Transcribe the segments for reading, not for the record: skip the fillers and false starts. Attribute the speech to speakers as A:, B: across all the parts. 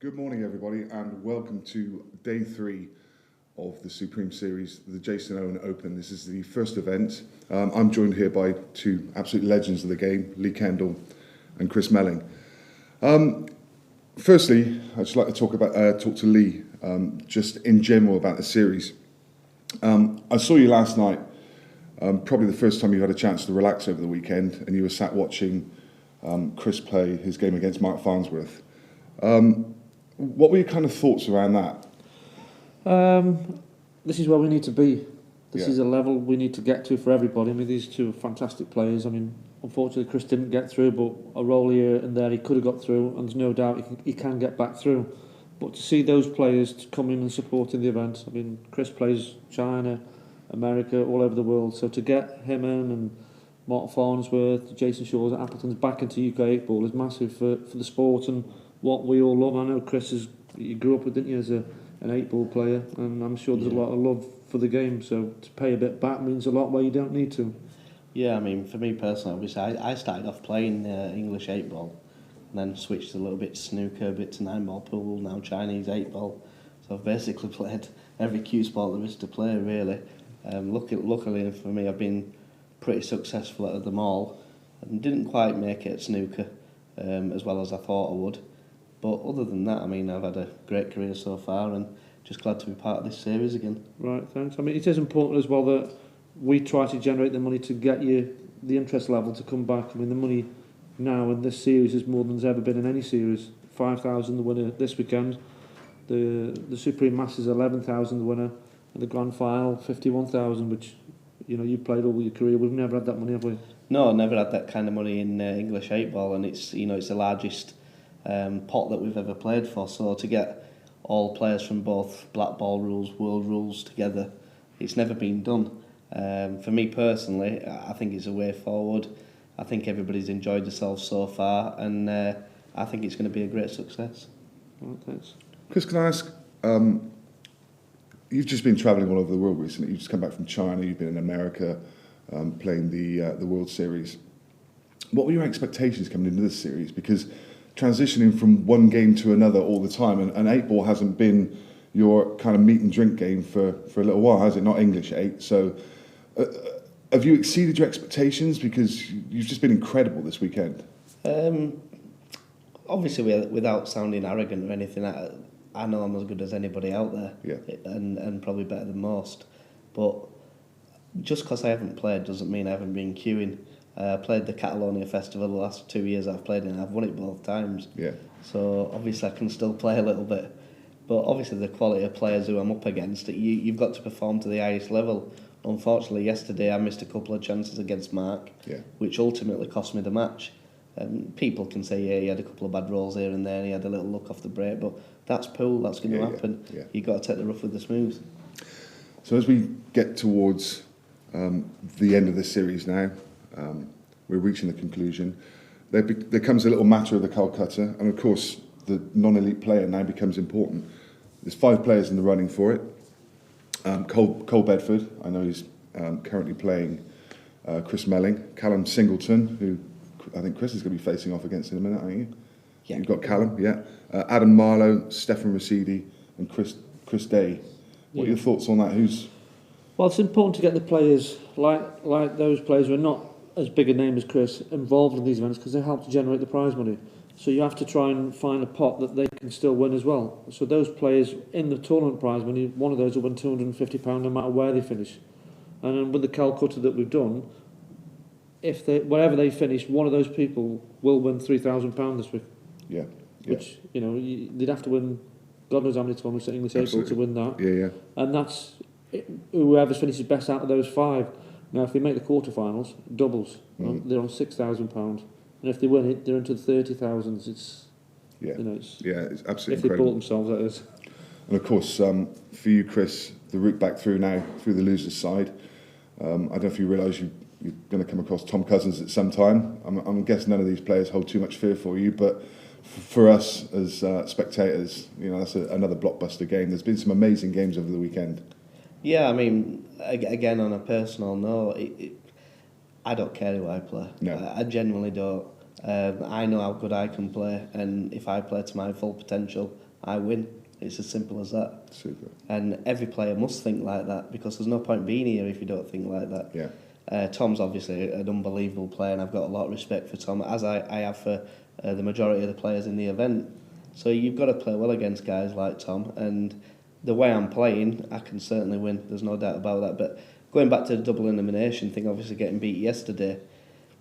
A: Good morning, everybody, and welcome to day 3 of the Supreme Series, the Jayson Owen Open. This is the first event. I'm joined here by two absolute legends of the game, Lee Kendall and Chris Melling. Firstly, I'd just like to talk to Lee, just in general about the series. I saw you last night, probably the first time you had a chance to relax over the weekend, and you were sat watching Chris play his game against Mark Farnsworth. What were your kind of thoughts around that?
B: This is where we need to be. This is a level we need to get to for everybody. I mean, these two are fantastic players. I mean, unfortunately, Chris didn't get through, but a roll here and there, he could have got through, and there's no doubt he can get back through. But to see those players to come in and support in the event, I mean, Chris plays China, America, all over the world. So to get him in and Mark Farnsworth, Jayson Shaw's, Appleton's back into UK 8-ball is massive for the sport and what we all love. I know Chris you grew up with, didn't you, as an 8-ball player, and I'm sure there's a lot of love for the game, so to pay a bit back means a lot where you don't need to.
C: Yeah, I mean, for me personally, obviously, I started off playing English 8-ball, and then switched a little bit to snooker, a bit to 9-ball pool, now Chinese 8-ball. So I've basically played every cue sport there is to play, really. Luckily for me, I've been pretty successful at them all, and didn't quite make it at snooker as well as I thought I would. But other than that, I mean, I've had a great career so far and just glad to be part of this series again.
B: Right, thanks. I mean, it is important as well that we try to generate the money to get you the interest level to come back. I mean, the money now in this series is more than there's ever been in any series. 5,000 the winner this weekend. The Supreme Masters 11,000 the winner, and the Grand Final 51,000, which you played all your career. We've never had that money, have we?
C: No, I never had that kind of money in English 8-ball, and it's the largest pot that we've ever played for. So to get all players from both black ball rules, world rules together, it's never been done. For me personally, I think it's a way forward. I think everybody's enjoyed themselves so far, and I think it's going to be a great success.
B: Well, thanks.
A: Chris, can I ask, you've just been travelling all over the world recently. You've just come back from China, you've been in America playing the World Series. What were your expectations coming into this series? Because transitioning from one game to another all the time, and 8-ball hasn't been your kind of meat and drink game for a little while, has it? Not English 8. So have you exceeded your expectations? Because you've just been incredible this weekend.
C: Obviously, without sounding arrogant or anything, I know I'm as good as anybody out there, and probably better than most. But just because I haven't played doesn't mean I haven't been queuing. I played the Catalonia Festival the last 2 years I've played in. I've won it both times.
A: Yeah.
C: So obviously I can still play a little bit. But obviously the quality of players who I'm up against, you've got to perform to the highest level. Unfortunately, yesterday I missed a couple of chances against Mark, which ultimately cost me the match. People can say, he had a couple of bad rolls here and there, and he had a little look off the break, but that's pool, that's going to happen. Yeah. You've got to take the rough with the smooth.
A: So as we get towards the end of the series now, we're reaching the conclusion. There comes a little matter of the Calcutta, and of course the non-elite player now becomes important. There's 5 players in the running for it. Cole Bedford, I know he's currently playing Chris Melling. Callum Singleton, who I think Chris is going to be facing off against in a minute, aren't you?
C: Yeah.
A: You've got Callum, Adam Marlowe, Stefan Rosidi, and Chris Day. What are your thoughts on that?
B: Well, it's important to get the players like those players who are not as big a name as Chris involved in these events, because they help to generate the prize money. So you have to try and find a pot that they can still win as well. So those players in the tournament prize money, one of those will win £250 no matter where they finish. And then with the Calcutta that we've done, wherever they finish, one of those people will win £3,000 this week.
A: Yeah.
B: Which they'd have to win God knows how many tournaments at English 8-ball to win that.
A: Yeah.
B: And that's whoever finishes best out of those 5. Now, if they make the quarterfinals, doubles. They're on £6,000, and if they win it, they're into the 30,000s. It's
A: it's absolutely
B: if they
A: incredible.
B: bought themselves, that is.
A: And of course, for you, Chris, the route back through now through the losers' side. I don't know if you realise you're going to come across Tom Cousins at some time. I'm guessing none of these players hold too much fear for you, but for us as spectators, that's another blockbuster game. There's been some amazing games over the weekend.
C: Yeah, I mean, again, on a personal note, I don't care who I play.
A: No.
C: I genuinely don't. I know how good I can play, and if I play to my full potential, I win. It's as simple as that.
A: Super.
C: And every player must think like that, because there's no point being here if you don't think like that.
A: Yeah.
C: Tom's obviously an unbelievable player, and I've got a lot of respect for Tom, as I have for the majority of the players in the event. So you've got to play well against guys like Tom, and the way I'm playing, I can certainly win. There's no doubt about that. But going back to the double elimination thing, obviously getting beat yesterday,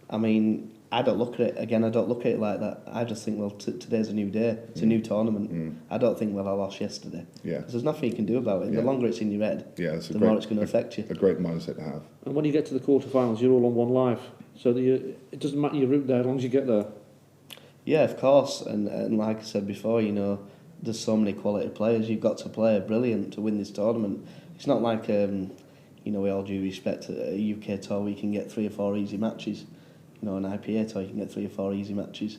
C: I mean, I don't look at it, again, I don't look at it like that. I just think, well, today's a new day. It's a new tournament. I don't think, well, I lost yesterday.
A: Yeah.
C: Because there's nothing you can do about it.
A: Yeah.
C: The longer it's in your head, the more it's going to affect you.
A: A great mindset to have.
B: And when you get to the quarterfinals, you're all on one life. So it doesn't matter your route there as long as you get there.
C: Yeah, of course. And like I said before, you know, there's so many quality players. You've got to play brilliant to win this tournament. It's not like, you know, with all due respect, a UK tour where you can get 3 or 4 easy matches. You know, an IPA tour, you can get 3 or 4 easy matches.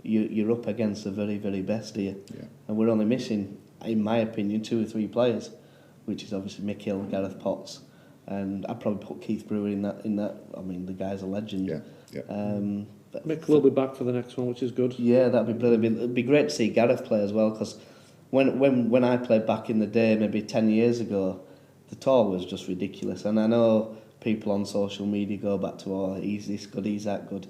C: You're up against the very, very best here.
A: Yeah.
C: And we're only missing, in my opinion, 2 or 3 players, which is obviously Mick Hill, Gareth Potts, and I'd probably put Keith Brewer in that. I mean, the guy's a legend.
A: Yeah, yeah.
B: Mick will be back for the next one, which is good.
C: Yeah, that'd be brilliant. It'd be great to see Gareth play as well, because when I played back in the day, maybe 10 years ago, the tour was just ridiculous. And I know people on social media go back to, oh, he's this good, he's that good.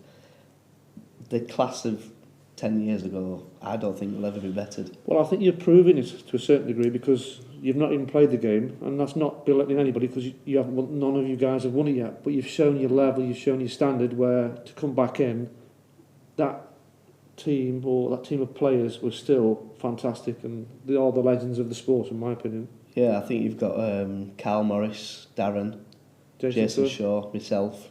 C: The class of 10 years ago, I don't think will ever be bettered.
B: Well, I think you're proving it to a certain degree, because you've not even played the game, and that's not belittling anybody, because you haven't. None of you guys have won it yet. But you've shown your level, you've shown your standard. Where to come back in, that team or that team of players was still fantastic, and they are the legends of the sport, in my opinion.
C: Yeah, I think you've got Carl Morris, Darren, Jayson Shaw, myself.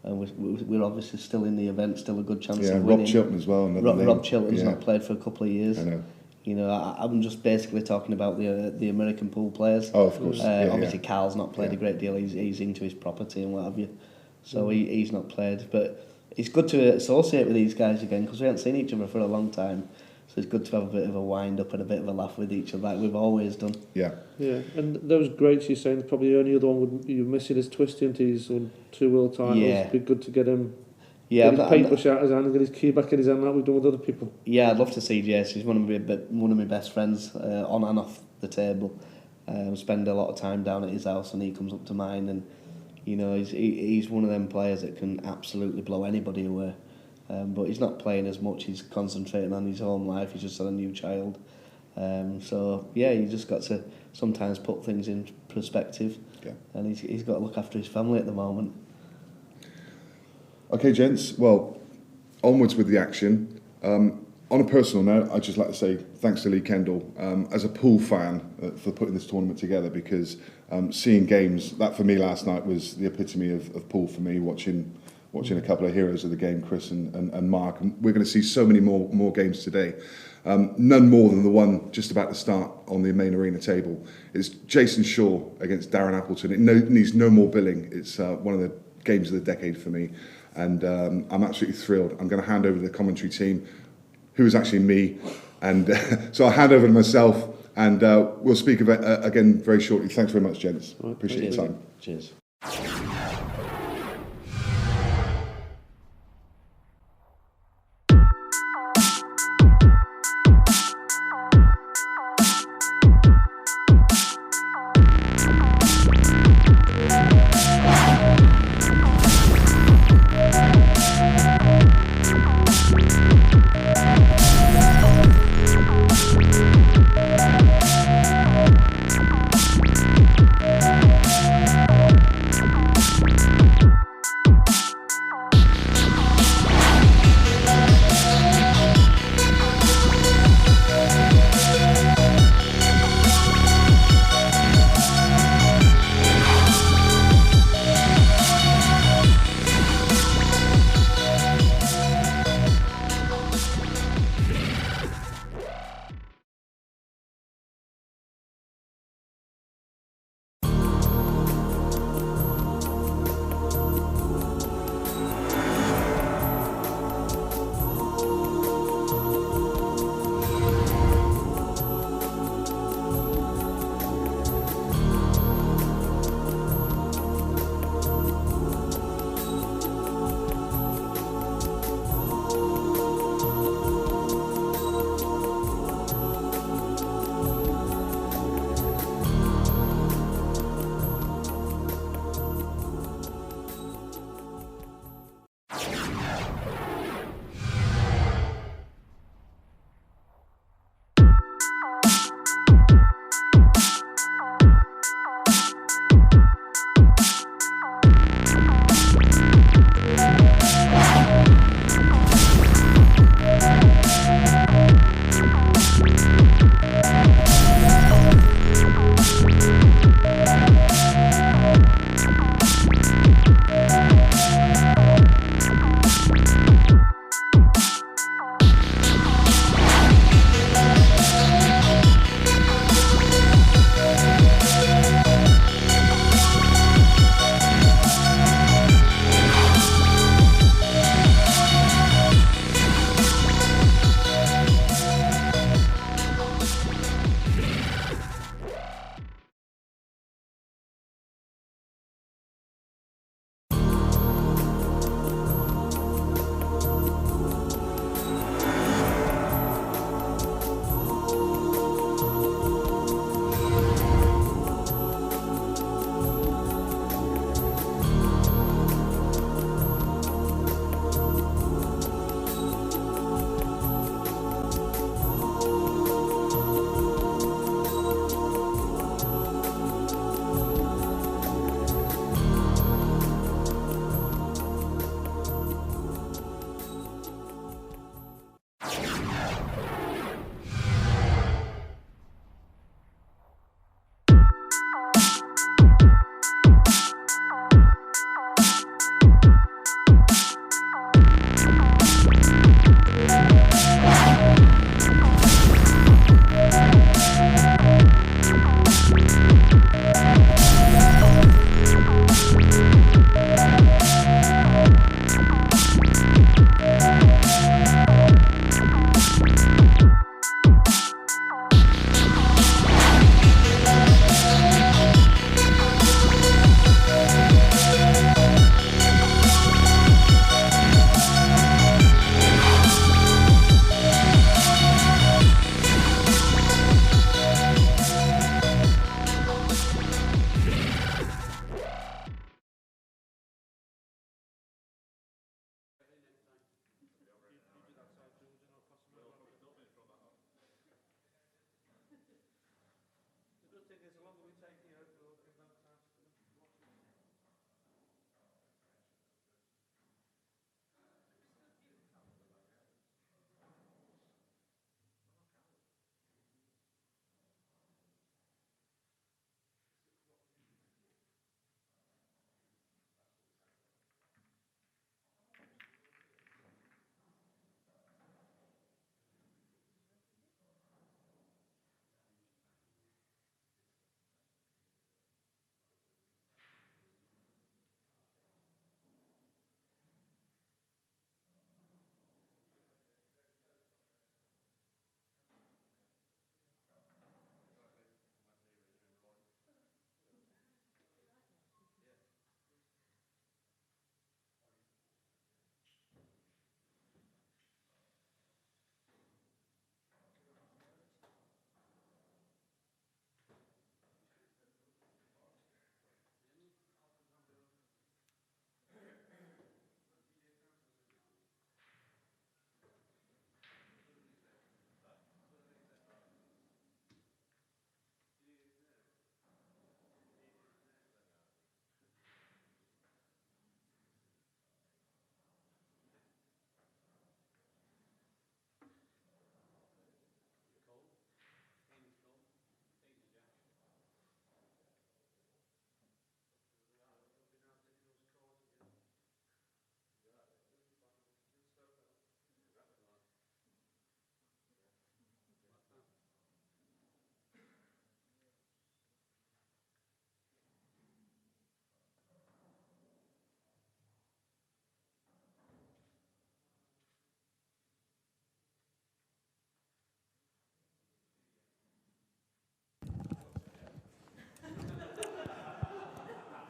C: And we're obviously still in the event, still a good chance of winning.
A: Rob Chilton as well.
C: Rob Chilton's not played for a couple of years.
A: I know.
C: You know, I'm just basically talking about the American pool players.
A: Oh, of course.
C: Obviously, Carl's not played a great deal. He's into his property and what have you. So he's not played. But it's good to associate with these guys again, because we haven't seen each other for a long time. So it's good to have a bit of a wind up and a bit of a laugh with each other, like we've always done.
A: Yeah.
B: Yeah, and those greats you're saying, probably the only other one you're missing is Twisty, and he's won 2 world titles.
C: Yeah.
B: It'd be good to get him.
C: Yeah,
B: get his paintbrush out of his hand and get his key back in his hand like we've done with other people.
C: Yeah, I'd love to see Jayson. He's one of my best friends on and off the table. Spend a lot of time down at his house, and he comes up to mine, and you know he's one of them players that can absolutely blow anybody away. But he's not playing as much. He's concentrating on his home life. He's just had a new child. So yeah, you just got to sometimes put things in perspective.
A: Yeah.
C: And he's got to look after his family at the moment.
A: Okay, gents. Well, onwards with the action. On a personal note, I'd just like to say thanks to Lee Kendall as a pool fan for putting this tournament together, because seeing games, that for me last night was the epitome of pool for me, watching a couple of heroes of the game, Chris and Mark. And we're going to see so many more games today. None more than the one just about to start on the main arena table. It's Jayson Shaw against Darren Appleton. It needs no more billing. It's one of the games of the decade for me. And I'm absolutely thrilled. I'm going to hand over to the commentary team, who is actually me. And so I'll hand over to myself, and we'll speak of it again very shortly. Thanks very much, gents. Appreciate your time.
C: Cheers.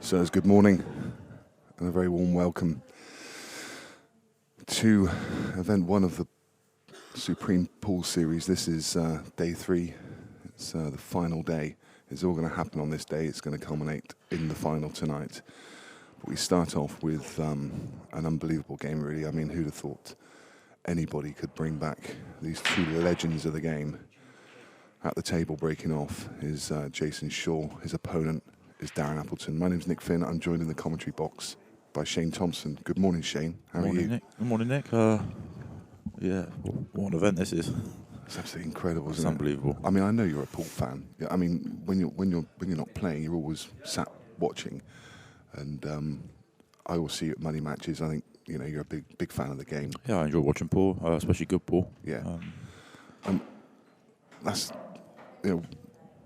A: Sirs, good morning and a very warm welcome to event 1 of the Supreme Pool Series. This is day 3. It's the final day. It's all going to happen on this day. It's going to culminate in the final tonight. But we start off with an unbelievable game, really. I mean, who'd have thought anybody could bring back these 2 legends of the game? At the table breaking off is Jayson Shaw. His opponent is Darren Appleton. My name's Nick Finn. I'm joined in the commentary box by Shane Thompson. Good morning, Shane. How are you?
D: Nick. Good morning, Nick. Yeah, what an event this is.
A: It's absolutely incredible, isn't
D: It's unbelievable.
A: I mean, I know you're a pool fan. Yeah, I mean, when you're not playing, you're always sat watching. And I always see you at money matches. I think you're a big fan of the game.
D: Yeah, I enjoy watching pool, especially good pool.
A: Yeah. That's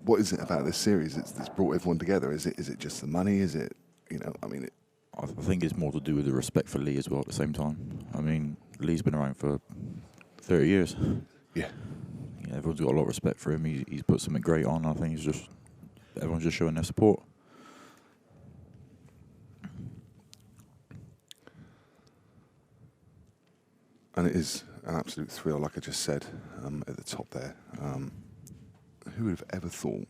A: what is it about this series that's brought everyone together? Is it just the money? Is it
D: I think it's more to do with the respect for Lee as well at the same time. I mean, Lee's been around for 30 years.
A: Yeah.
D: Everyone's got a lot of respect for him. He's put something great on. I think everyone's just showing their support.
A: And it is an absolute thrill, like I just said at the top there. Who would have ever thought,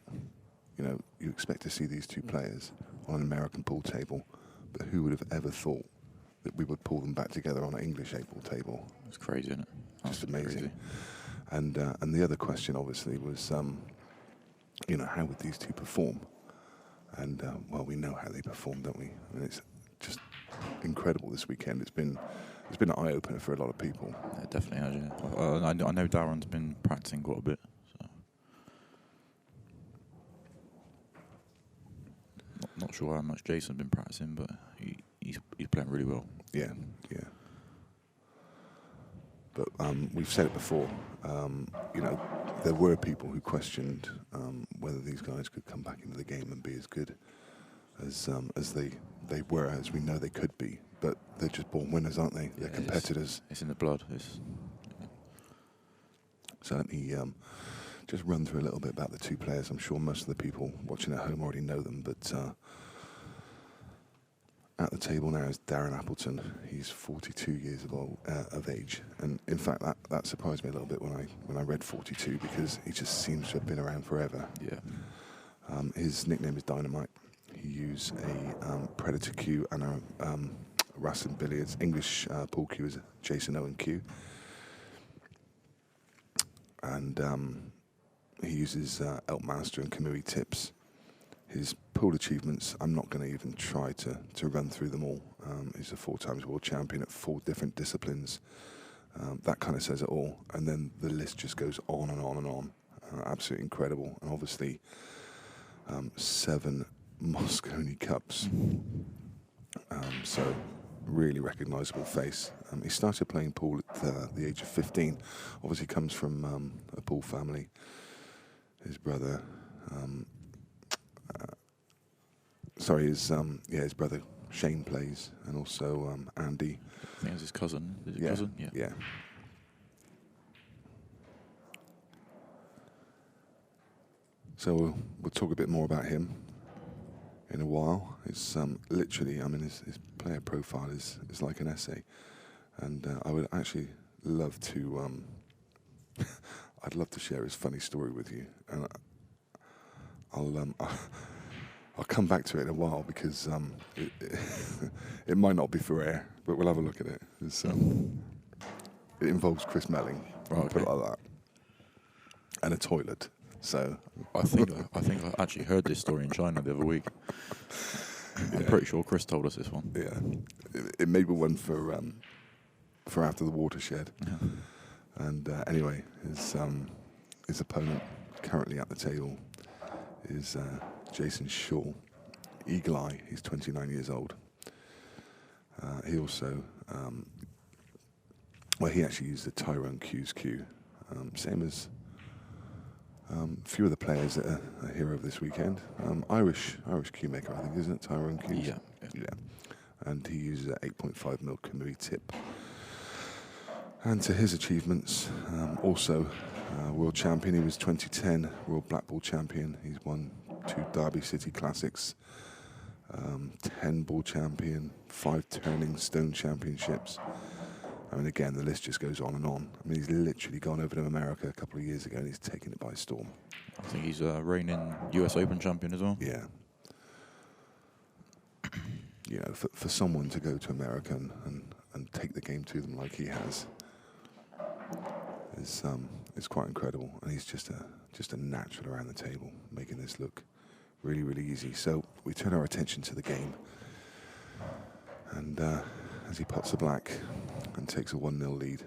A: you expect to see these 2 players on an American pool table, but who would have ever thought that we would pull them back together on an English 8-ball table?
D: It's crazy, isn't it?
A: Just amazing.
D: Crazy.
A: And the other question, obviously, was, how would these 2 perform? And, well, we know how they perform, don't we? I mean, it's just incredible this weekend. It's been an eye-opener for a lot of people.
D: Yeah, definitely has, yeah. I know Darren's been practicing quite a bit. So. Not sure how much Jayson's been practicing, but he's playing really well.
A: Yeah. But we've said it before, there were people who questioned whether these guys could come back into the game and be as good as they were, as we know they could be. But they're just born winners, aren't they? They're competitors.
D: It's in the blood.
A: So let me just run through a little bit about the 2 players. I'm sure most of the people watching at home already know them, but at the table now is Darren Appleton. He's 42 years of age, and in fact that surprised me a little bit when I read 42, because he just seems to have been around forever.
D: Yeah.
A: His nickname is Dynamite. He used a Predator cue and a Rasslin Billiards. English pool cue is Jayson Owen cue, and he uses Elkmaster and Kamui tips. His pool achievements, I'm not going to even try to run through them all. He's a 4 times world champion at 4 different disciplines. That kind of says it all. And then the list just goes on and on and on. Absolutely incredible. And obviously, 7 Moscone Cups. So, really recognisable face. He started playing pool at the age of 15. Obviously comes from a pool family. His brother... his brother Shane plays, and also Andy.
D: I think it's his cousin. Is it cousin? Yeah.
A: So we'll talk a bit more about him in a while. It's literally, his player profile is like an essay, and I would actually love to. I'd love to share his funny story with you, and I'll come back to it in a while, because it might not be for air, but we'll have a look at it. It involves Chris Melling, put it like that, and a toilet. So
D: I think I actually heard this story in China the other week. I'm pretty sure Chris told us this one.
A: Yeah, it may be one for after the watershed.
D: Yeah.
A: And anyway, his opponent currently at the table is Jayson Shaw. Eagle Eye, he's 29 years old. He also, he actually used the Tyrone Q's cue, same as a few of the players that are here over this weekend. Irish cue maker, I think, isn't it? Tyrone Q's? Yeah. And he uses an 8.5mm Kamui tip. And to his achievements, also world champion. He was 2010 World Black Ball champion. He's won 2 Derby City Classics. 10 ball champion, 5 turning stone championships. I mean, again, the list just goes on and on. I mean, he's literally gone over to America a couple of years ago and he's taken it by storm.
D: I think he's a reigning US Open champion as well.
A: Yeah. You know, for someone to go to America and take the game to them like he has is quite incredible. And he's just a natural around the table, making this look really, really easy. So we turn our attention to the game. And as he pots the black and takes a 1-0 lead.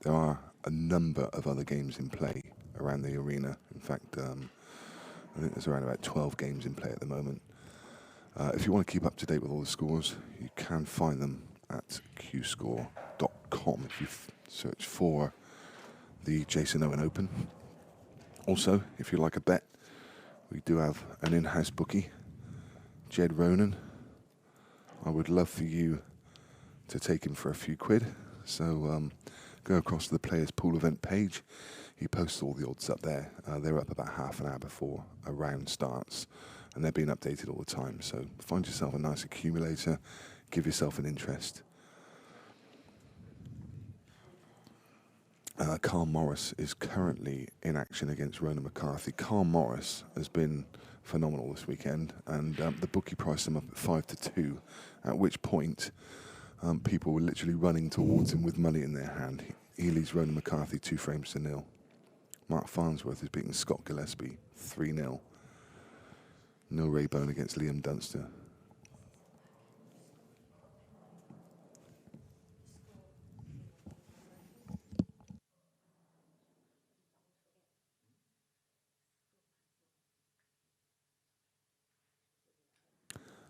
A: There are a number of other games in play around the arena. In fact, I think there's around about 12 games in play at the moment. If you want to keep up to date with all the scores, you can find them at qscore.com if you search for the Jayson Owen Open. Also, if you like a bet, we do have an in-house bookie, Jed Ronan. I would love for you to take him for a few quid. So go across to the Players Pool event page. He posts all the odds up there. They're up about half an hour before a round starts, and they're being updated all the time. So find yourself a nice accumulator, give yourself an interest. Carl Morris is currently in action against Ronan McCarthy. Carl Morris has been phenomenal this weekend, and the bookie priced him up at 5-2, at which point people were literally running towards him with money in their hand. He leads Ronan McCarthy 2-0. Mark Farnsworth is beating Scott Gillespie 3-0. No Raybone against Liam Dunster.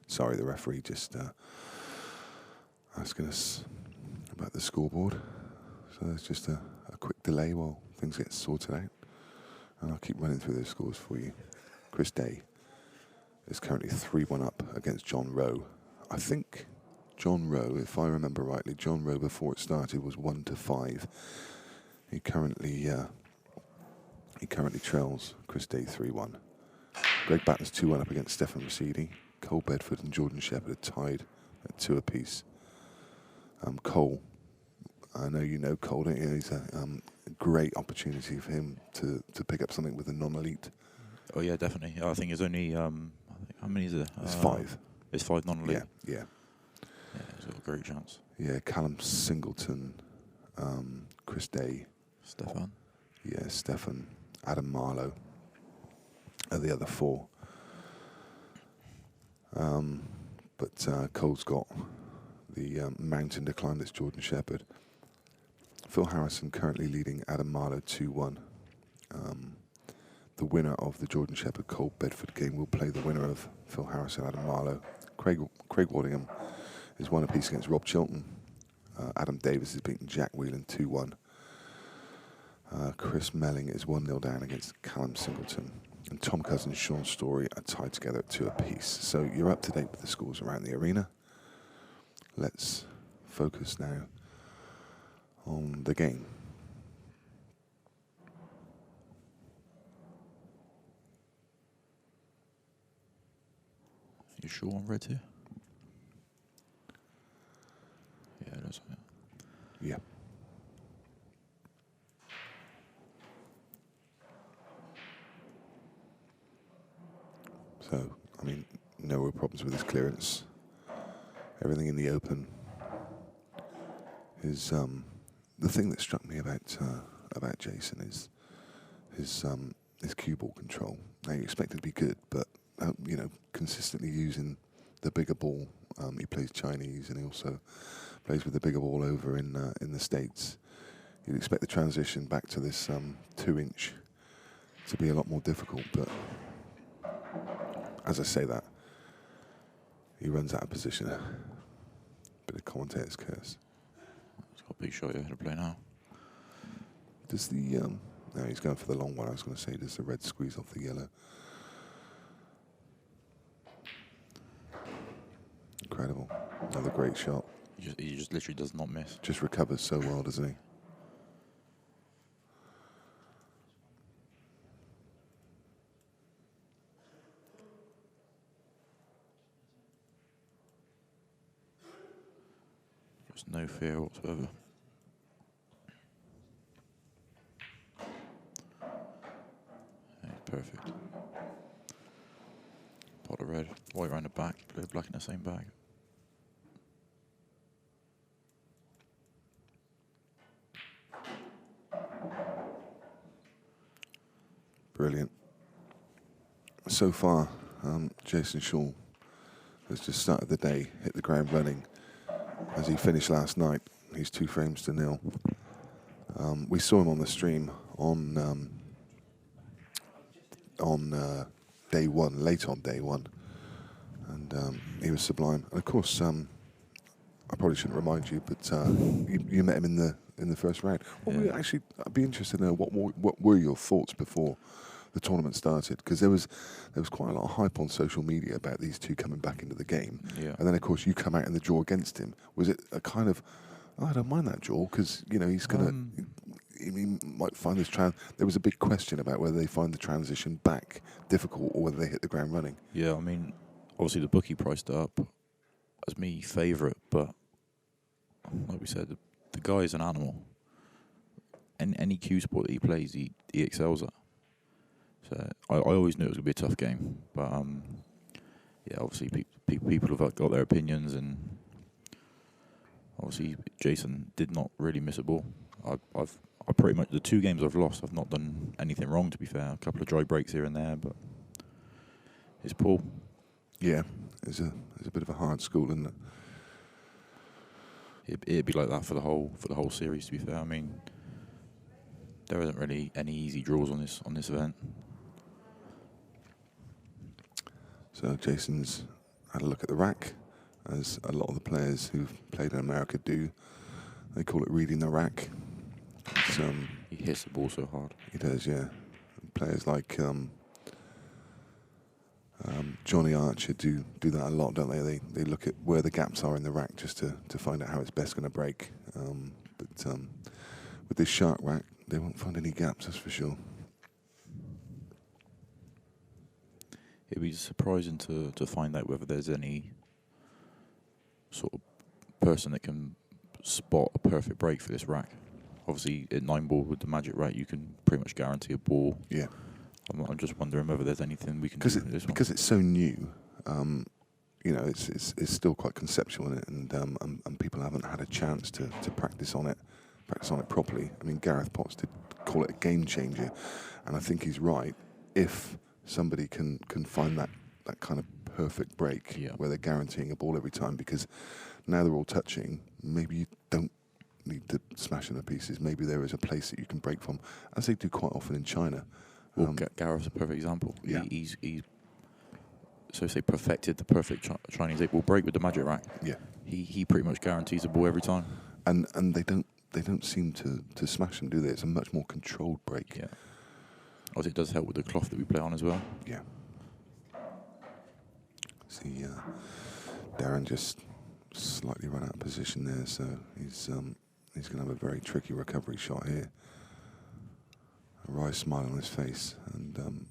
A: Sorry, the referee just asking us about the scoreboard. So there's just a quick delay while things get sorted out. And I'll keep running through those scores for you. Chris Day is currently 3-1 up against John Rowe. I think John Rowe, if I remember rightly, John Rowe before it started was 1-5. He currently trails Chris Day 3-1. Greg Batten's 2-1 up against Stefan Rosidi. Cole Bedford and Jordan Shepherd are tied at 2 apiece. Cole, I know you know Cole, don't you? He's a great opportunity for him to pick up something with a non-elite.
D: Oh yeah, definitely. I think there's only how many is there?
A: There's 5.
D: There's 5 non-elite.
A: Yeah.
D: Yeah, he's got a great chance.
A: Yeah, Callum Singleton, Chris Day,
D: Stefan.
A: Yeah, Stefan, Adam Marlowe are the other 4. But Cole's got the mountain to climb. That's Jordan Shepherd. Phil Harrison currently leading Adam Marlowe 2-1. The winner of the Jordan Shepherd Cole Bedford game will play the winner of Phil Harrison Adam Marlowe. Craig Waddingham is 1 apiece against Rob Chilton. Adam Davis is beating Jack Whelan 2-1. Chris Melling is 1-0 down against Callum Singleton. And Tom Cousins and Sean Story are tied together at 2 apiece. So you're up to date with the scores around the arena. Let's focus now on the game.
D: You sure on red here? Yeah, it is.
A: Yeah. So, I mean, no real problems with his clearance. Everything in the open is the thing that struck me about Jayson is his cue ball control. Now you expect it to be good, but consistently using the bigger ball. He plays Chinese, and he also plays with the bigger ball over in the States. You'd expect the transition back to this 2-inch to be a lot more difficult, but as I say that, he runs out of position. Bit of commentator's curse.
D: He's got a big shot here to play now.
A: Does the no, he's going for the long one. I was going to say, does the red squeeze off the yellow? Incredible. Another great shot.
D: He just literally does not miss.
A: Just recovers so well, doesn't he?
D: Just no fear whatsoever. Yeah, perfect. Pot of red, white around the back, blue, black in the same bag.
A: Brilliant. So far, Jayson Shaw has just started the day, hit the ground running. As he finished last night, he's 2-0. We saw him on the stream on day one, late on day one, and he was sublime. And of course, I probably shouldn't remind you, but you met him in the first round. I'd be interested to know what were your thoughts before the tournament started, because there was quite a lot of hype on social media about these two coming back into the game, and then of course you come out in the draw against him. Was it a kind of, I don't mind that draw because he's gonna he might find this there was a big question about whether they find the transition back difficult or whether they hit the ground running.
D: Yeah, I mean, obviously the bookie priced it up as me favourite, but like we said, the guy is an animal. And any cue sport that he plays, he excels at. So I always knew it was going to be a tough game, but obviously people have got their opinions, and obviously Jayson did not really miss a ball. I pretty much, the 2 games I've lost, I've not done anything wrong, to be fair. A couple of dry breaks here and there, but it's poor.
A: Yeah, it's a bit of a hard school, isn't it?
D: It'd be like that for the whole series, to be fair. I mean, there isn't really any easy draws on this event.
A: So Jason's had a look at the rack, as a lot of the players who've played in America do. They call it reading the rack.
D: He hits the ball so hard.
A: He does, yeah. Players like Johnny Archer do that a lot, don't they? They look at where the gaps are in the rack just to find out how it's best going to break. But with this shark rack, they won't find any gaps, that's for sure.
D: It'd be surprising to find out whether there's any sort of person that can spot a perfect break for this rack. Obviously, at 9-ball with the magic rack, you can pretty much guarantee a ball.
A: Yeah.
D: I'm just wondering whether there's anything we can do with this one.
A: Because it's so new, it's still quite conceptual in it, and people haven't had a chance to practice on it properly. I mean, Gareth Potts did call it a game changer, and I think he's right. If somebody can find that kind of perfect break where they're guaranteeing a ball every time, because now they're all touching, maybe you don't need to smash them to pieces. Maybe there is a place that you can break from, as they do quite often in China.
D: Well, Gareth's a perfect example.
A: Yeah.
D: He's perfected the perfect Chinese 8-ball break with the magic rack.
A: Yeah.
D: He pretty much guarantees a ball every time.
A: And they don't seem to smash them, do they? It's a much more controlled break.
D: Yeah. Obviously, it does help with the cloth that we play on as well.
A: Yeah. See, Darren just slightly run out of position there, so he's going to have a very tricky recovery shot here. A wry smile on his face, and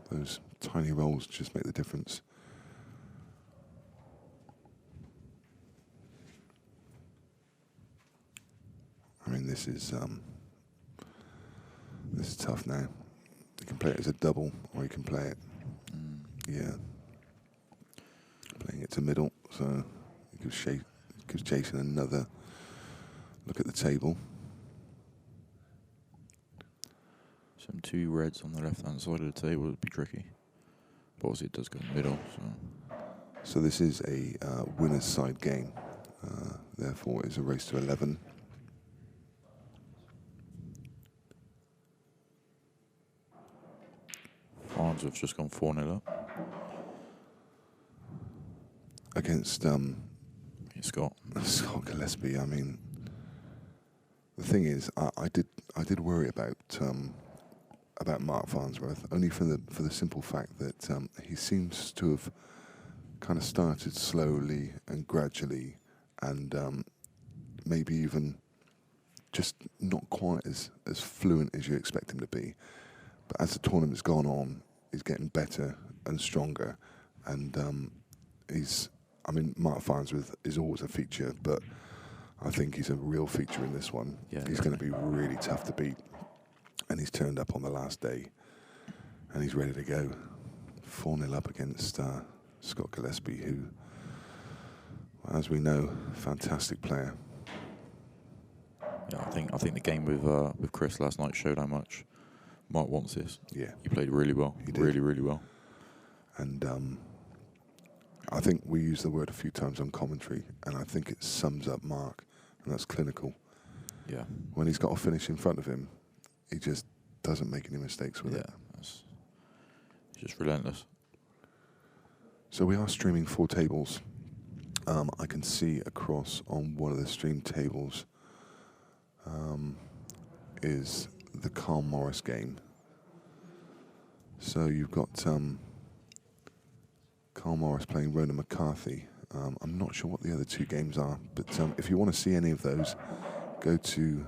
A: those tiny rolls just make the difference. I mean, this is tough now. You can play it as a double, or you can play it, playing it to middle. So it gives Jayson another look at the table.
D: Some 2 reds on the left-hand side of the table would be tricky. But obviously it does go in the middle.
A: So this is a winner's side game. Therefore, it's a race to 11.
D: Farns have just gone 4-0 up.
A: Against
D: Scott
A: Gillespie. I mean, the thing is, I did worry about Mark Farnsworth, only for the simple fact that he seems to have kind of started slowly and gradually, and maybe even just not quite as fluent as you expect him to be. But as the tournament's gone on, he's getting better and stronger, and Mark Farnsworth is always a feature, but I think he's a real feature in this one.
D: Yeah,
A: he's going to be really tough to beat. And he's turned up on the last day. And he's ready to go. 4-0 up against Scott Gillespie, who, as we know, fantastic player.
D: Yeah, I think the game with Chris last night showed how much Mark wants this.
A: Yeah.
D: He played really well.
A: He did.
D: Really, really well.
A: And I think we use the word a few times on commentary, and I think it sums up Mark, and that's clinical.
D: Yeah.
A: When he's got a finish in front of him, he just doesn't make any mistakes with it.
D: It's just relentless.
A: So we are streaming 4 tables. I can see across on one of the stream tables is the Carl Morris game. So you've got Carl Morris playing Ronan McCarthy. I'm not sure what the other 2 games are, but if you want to see any of those, go to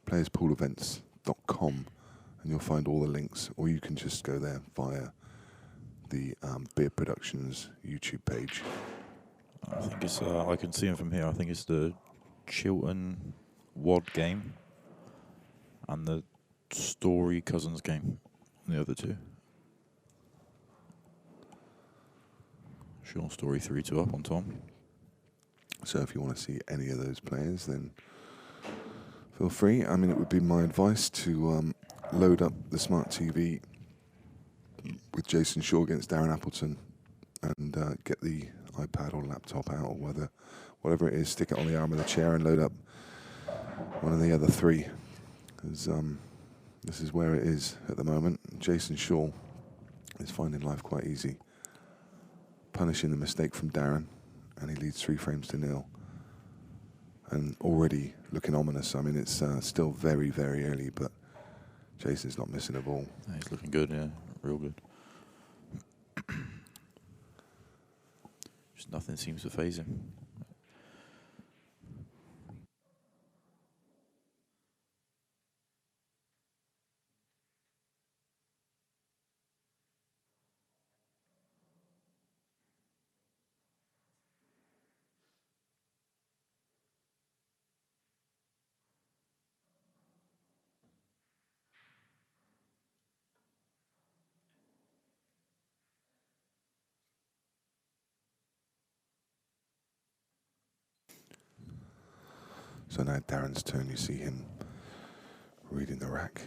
A: playerspoolevents.com and you'll find all the links, or you can just go there via the Beard Productions YouTube page.
D: I think it's. I can see him from here. I think it's the Chilton Wad game and the Story Cousins game. The other 2. Sean Story 3-2 up on Tom.
A: So if you want to see any of those players, then feel free. I mean, it would be my advice to load up the smart TV with Jayson Shaw against Darren Appleton and get the iPad or laptop out, or whatever it is, stick it on the arm of the chair and load up one of the other 3. Because this is where it is at the moment. Jayson Shaw is finding life quite easy, punishing the mistake from Darren, and he leads 3 frames to 0. And already looking ominous. I mean, it's still very, very early, but Jayson's not missing a ball.
D: Yeah, he's looking good, yeah, real good. Just nothing seems to faze him.
A: So now Darren's turn, you see him reading the rack.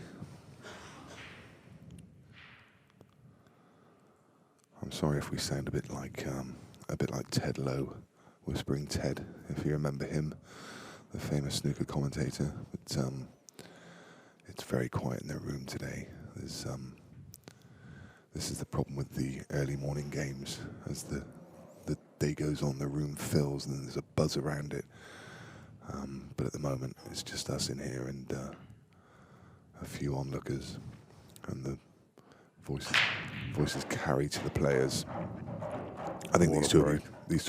A: I'm sorry if we sound a bit like Ted Lowe, Whispering Ted, if you remember him, the famous snooker commentator. But it's very quiet in the room today. This is the problem with the early morning games. As the day goes on, the room fills and there's a buzz around it. But at the moment, it's just us in here and a few onlookers, and the voices carry to the players. I think these two will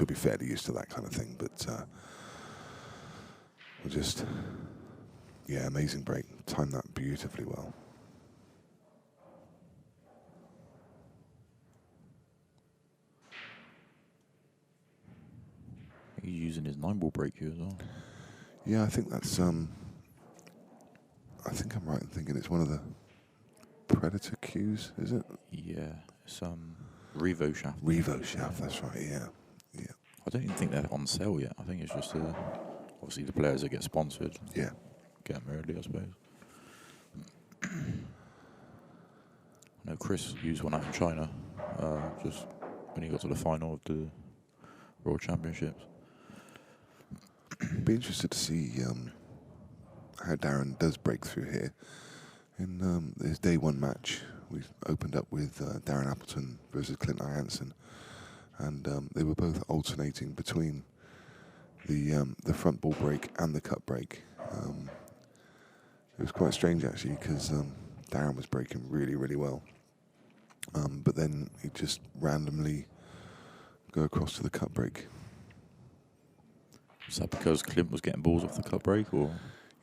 A: be fairly used to that kind of thing, but we'll just, amazing break. Timed that beautifully well.
D: He's using his 9-ball break here as well.
A: Yeah, I think that's. I think I'm right in thinking it's one of the Predator cues, is it?
D: Yeah, it's Revo shaft.
A: Revo shaft, that's right. Yeah.
D: I don't even think they're on sale yet. I think it's just obviously the players that get sponsored.
A: Yeah.
D: Get them early, I suppose. I know Chris used one out in China, just when he got to the final of the World Championships.
A: Be interested to see how Darren does break through here. In his day 1 match, we opened up with Darren Appleton versus Clinton Hansen, and they were both alternating between the front ball break and the cut break. It was quite strange actually, because Darren was breaking really, really well, but then he'd just randomly go across to the cut break.
D: Is that because Clint was getting balls off the cut break, or?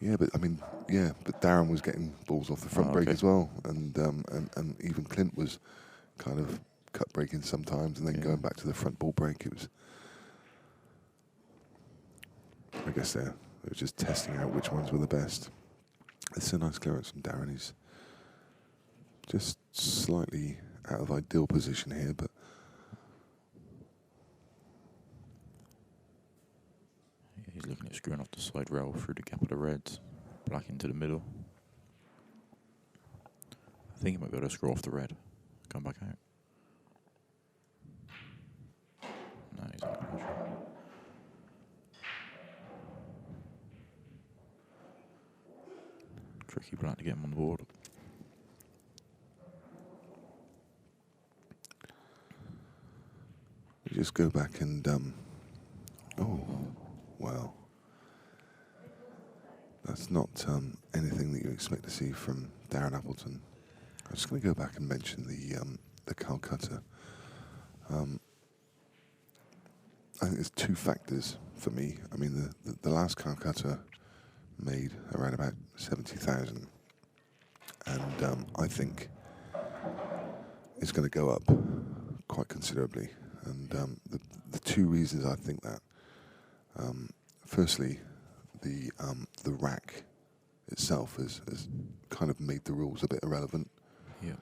A: Yeah, but Darren was getting balls off the front break as well, and even Clint was kind of cut breaking sometimes, and then going back to the front ball break. It was I guess they were just testing out which ones were the best. It's a nice clearance from Darren. He's just slightly out of ideal position here, but
D: Yeah, he's looking at screwing off the side rail through the gap of the reds. Black into the middle. I think he might be able to screw off the red. Come back out. No, he's not going to. Tricky black to get him on the board.
A: we just go back and oh, wow. That's not anything that you expect to see from Darren Appleton. I'm just going to go back and mention the Calcutta. I think there's two factors for me. I mean, the last Calcutta made around about 70,000, and I think it's going to go up quite considerably. And the two reasons I think that, firstly, the rack itself has kind of made the rules a bit irrelevant.
D: Yeah.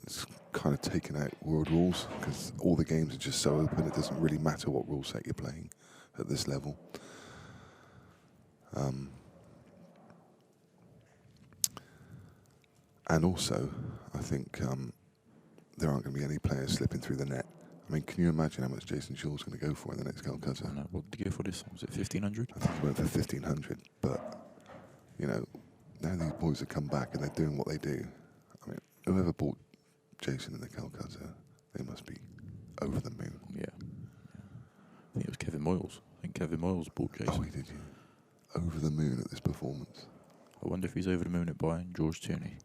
A: It's kind of taken out world rules because all the games are just so open. It doesn't really matter what rule set you're playing at this level. And also, I think there aren't going to be any players slipping through the net. I mean, can you imagine how much Jayson going to go for in the next Calcutta?
D: I know. What did he go for this one? Was it 1,500?
A: I think he went for 1,500. But, you know, now these boys have come back and they're doing what they do. I mean, whoever bought Jayson in the Calcutta, they must be over the moon.
D: Yeah. I think it was Kevin Moyles. I think Kevin Moyles bought Jayson.
A: Oh, he did, yeah. Over the moon at this performance.
D: I wonder if he's over the moon at buying George Tierney.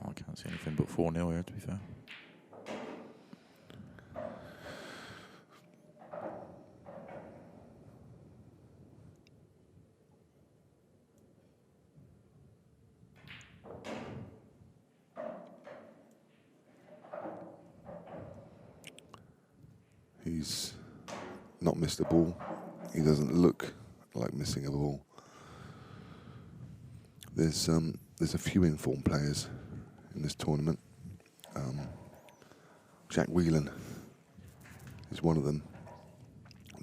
D: I can't see anything but 4-0 here, to be fair.
A: He's not missed a ball. He doesn't look like missing a ball. There's a few informed players in this tournament. Jack Whelan is one of them,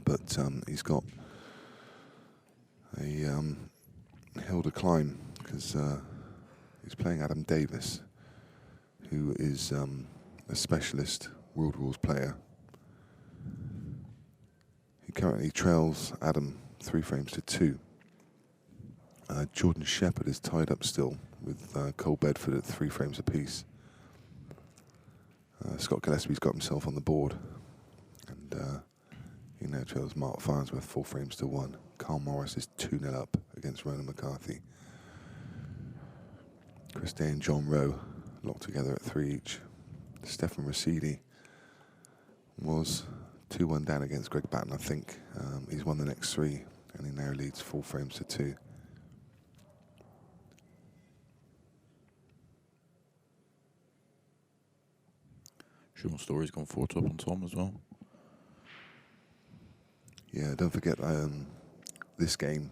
A: but he's got a hill to climb because he's playing Adam Davis, who is a specialist World Rules player. He currently trails Adam 3 frames to 2. Jordan Shepherd is tied up still with Cole Bedford at 3 frames apiece. Scott Gillespie's got himself on the board, and he now trails Mark Farnsworth 4 frames to 1. Carl Morris is 2-0 up against Ronan McCarthy. Chris Day and John Rowe locked together at 3 each. Stefan Rossidi was 2-1 down against Greg Batten, I think. He's won the next 3, and he now leads 4 frames to 2.
D: Sean Story's gone 4 top on Tom as well.
A: Yeah, don't forget this game.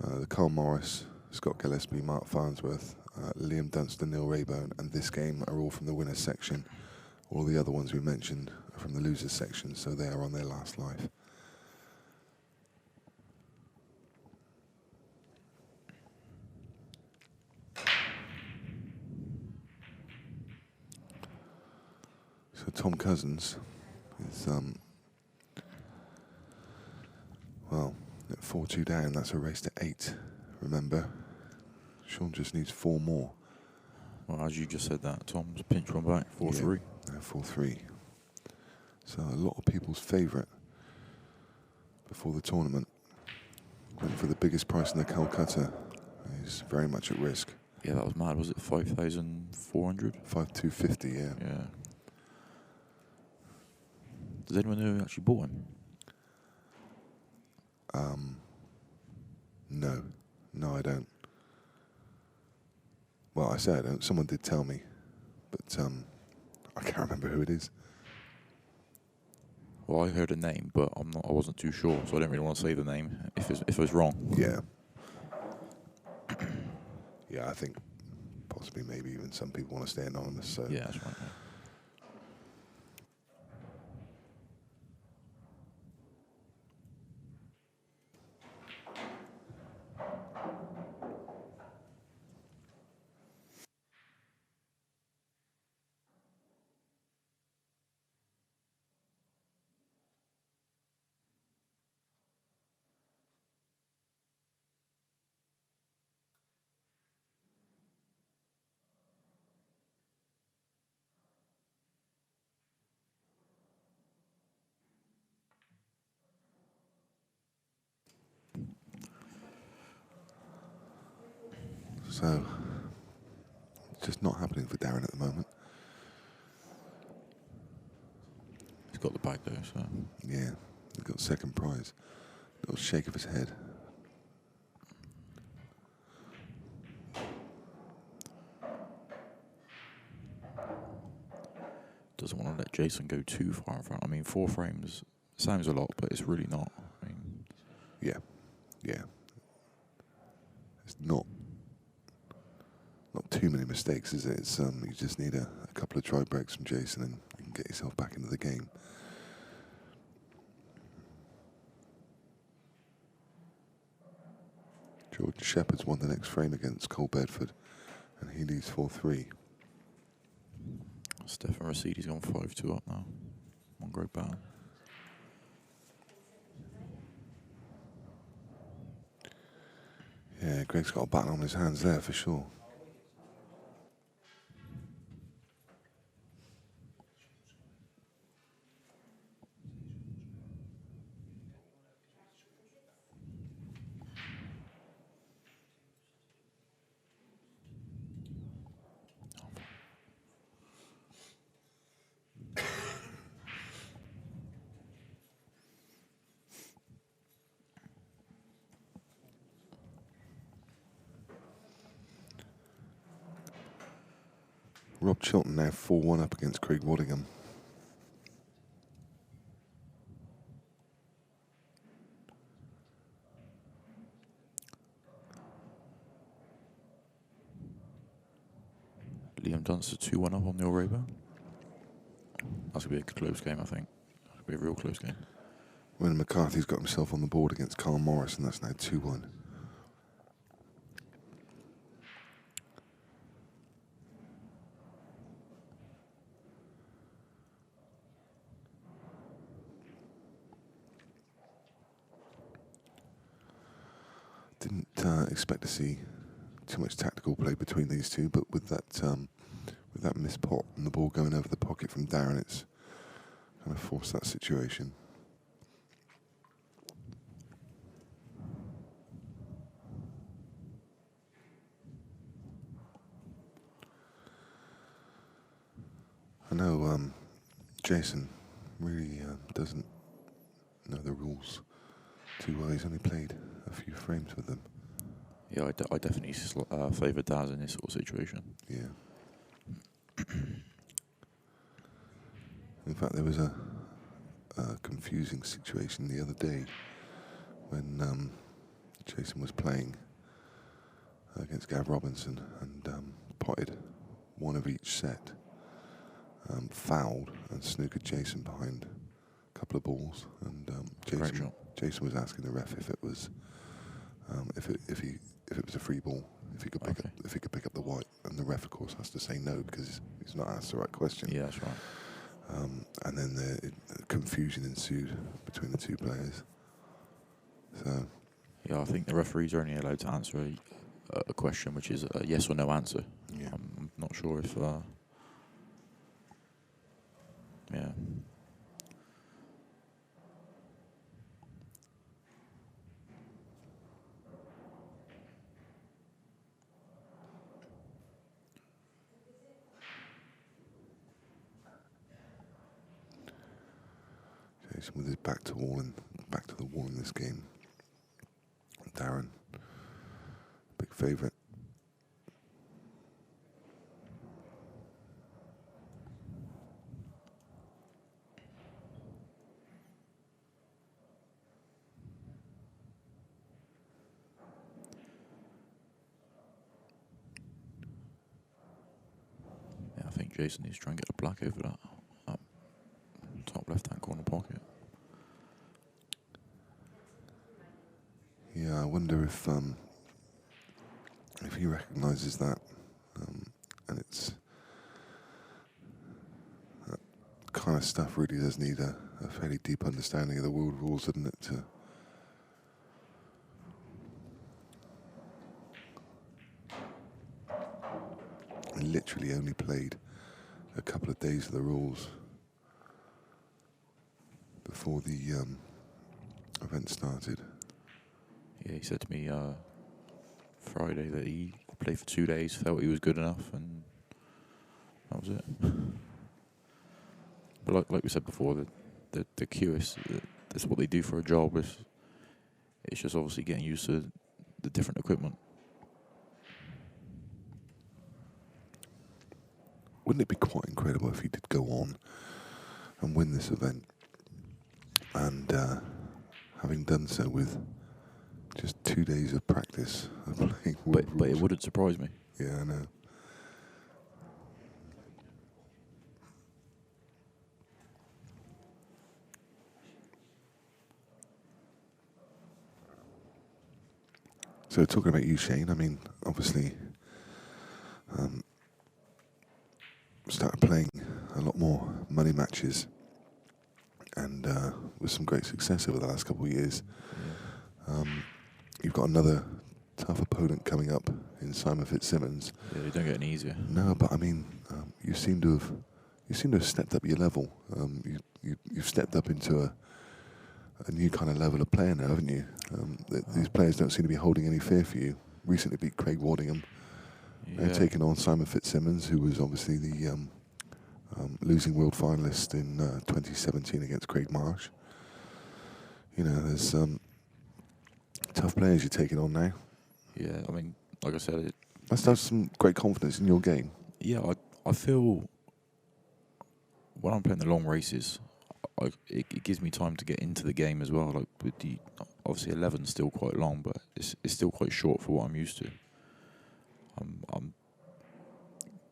A: The Carl Morris, Scott Gillespie, Mark Farnsworth, Liam Dunstan, Neil Raybone, and this game are all from the winners section. All the other ones we mentioned are from the losers section, so they are on their last life. So Tom Cousins is, well, at 4-2 down, that's a race to 8, remember. Sean just needs 4 more.
D: Well, as you just said that, Tom's pinched one back, 4-3.
A: Yeah, 4-3. So a lot of people's favourite before the tournament went for the biggest price in the Calcutta. He's very much at risk.
D: Yeah, that was mad. Was it 5,400?
A: 5,250, yeah.
D: Yeah. Does anyone know who actually bought him?
A: No, I don't. Well, I said someone did tell me, but I can't remember who it is.
D: Well, I heard a name, but I wasn't too sure, so I don't really want to say the name if it was wrong.
A: Yeah. Yeah, I think possibly maybe even some people want to stay anonymous. So
D: Yeah, that's right. Yeah.
A: So it's just not happening for Darren at the moment.
D: He's got the bag though, so
A: Yeah, he got second prize. Little shake of his head.
D: doesn't want to let Jayson go too far in front. I mean, 4 frames sounds a lot, but it's really not. I mean,
A: Yeah. It's not too many mistakes, is it? It's you just need a couple of try breaks from Jayson and you can get yourself back into the game. George Shepherd's won the next frame against Cole Bedford, and he leads 4-3.
D: Stefan Rasidi's gone 5-2 up now. One great battle.
A: Yeah, Greg's got a battle on his hands there for sure. Rob Chilton now 4-1 up against Craig Waddingham.
D: Liam Dunster 2-1 up on the Araber. That's going to be a close game, I think. That'll be a real close game.
A: When McCarthy's got himself on the board against Carl Morris, and that's now 2-1. Didn't expect to see too much tactical play between these two, but with that missed pot and the ball going over the pocket from Darren, it's kind of forced that situation. I know Jayson really doesn't know the rules too well. He's only played a few frames with them.
D: Yeah, I definitely favour Daz in this sort of situation.
A: Yeah. In fact, there was a confusing situation the other day when Jayson was playing against Gav Robinson and potted one of each set, fouled and snookered Jayson behind a couple of balls, and Jayson was asking the ref if it was if it was a free ball, if he could pick up the white, and the ref of course has to say no because he's not asked the right question.
D: Yeah, that's right.
A: And then the confusion ensued between the two players. So
D: yeah, I think the referees are only allowed to answer a question which is a yes or no answer.
A: yeah.
D: I'm not sure if yeah.
A: Jayson with his back to the wall in this game. Darren, big favourite.
D: Jayson needs to try and get a black over that top left-hand corner pocket.
A: Yeah, I wonder if he recognises that, and it's that kind of stuff really does need a fairly deep understanding of the world rules, doesn't it? I literally only played a couple of days of the rules before the event started.
D: Yeah, he said to me Friday that he played for 2 days, felt he was good enough, and that was it. But like we said before, the QS, that's what they do for a job. It's just obviously getting used to the different equipment.
A: Wouldn't it be quite incredible if he did go on and win this event, and having done so with just 2 days of practice of playing world
D: But it
A: rules?
D: wouldn't surprise me.
A: Yeah, I know. So talking about you, Shane, I mean, obviously, started playing a lot more money matches, and with some great success over the last couple of years. You've got another tough opponent coming up in Simon Fitzsimmons.
D: Yeah, they don't get any easier.
A: No, but I mean, you seem to have stepped up your level. You've stepped up into a new kind of level of player now, haven't you? These players don't seem to be holding any fear for you. Recently beat Craig Waddingham.
D: Yeah.
A: Taking on Simon Fitzsimmons, who was obviously the losing world finalist in 2017 against Craig Marsh. You know, there's tough players you're taking on now.
D: Yeah, I mean, like I said,
A: Must have some great confidence in your game.
D: yeah, I feel when I'm playing the long races, it gives me time to get into the game as well. Like with the obviously 11's still quite long, but it's still quite short for what I'm used to.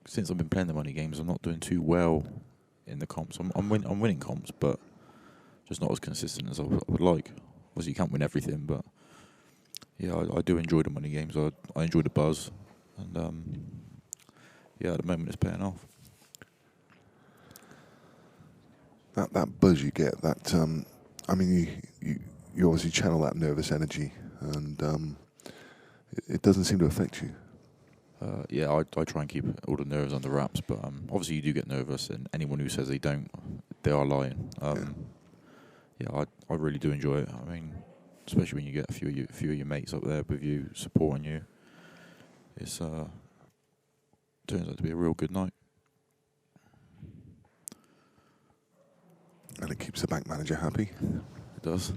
D: Since I've been playing the money games, I'm not doing too well in the comps. I'm winning comps, but just not as consistent as I would like. Obviously, you can't win everything, but yeah, I do enjoy the money games. I enjoy the buzz, and yeah, at the moment it's paying off.
A: That buzz you get, that I mean, you obviously channel that nervous energy, and it doesn't seem to affect you.
D: Yeah, I try and keep all the nerves under wraps, but obviously you do get nervous, and anyone who says they don't, they are lying. Yeah, I really do enjoy it. I mean, especially when you get a few of your mates up there with you, supporting you. It's turns out to be a real good night.
A: And it keeps the bank manager happy.
D: It does.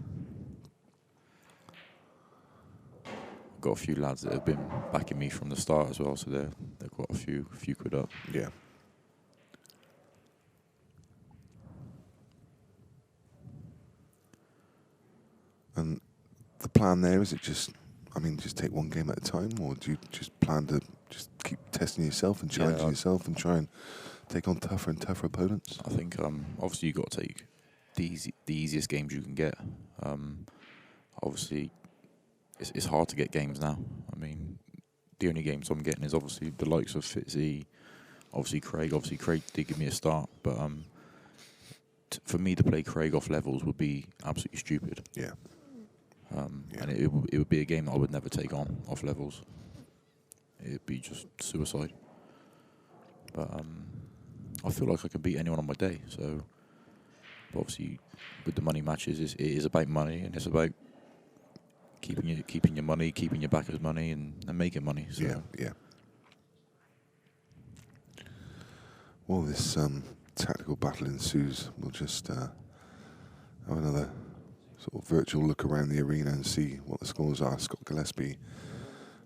D: Got a few lads that have been backing me from the start as well, so they've got a few quid up.
A: Yeah. And the plan there, is it just take one game at a time, or do you just plan to just keep testing yourself and challenging yourself and try and take on tougher and tougher opponents?
D: I think obviously you've got to take the easiest games you can get. Obviously, it's hard to get games now. I mean, the only games I'm getting is obviously the likes of Fitzy, obviously Craig. Obviously Craig did give me a start, but for me to play Craig off levels would be absolutely stupid.
A: Yeah.
D: And it would be a game that I would never take on off levels. It'd be just suicide. But I feel like I can beat anyone on my day. So obviously, with the money matches, it is about money, and it's about keeping your money, keeping your backers' money, and making money. So.
A: Yeah. Well, this tactical battle ensues. We'll just have another sort of virtual look around the arena and see what the scores are. Scott Gillespie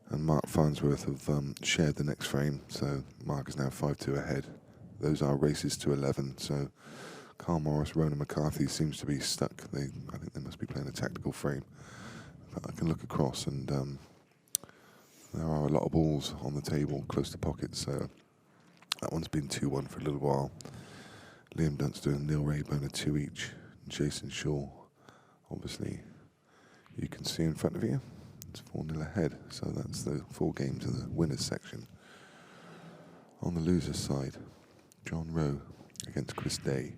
A: and Mark Farnsworth have shared the next frame, so Mark is now 5-2 ahead. Those are races to 11, so Carl Morris, Ronan McCarthy seems to be stuck. I think they must be playing a tactical frame. But I can look across, and there are a lot of balls on the table close to pockets, so That one's been 2-1 for a little while. Liam Dunster and Neil Rayburn are 2 each. Jayson Shaw, obviously, you can see in front of you. It's 4-0 ahead, so that's the 4 games in the winners section. On the losers side, John Rowe against Chris Day,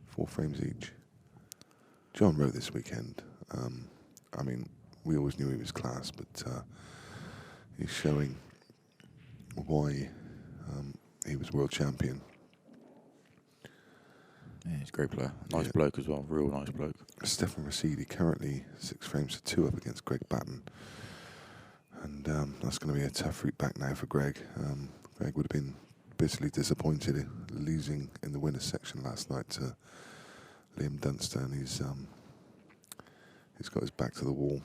A: 4 frames each. John Rowe this weekend, I mean, we always knew he was class, but he's showing why he was world champion.
D: Yeah, he's a great player. Nice bloke as well, real nice bloke.
A: Stefan Rosidi currently 6 frames to 2 up against Greg Batten. And that's going to be a tough route back now for Greg. Greg would have been bitterly disappointed in losing in the winners section last night to Liam Dunster, and he's got his back to the wall.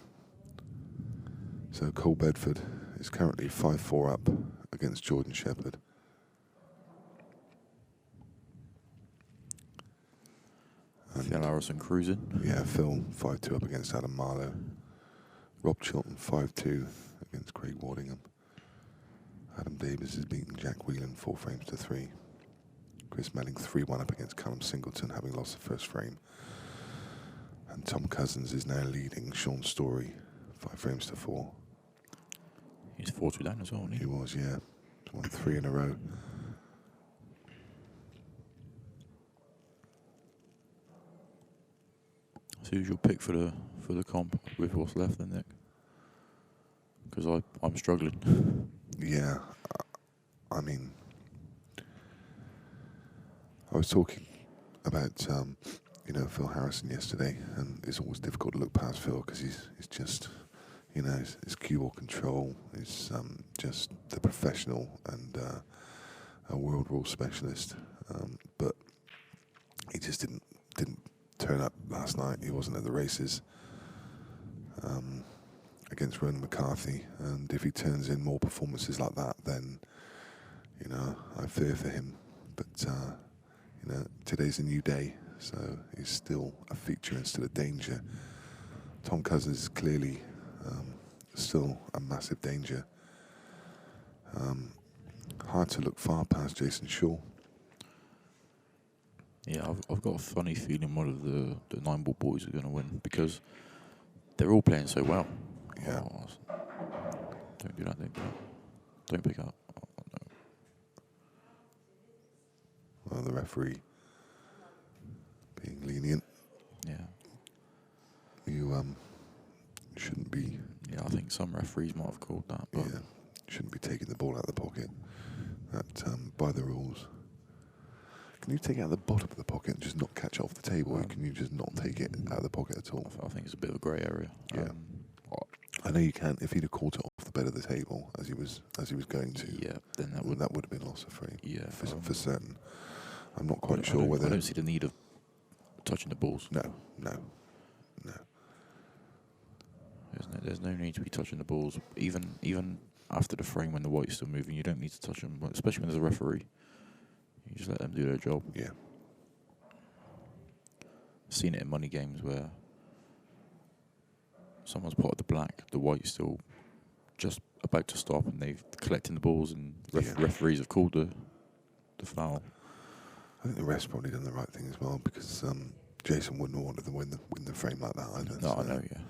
A: So Cole Bedford is currently 5-4 up against Jordan Shepherd.
D: Phil Harrison cruising.
A: Yeah, Phil 5-2 up against Adam Marlowe. Rob Chilton 5-2 against Craig Wardingham. Adam Davis has beaten Jack Whelan 4 frames to 3. Chris Melling 3-1 up against Callum Singleton, having lost the first frame. And Tom Cousins is now leading Sean Story 5 frames to 4.
D: He's 4-2 down as well, isn't he?
A: He was, yeah. He's won 3 in a row.
D: So who's your pick for the comp with what's left then, Nick? Because I'm struggling.
A: Yeah, I mean, I was talking about Phil Harrison yesterday, and it's always difficult to look past Phil because he's just, his cue ball control is just the professional and a world rule specialist, but he just didn't turn up last night. He wasn't at the races against Ronan McCarthy, and if he turns in more performances like that, then I fear for him. But today's a new day, so he's still a feature instead of danger. Tom Cousins is clearly still a massive danger. Hard to look far past Jayson Shaw.
D: Yeah, I've got a funny feeling one of the 9-ball boys are going to win because they're all playing so well.
A: Yeah.
D: Oh, don't do that, don't pick up. Oh, no.
A: Well, the referee being lenient.
D: Yeah.
A: You shouldn't be.
D: Yeah, I think some referees might have called that. But
A: Yeah, shouldn't be taking the ball out of the pocket. That by the rules. Can you take it out of the bottom of the pocket and just not catch it off the table, or can you just not take it out of the pocket at all?
D: I think it's a bit of a grey area.
A: Yeah. I know you can. If he'd have caught it off the bed of the table as he was going to,
D: yeah, then that would
A: have been loss of frame.
D: Yeah,
A: for certain. I'm not quite sure whether.
D: I don't see the need of touching the balls.
A: No.
D: There's no need to be touching the balls. Even after the frame when the white's still moving, you don't need to touch them, especially when there's a referee. You just let them do their job.
A: Yeah.
D: I've seen it in money games where someone's potted the black, the white's still just about to stop, and they've collecting the balls, and referees have called the foul.
A: I think the ref's probably done the right thing as well, because Jayson wouldn't have wanted to win the frame like that either.
D: No, I know, yeah.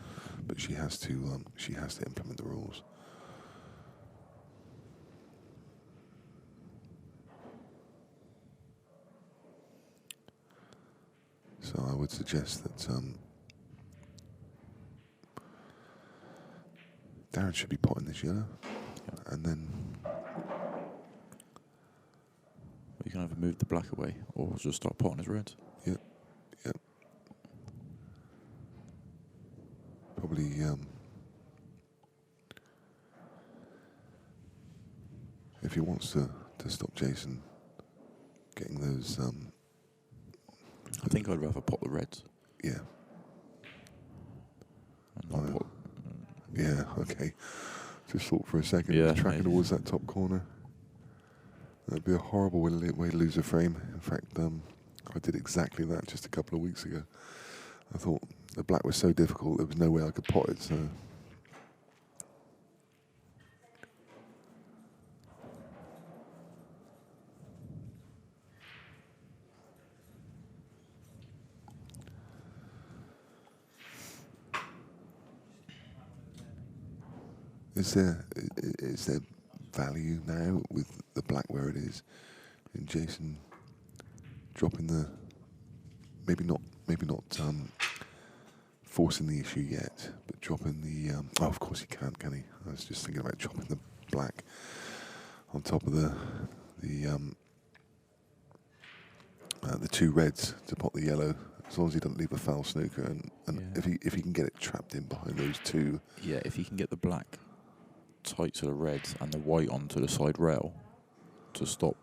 A: But she has to implement the rules. So I would suggest that Darren should be potting this yellow, and then
D: You can either move the black away or just start potting his reds.
A: Yeah. Probably if he wants to stop Jayson getting those
D: I think I'd rather pot the reds.
A: yeah.
D: And not pot.
A: Yeah, okay. Just thought for a second,
D: Yeah,
A: just tracking
D: maybe.
A: towards that top corner. That'd be a horrible way to lose a frame. In fact, I did exactly that just a couple of weeks ago. I thought the black was so difficult, there was no way I could pot it, so...
E: Is there value now with the black where it is, in Jayson dropping the maybe not forcing the issue yet, but dropping the of course he can't, can he? I was just thinking about dropping the black on top of the two reds to pot the yellow, as long as he doesn't leave a foul snooker, and if he can get it trapped in behind those two.
D: Yeah, if he can get the black tight to the reds and the white onto the side rail to stop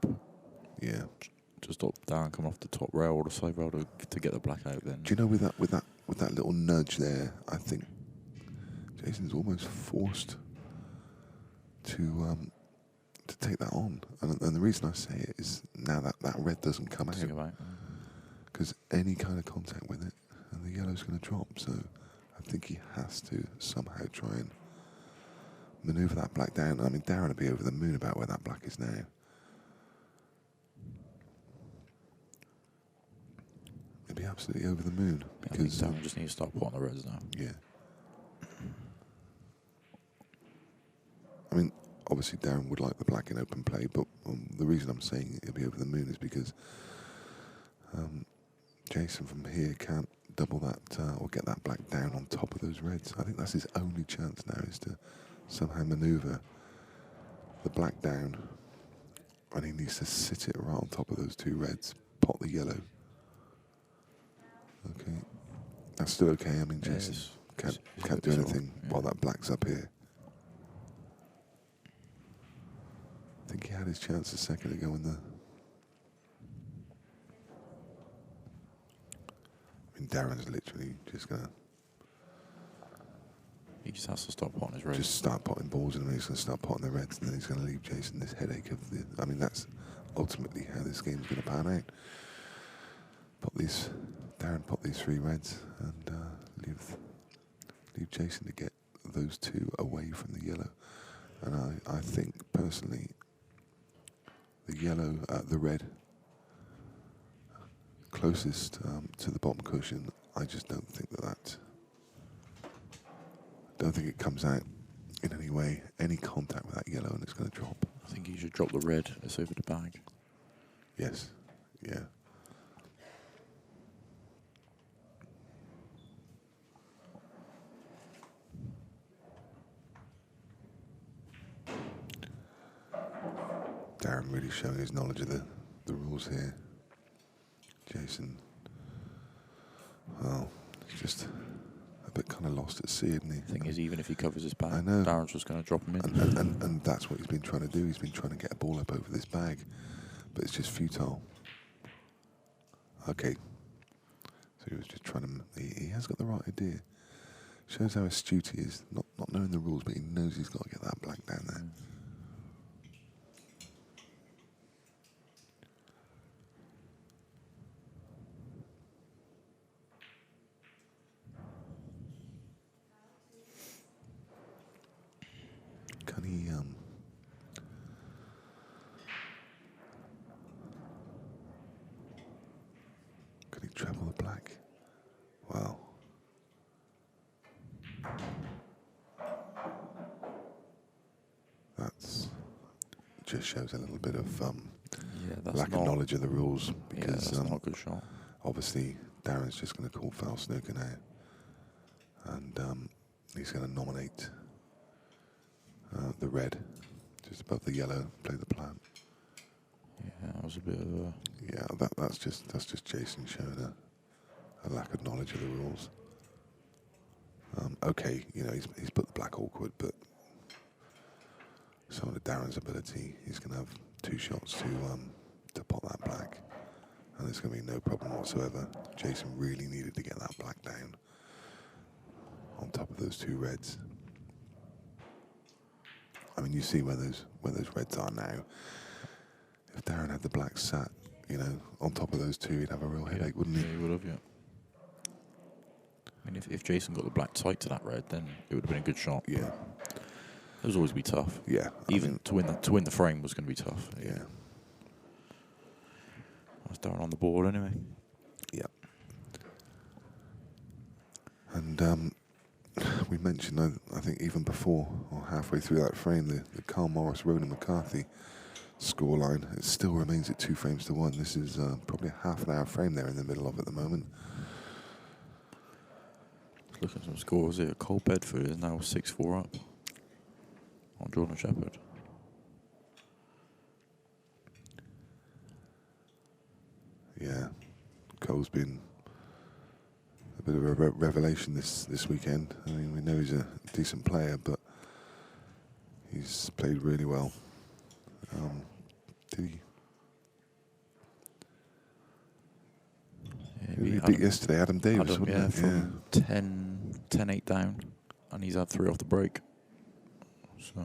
D: Darren coming off the top rail or the side rail to get the black out, then.
E: Do you know, with that little nudge there, I think Jayson's almost forced to take that on, and the reason I say it is now that red doesn't come out, because any kind of contact with it and the yellow's going to drop. So I think he has to somehow try and manoeuvre that black down. I mean, Darren will be over the moon about where that black is now. He'll be absolutely over the moon, because
D: Darren just needs to start potting the reds now.
E: Yeah. I mean, obviously Darren would like the black in open play, but the reason I'm saying he'll be over the moon is because Jayson from here can't double that or get that black down on top of those reds. I think that's his only chance now, is to somehow manoeuvre the black down, and he needs to sit it right on top of those two reds, pot the yellow. Okay, that's still okay. I mean, Jayson can't do anything while that black's up here. I think he had his chance a second ago in the. I mean, Darren's literally just gonna.
D: He just has to stop potting his reds.
E: Just start potting balls, and then he's gonna start potting the reds, and then he's gonna leave Jayson this headache of the. I mean, that's ultimately how this game's gonna pan out. Darren pot these three reds, and leave Jayson to get those two away from the yellow. And I think personally, the red closest to the bottom cushion, I just don't think don't think it comes out in any way, any contact with that yellow, and it's going to drop.
D: I think you should drop the red. It's over the bag.
E: Yes. Yeah. Darren really showing his knowledge of the rules here. Jayson, well, he's just a bit kind of lost at sea, isn't he?
D: Thing is, even if he covers his bag,
E: I know.
D: Darren's just going to drop him in.
E: And that's what he's been trying to do. He's been trying to get a ball up over this bag, but it's just futile. Okay. So he was just trying to. He has got the right idea. Shows how astute he is, not knowing the rules, but he knows he's got to get that black down there. Can he treble the black? Wow. That's just shows a little bit of lack of knowledge of the rules, because
D: that's not a good shot.
E: Obviously Darren's just going to call foul snooker now, and he's going to nominate the red just above the yellow, play the plan.
D: Yeah, that was a bit of a...
E: Yeah, that's just Jayson showing a lack of knowledge of the rules. Okay, he's put the black awkward, but some of Darren's ability, he's going to have two shots to pot that black, and there's going to be no problem whatsoever. Jayson really needed to get that black down on top of those two reds. I mean, you see where those reds are now. If Darren had the black sat, on top of those two, he'd have a real headache, wouldn't he?
D: Yeah, he would have, yeah. I mean, if Jayson got the black tight to that red, then it would have been a good shot.
E: Yeah.
D: It was always be tough.
E: Yeah.
D: Even to win the frame was going to be tough.
E: Yeah.
D: That's Darren on the board anyway.
E: Yeah. And we mentioned, I think even before or halfway through that frame, the Carl Morris, Ronan McCarthy scoreline, it still remains at 2 frames to 1. This is probably a half an hour frame there in the middle of at the moment.
D: Look at some scores here. Cole Bedford is now 6-4 up on Jordan Shepherd.
E: Yeah, Cole's been a bit of a revelation this weekend. I mean, we know he's a decent player, but he's played really well. Did he?
D: Yeah,
E: He beat yesterday, Adam Davis,
D: Adam,
E: wasn't it?
D: From 10-8 down, and he's had 3 off the break. So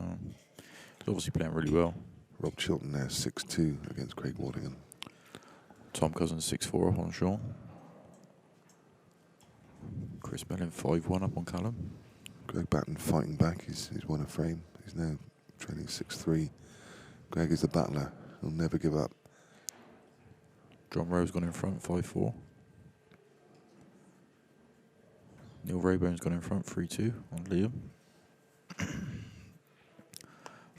D: he's obviously playing really well.
E: Rob Chilton there, 6-2 against Craig Wardingham.
D: Tom Cousins 6-4 up on Shaw. Chris Mellon 5-1 up on Callum.
E: Greg Batten fighting back. He's won a frame. He's now trailing 6-3. Greg is the battler. He'll never give up.
D: John Rowe's gone in front 5-4. Neil Raybone's gone in front 3-2 on Liam.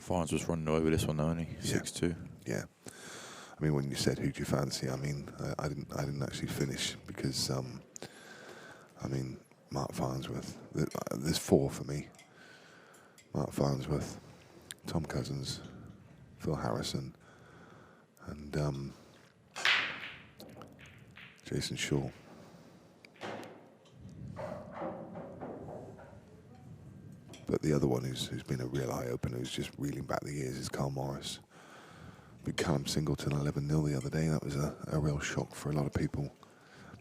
D: Farnes was running over this one though, only 6-2.
E: Yeah. I mean, when you said who do you fancy, I mean, I didn't actually finish because, I mean, Mark Farnsworth. There's 4 for me. Mark Farnsworth, Tom Cousins, Phil Harrison, and Jayson Shaw. But the other one who's been a real eye-opener, who's just reeling back the years, is Carl Morris. Beat Callum Singleton 11-0 the other day. That was a real shock for a lot of people.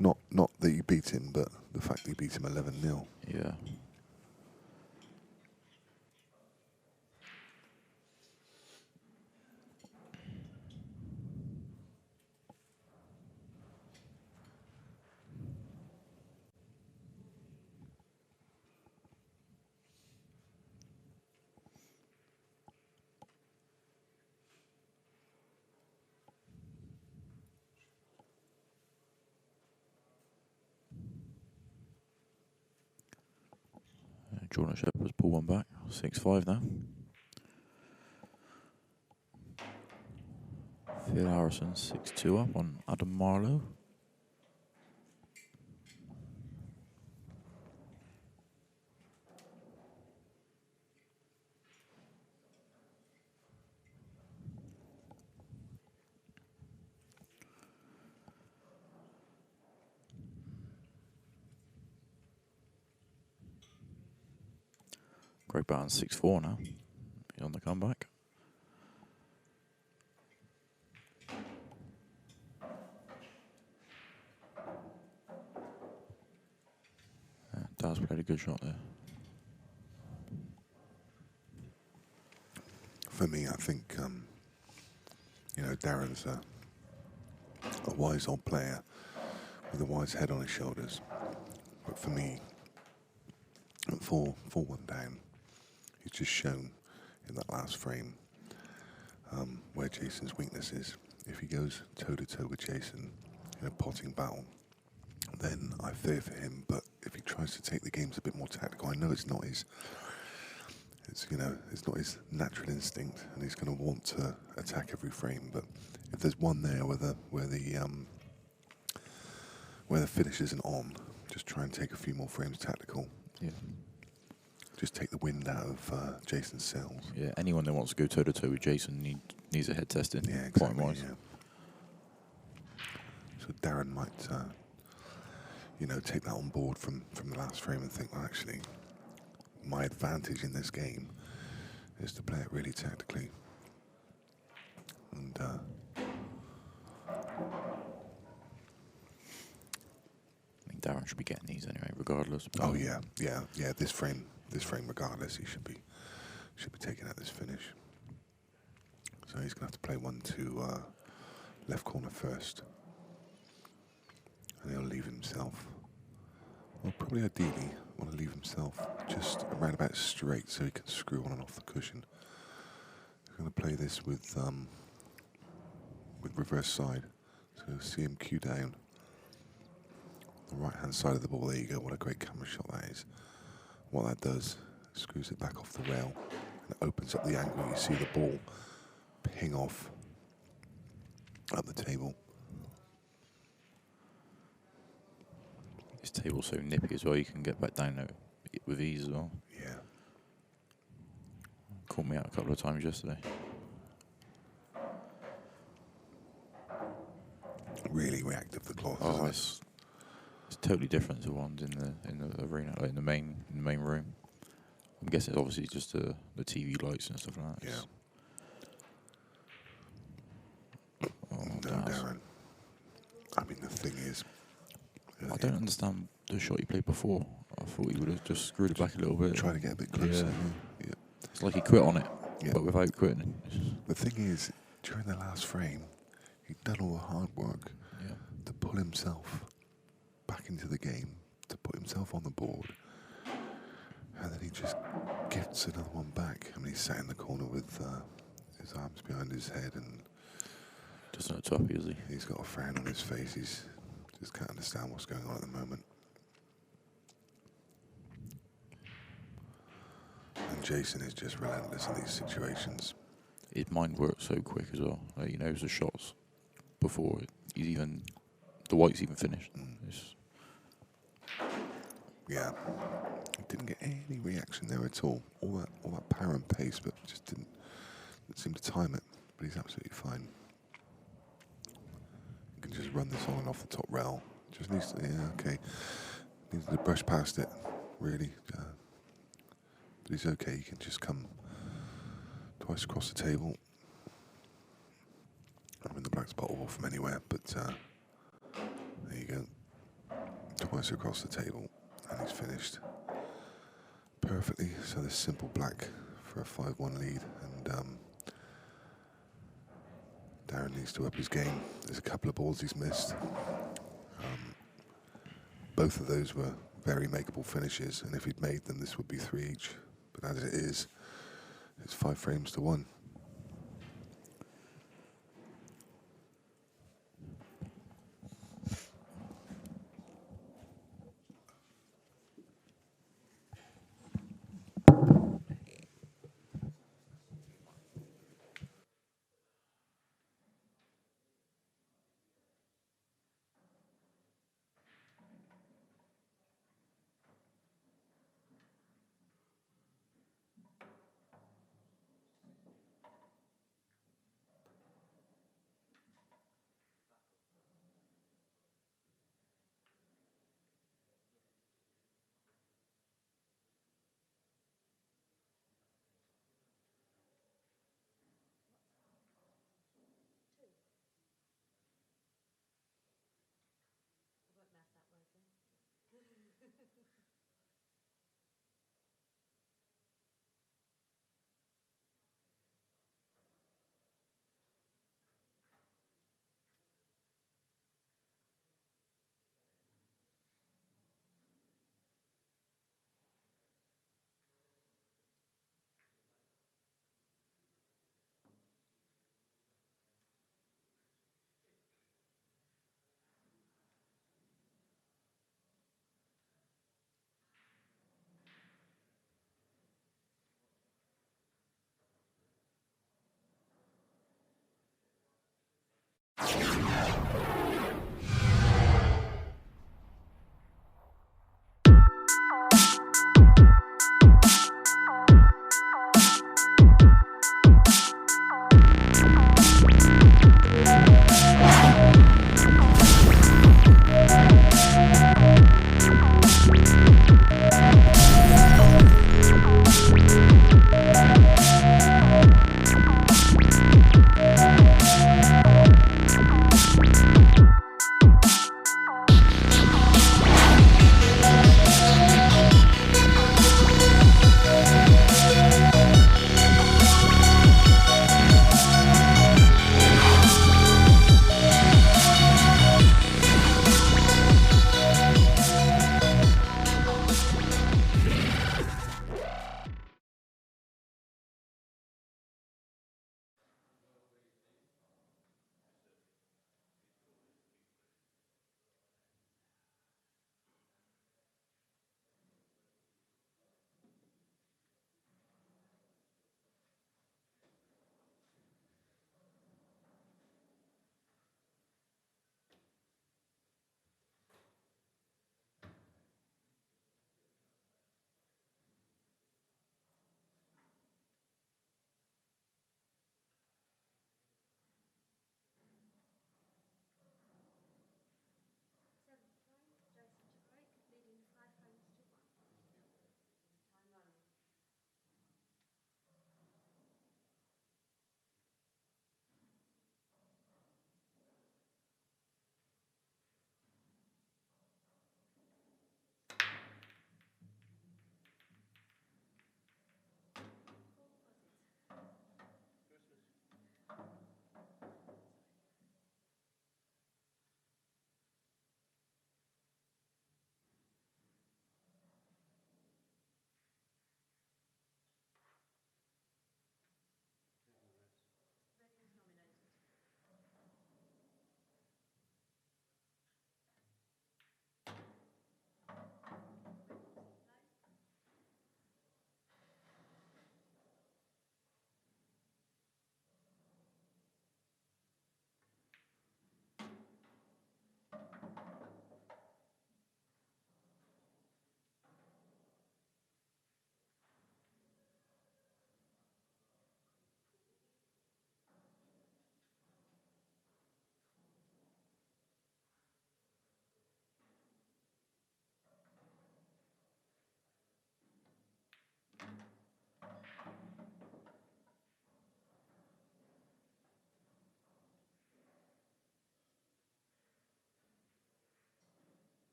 E: Not that he beat him, but the fact that he beat him 11-0.
D: Yeah. Jordan Shepherd's pulled one back, 6-5 now. Phil Harrison 6-2 up on Adam Marlowe. Greg Barnes 6-4 now. He's on the comeback. Daz played a good shot there.
E: For me, I think, you know, Darren's a wise old player with a wise head on his shoulders. But for me, at 4-1 down, he's just shown in that last frame where Jason's weakness is. If he goes toe-to-toe with Jayson in a potting battle, then I fear for him. But if he tries to take the games a bit more tactical, I know it's not his natural instinct, and he's going to want to attack every frame. But if there's one there where the finish isn't on, just try and take a few more frames tactical.
D: Yeah.
E: Just take the wind out of Jason's sails.
D: Yeah, anyone that wants to go toe-to-toe with Jayson needs a head testing.
E: Yeah, exactly.
D: Point-wise.
E: Yeah. So Darren might, take that on board from the last frame and think, well, actually, my advantage in this game is to play it really tactically. And
D: I mean, Darren should be getting these anyway, regardless.
E: oh yeah. This frame, regardless, he should be taking out this finish. So he's gonna have to play 1 to left corner first, and he'll leave himself. Well, probably ideally want to leave himself just around about straight so he can screw on and off the cushion. He's going to play this with reverse side. So see him cue down. The right hand side of the ball, there you go, what a great camera shot that is. what that does, screws it back off the rail and it opens up the angle. You see the ball ping off up the table.
D: This table's so nippy as well, you can get back down there with ease as well.
E: Yeah.
D: Caught me out a couple of times yesterday.
E: Really reactive, the cloth.
D: Oh, it's totally different to ones in the arena, like in the main room. I'm guessing it's obviously just the TV lights and stuff like that.
E: Yeah.
D: Oh,
E: No,
D: gas.
E: Darren. I mean, the thing is,
D: I don't understand the shot he played before. I thought he would have just screwed it back a little bit.
E: try to get a bit closer.
D: Yeah.
E: Yeah.
D: It's like he quit on it,
E: Yeah.
D: but without quitting.
E: The thing is, during the last frame, he'd done all the hard work
D: Yeah.
E: to pull himself back into the game, to put himself on the board, and then he just gifts another one back. I mean, he sat in the corner with his arms behind his head, and
D: Doesn't look tough, is he?
E: he's got a frown on his face. He's just can't understand what's going on at the moment. And Jayson is just relentless in these situations.
D: His mind works so quick as well. Like, he knows the shots before the white's even finished. It's,
E: Yeah, he didn't get any reaction there at all. All that power and pace, but just didn't seem to time it. But he's absolutely fine. You can just run this on and off the top rail. Just needs to, needs to brush past it, really. But he's okay. He can just come twice across the table. I mean, the black's bottled off from anywhere, but there you go. Twice across the table, and he's finished perfectly. So this simple black for a 5-1 lead, and Darren needs to up his game. There's a couple of balls he's missed. Both of those were very makeable finishes, and if he'd made them, this would be 3 each. But as it is, it's 5 frames to 1.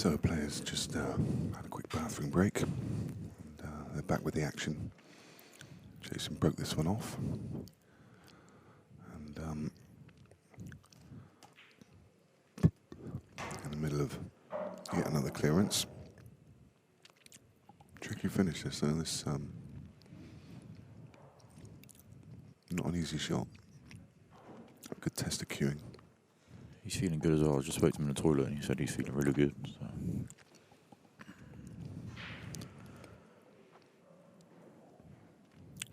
E: So players just had a quick bathroom break. And, they're back with the action. Jayson broke this one off. And in the middle of yet another clearance. Tricky finish this, though. This not an easy shot. A good test of cueing.
D: He's feeling good as well. I just spoke to him in the toilet and he said he's feeling really good. So.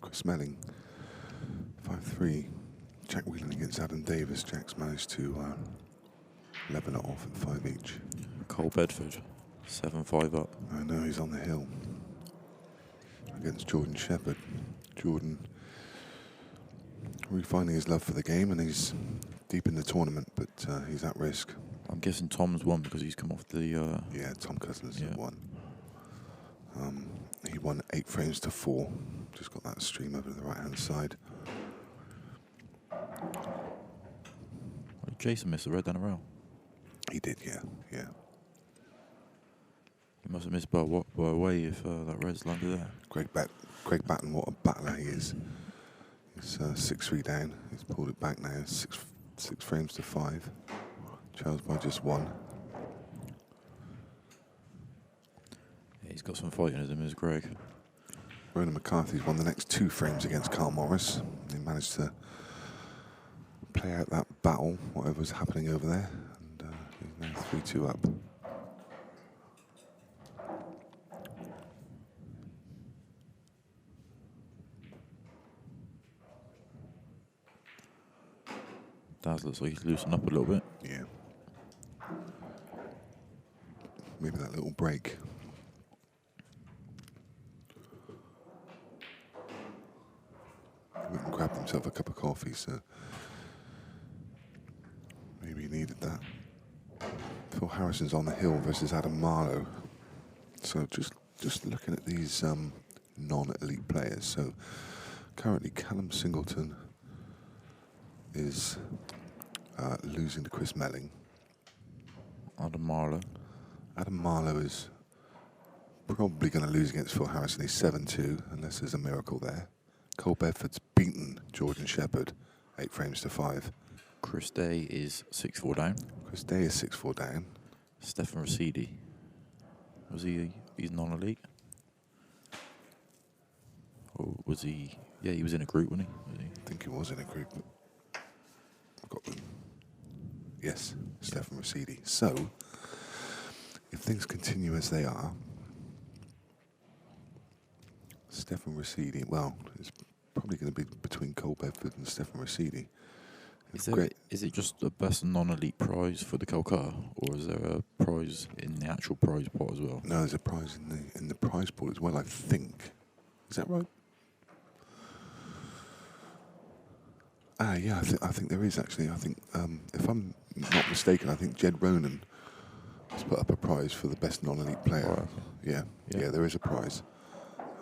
E: Chris Melling, 5-3. Jack Whelan against Adam Davis. Jack's managed to level it off at 5 each.
D: Cole Bedford, 7-5 up.
E: I know he's on the hill against Jordan Shepherd. Jordan refining his love for the game, and he's deep in the tournament, but he's at risk.
D: I'm guessing Tom's won because he's come off the...
E: Yeah, Tom Cousins has won. He won 8 frames to 4. Just got that stream over to the right-hand side.
D: Jayson missed the red down the rail.
E: He did, yeah.
D: He must have missed by a way if that red's landed there.
E: Greg Batten, what a battler he is. He's 6-3 down. He's pulled it back now. 6 frames to 5. Charles by just 1.
D: Yeah, he's got some fight in him, is Greg.
E: Ronan McCarthy's won the next 2 frames against Carl Morris. He managed to play out that battle, whatever was happening over there. And he's now 3-2 up.
D: Daz looks like he's loosened up a little bit.
E: Yeah. Maybe that little break. He went and grabbed himself a cup of coffee, so maybe he needed that. Phil Harrison's on the hill versus Adam Marlowe. So just looking at these non-elite players. So currently Callum Singleton is losing to Chris Melling.
D: Adam Marlowe.
E: Adam Marlowe is probably going to lose against Phil Harrison. He's 7-2, unless there's a miracle there. Cole Bedford's beaten Jordan Shepherd 8 frames to 5.
D: Chris Day is 6-4 down.
E: Chris Day is 6-4 down.
D: Stefan Rosidi. Was he? He's non-elite. Or was he? Yeah, he was in a group, wasn't he?
E: I think he was in a group. I've got them. Yes, Stefan Rosidi. So, if things continue as they are, Stefan Rosidi, well, it's probably going to be between Cole Bedford and Stefan Rosidi.
D: Is it just the best non-elite prize for the Calcutta, or is there a prize in the actual prize pot as well?
E: No, there's a prize in the prize pool as well, I think. Is that right? Yeah, I think there is actually. I think, if I'm not mistaken, I think Jed Ronan has put up a prize for the best non-elite player.
D: Right.
E: Yeah, there is a prize.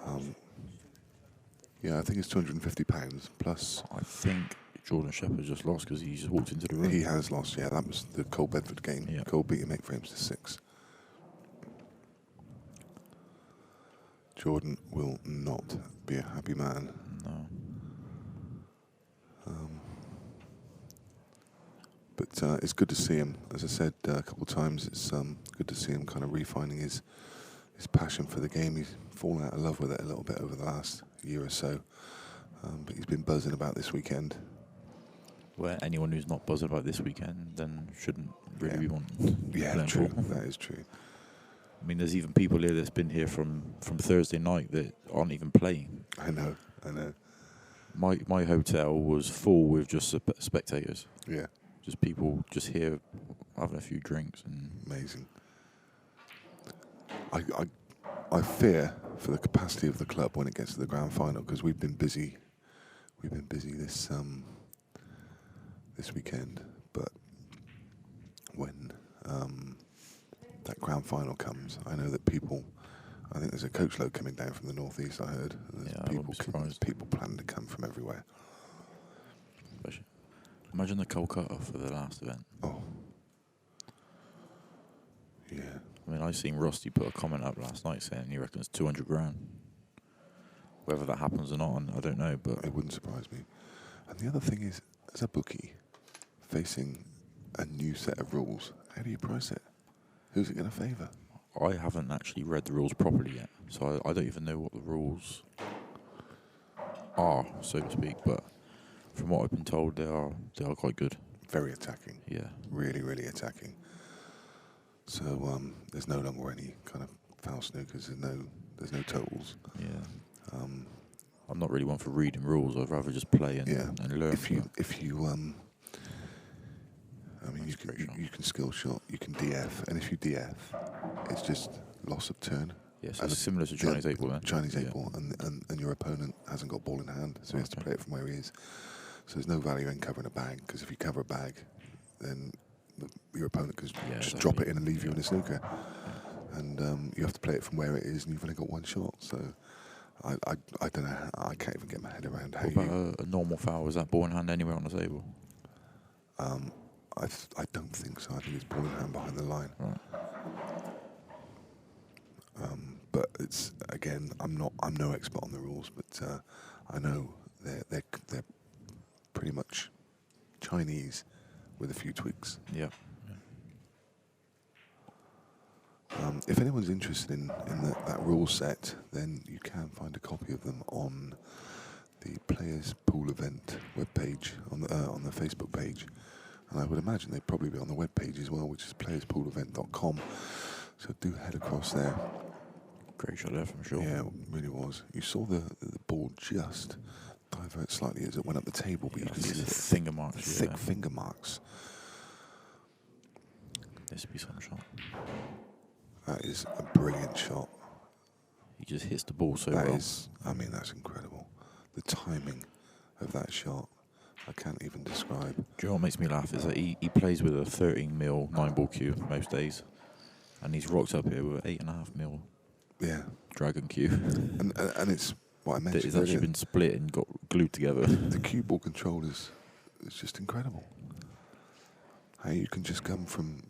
E: I think it's £250 plus.
D: I think Jordan Shepherd just lost because he just walked into the room.
E: He has lost. Yeah, that was the Cole Bedford game.
D: Yeah.
E: Cole beat him 8 frames to 6. Jordan will not be a happy man.
D: No.
E: But it's good to see him. As I said a couple of times, it's good to see him kind of refining his passion for the game. He's fallen out of love with it a little bit over the last year or so. But he's been buzzing about this weekend.
D: Well, anyone who's not buzzing about this weekend then shouldn't really be wanting.
E: Yeah, true. That is true.
D: I mean, there's even people here that's been here from Thursday night that aren't even playing.
E: I know.
D: My hotel was full with just spectators.
E: Yeah.
D: Just people just here having a few drinks and
E: amazing. I fear for the capacity of the club when it gets to the grand final, because we've been busy. We've been busy this weekend, but when that grand final comes, I know that people. I think there's a coach load coming down from the northeast. I heard. There's people planning to come from everywhere.
D: Imagine the Kolkata for the last event.
E: Oh. Yeah.
D: I mean, I seen Rusty put a comment up last night saying he reckons 200 grand. Whether that happens or not, I don't know, but
E: It wouldn't surprise me. And the other thing is, as a bookie, facing a new set of rules, how do you price it? Who's it going to favour?
D: I haven't actually read the rules properly yet, so I don't even know what the rules are, so to speak. But from what I've been told, they are quite good.
E: Very attacking.
D: Yeah.
E: Really, really attacking. So there's no longer any kind of foul snookers. There's no totals.
D: Yeah. I'm not really one for reading rules. I'd rather just play and learn.
E: If you I mean, you can skill shot, you can DF, and if you DF, it's just loss of turn.
D: Yeah, so it's similar to Chinese 8 ball then.
E: Chinese 8 ball, and your opponent hasn't got ball in hand, so he has to play it from where he is. So there's no value in covering a bag, because if you cover a bag, then your opponent could just drop it in and leave you in a snooker. And you have to play it from where it is, and you've only got one shot. So I don't know. I can't even get my head around how
D: what about a normal foul? Is that ball in hand anywhere on the table?
E: I don't think so. I think it's ball in hand behind the line.
D: Right.
E: But it's again, I'm no expert on the rules, but I know they're pretty much Chinese with a few tweaks.
D: Yeah.
E: If anyone's interested in that rule set, then you can find a copy of them on the Players Pool Event webpage on the Facebook page, and I would imagine they'd probably be on the web page as well, which is playerspoolevent.com. So do head across there.
D: Great shot there from sure.
E: Yeah, it really was. You saw the ball just divert slightly as it went up the table, but you can see the
D: finger marks.
E: thick finger marks.
D: This would be some shot.
E: That is a brilliant shot.
D: He just hits the ball so
E: That
D: well.
E: is, I mean, that's incredible. The timing of that shot, I can't even describe.
D: Do you know what makes me laugh is that he plays with a 13mm 9-ball cue most days, and he's rocked up here with an 8.5mm Dragon cue.
E: And it's what I mentioned.
D: It's actually been split and got glued together.
E: The cue ball control is just incredible. How you can just come from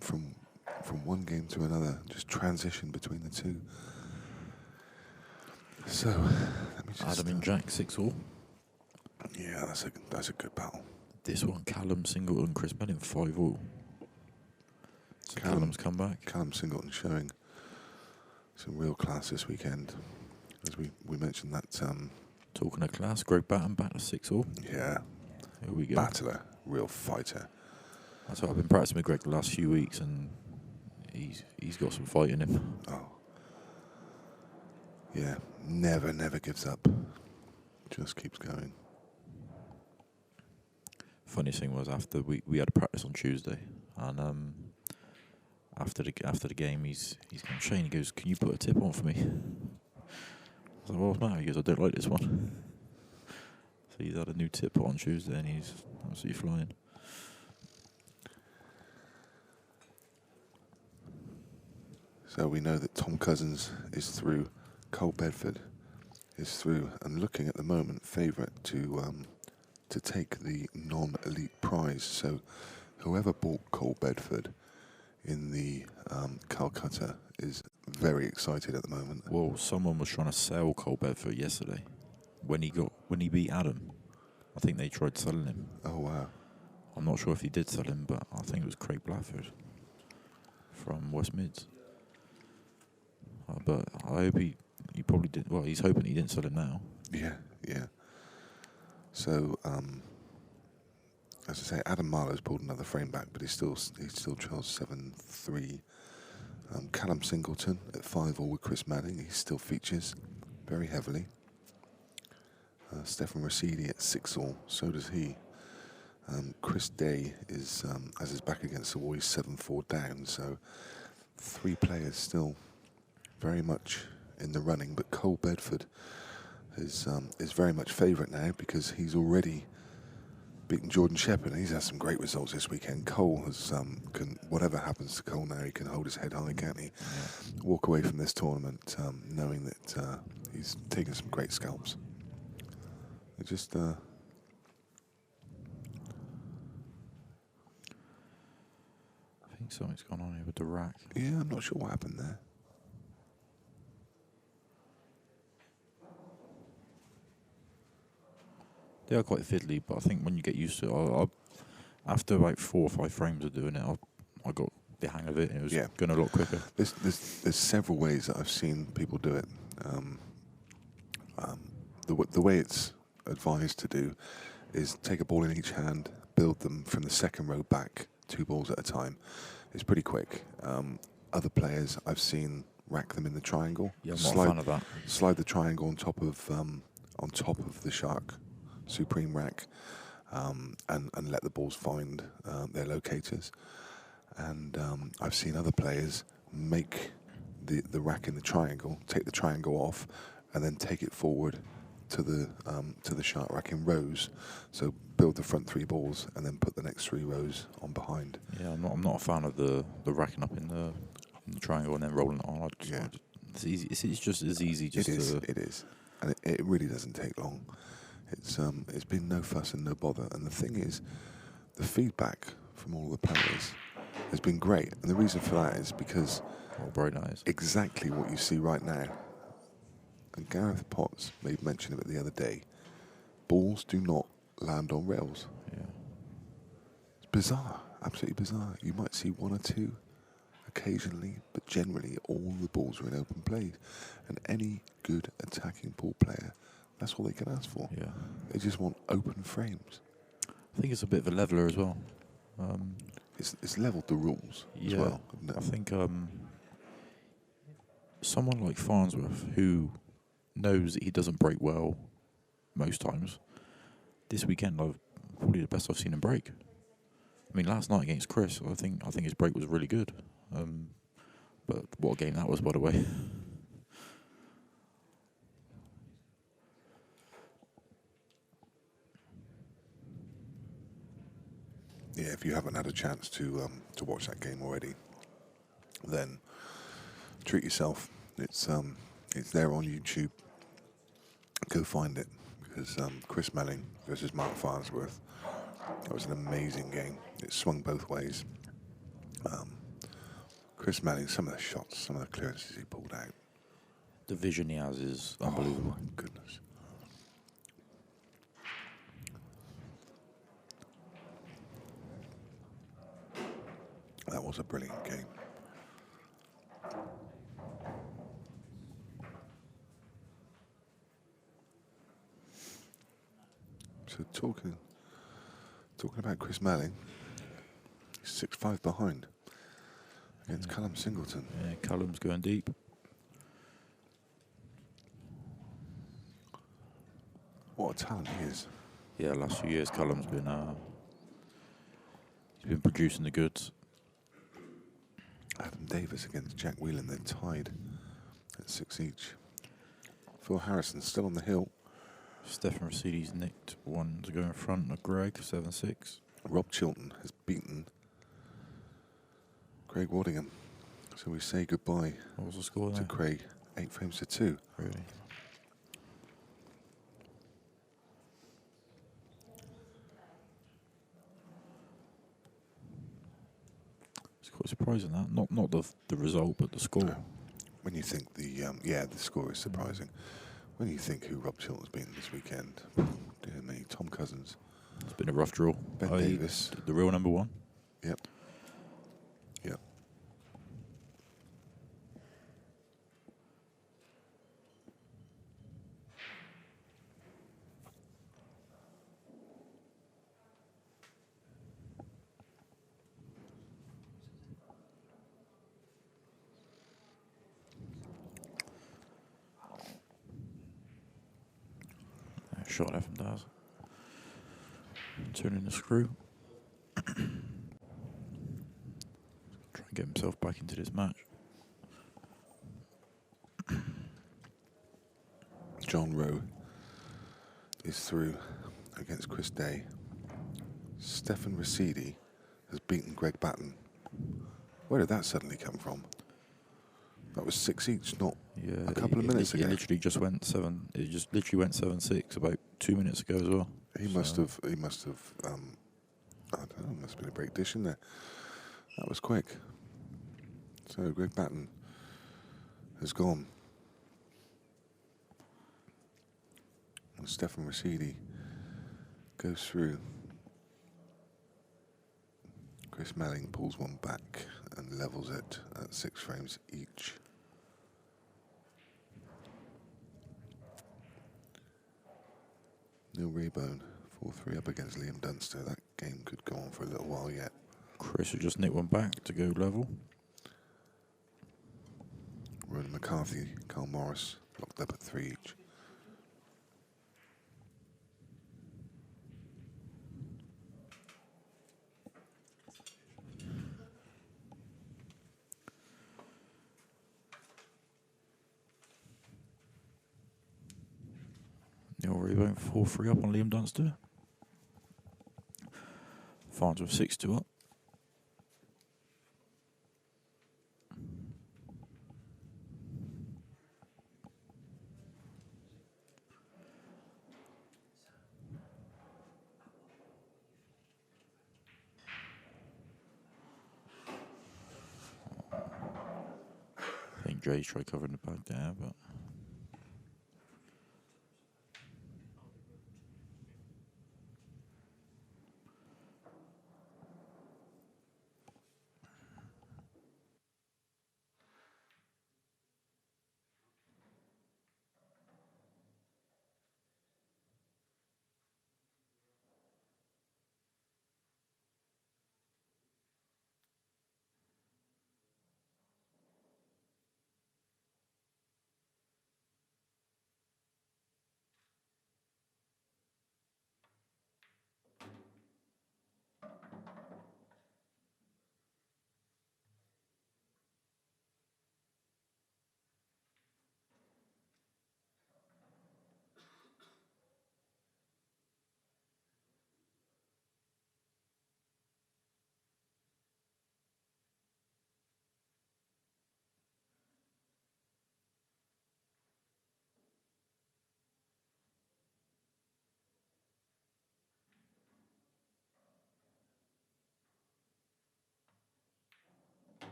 E: one game to another, just transition between the two. So, let me just...
D: Adam and Jack 6-all.
E: Yeah, that's a good battle.
D: This one, Callum Singleton, Chris Benning 5-all. So Callum's come back.
E: Callum Singleton showing some real class this weekend. As we mentioned that...
D: Talking of class, Greg Batten back to 6-all.
E: Yeah.
D: Here we go.
E: Battler, real fighter.
D: That's what I've been practicing with Greg the last few weeks, and he's got some fight in him.
E: Oh. Yeah, never gives up. Just keeps going.
D: Funniest thing was after we had a practice on Tuesday, and after the game he's going, Shane, he goes, "Can you put a tip on for me?" I was like, "What's the matter?" He goes, "I don't like this one." So he's had a new tip put on Tuesday, and he's absolutely flying.
E: So we know that Tom Cousins is through, Cole Bedford is through, and looking at the moment favourite to take the non-elite prize. So whoever bought Cole Bedford in the Calcutta is very excited at the moment.
D: Well, someone was trying to sell Cole Bedford yesterday when he beat Adam. I think they tried selling him.
E: Oh wow!
D: I'm not sure if he did sell him, but I think it was Craig Blackford from West Mids. But I hope he probably did. Well, he's hoping he didn't sell him now.
E: Yeah. So, as I say, Adam Marlowe's pulled another frame back, but he still trails 7-3. Callum Singleton at 5-all with Chris Manning. He still features very heavily. Stefan Rossidi at 6-all. So does he. Chris Day is as his back against the wall. He's 7-4 down. So 3 players still very much in the running, but Cole Bedford is very much favourite now because he's already beaten Jordan Shepherd. He's had some great results this weekend. Cole has whatever happens to Cole now, he can hold his head high, can't he? Yeah. Walk away from this tournament knowing that he's taken some great scalps. It just
D: I think think something's gone on here with the rack.
E: Yeah, I'm not sure what happened there.
D: They are quite fiddly, but I think when you get used to it, after about 4 or 5 frames of doing it, I got the hang of it, and it was going a lot quicker.
E: There's several ways that I've seen people do it. The way it's advised to do is take a ball in each hand, build them from the second row back, 2 balls at a time. It's pretty quick. Other players I've seen rack them in the triangle.
D: Yeah, I'm not a fan of that.
E: Slide the triangle on top of the Shark Supreme rack, and let the balls find their locators. And I've seen other players make the rack in the triangle, take the triangle off, and then take it forward to the Shark rack in rows. So build the front 3 balls and then put the next 3 rows on behind.
D: Yeah, I'm not a fan of the racking up in the triangle and then rolling it on. It's easy. It's just as easy. It
E: is, and it really doesn't take long. It's been no fuss and no bother. And the thing is, the feedback from all the players has been great. And the reason for that is because
D: very nice.
E: Exactly what you see right now. And Gareth Potts made mention of it the other day. Balls do not land on rails.
D: Yeah.
E: It's bizarre, absolutely bizarre. You might see 1 or 2 occasionally, but generally all the balls are in open play. And any good attacking ball player, that's all they can ask for.
D: Yeah.
E: They just want open frames.
D: I think it's a bit of a leveler as well.
E: It's levelled the rules as well, isn't it?
D: I think someone like Farnsworth, who knows that he doesn't break well most times, this weekend probably the best I've seen him break. I mean, last night against Chris, I think his break was really good. But what a game that was, by the way.
E: Yeah, if you haven't had a chance to watch that game already, then treat yourself. It's there on YouTube. Go find it, because Chris Melling versus Mark Farnsworth, that was an amazing game. It swung both ways. Chris Melling, some of the shots, some of the clearances he pulled out.
D: The vision he has is unbelievable.
E: Oh my goodness. That was a brilliant game. So talking about Chris Melling, he's 6-5 behind against Callum Singleton.
D: Yeah, Callum's going deep.
E: What a talent he is.
D: Yeah, last few years Callum's been he's been producing the goods.
E: Adam Davis against Jack Whelan, they're tied at 6 each. Phil Harrison still on the hill.
D: Stefan Rossidi's nicked 1 to go in front of Greg, 7-6.
E: Rob Chilton has beaten Craig Waddingham. So we say goodbye
D: What was the score
E: to
D: there?
E: Craig, 8 frames to 2.
D: Really? It's quite surprising that. Not the result, but the score.
E: No. When you think the score is surprising. When you think who Rob Chilton's beaten this weekend, dear me, Tom Cousins.
D: It's been a rough draw.
E: Ben Davis.
D: The real number 1.
E: Yep. Yep.
D: Shot there from Daz. Turning the screw. Try and get himself back into this match.
E: John Rowe is through against Chris Day. Stefan Rossidi has beaten Greg Batten. Where did that suddenly come from? That was 6 each, not a couple of minutes ago.
D: It literally just went 7. It just literally went 7-6 about 2 minutes ago as well.
E: He must have. I don't know. Must have been a break dish in there. That was quick. So Greg Batten has gone. And Stefan Rosidi goes through. Chris Melling pulls one back and levels it at 6 frames each. Neil Rebone, 4-3 up against Liam Dunster. That game could go on for a little while yet.
D: Chris will just nick one back to go level.
E: Ronan McCarthy, Carl Morris locked up at 3 each.
D: Neil Rebone 4-3 up on Liam Dunster. Farns with 6-2 up. I think Jay's tried covering the back there, but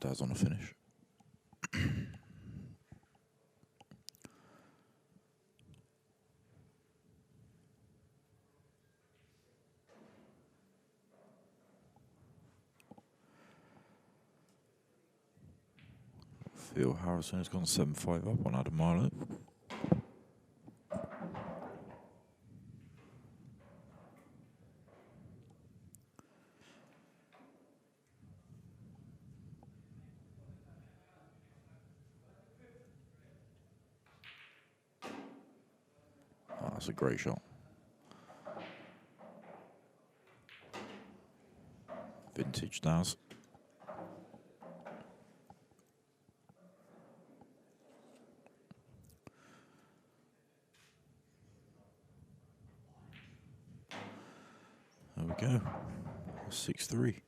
D: Dad's on the finish. Phil Harrison has gone 7-5 up on Adam Marlowe. Oh, that's a great shot. Vintage Daz. There we go. 6-3.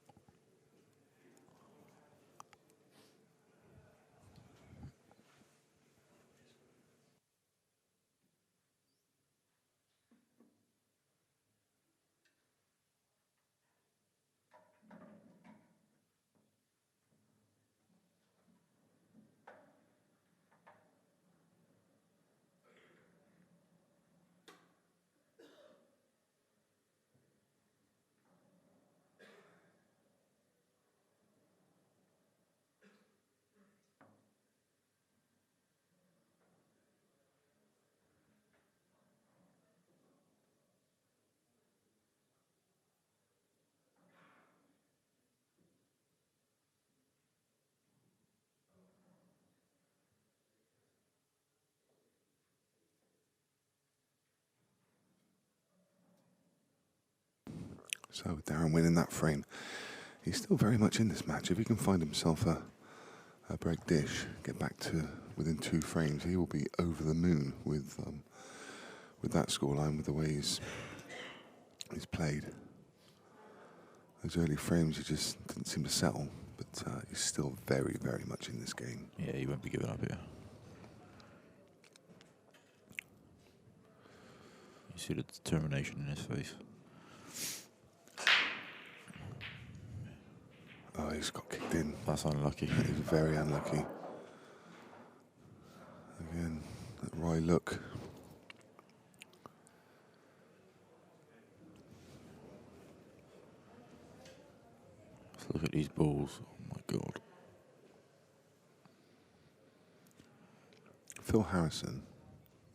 E: So Darren winning that frame. He's still very much in this match. If he can find himself a break dish, get back to within 2 frames, he will be over the moon with that scoreline, with the way he's played. Those early frames, he just didn't seem to settle, but he's still very, very much in this game.
D: Yeah, he won't be giving up here. You see the determination in his face.
E: Oh, he's got kicked in.
D: That's unlucky.
E: He's very unlucky. Again, that wry look.
D: Let's look at these balls. Oh my God.
E: Phil Harrison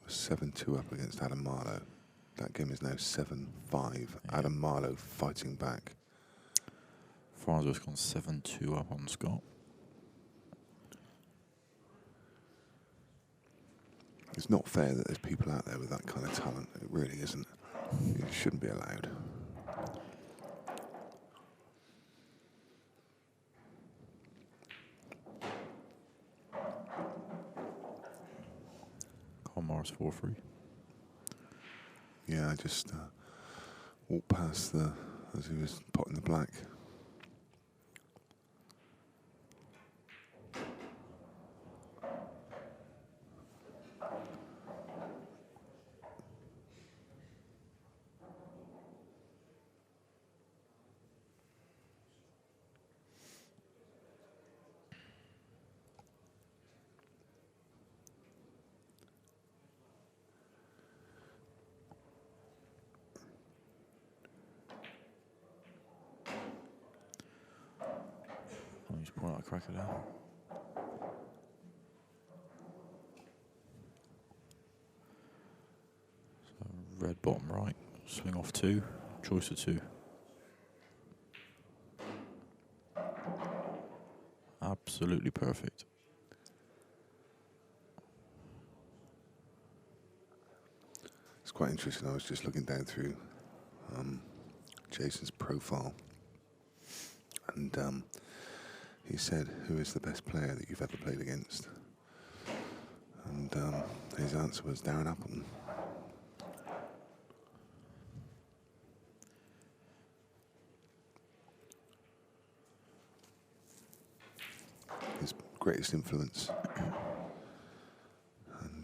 E: was 7-2 up against Adam Marlowe. That game is now 7-5.
D: Yeah.
E: Adam Marlowe fighting back.
D: Farnsworth's gone 7-2 up on Scott.
E: It's not fair that there's people out there with that kind of talent. It really isn't. It shouldn't be allowed.
D: Carl Morris 4-3.
E: Yeah, I just walked past as he was potting the black.
D: He's pulling out a cracker there. So red bottom right, swing off 2, choice of 2. Absolutely perfect.
E: It's quite interesting. I was just looking down through Jayson's profile, and he said, "Who is the best player that you've ever played against?" And his answer was Darren Appleton. His greatest influence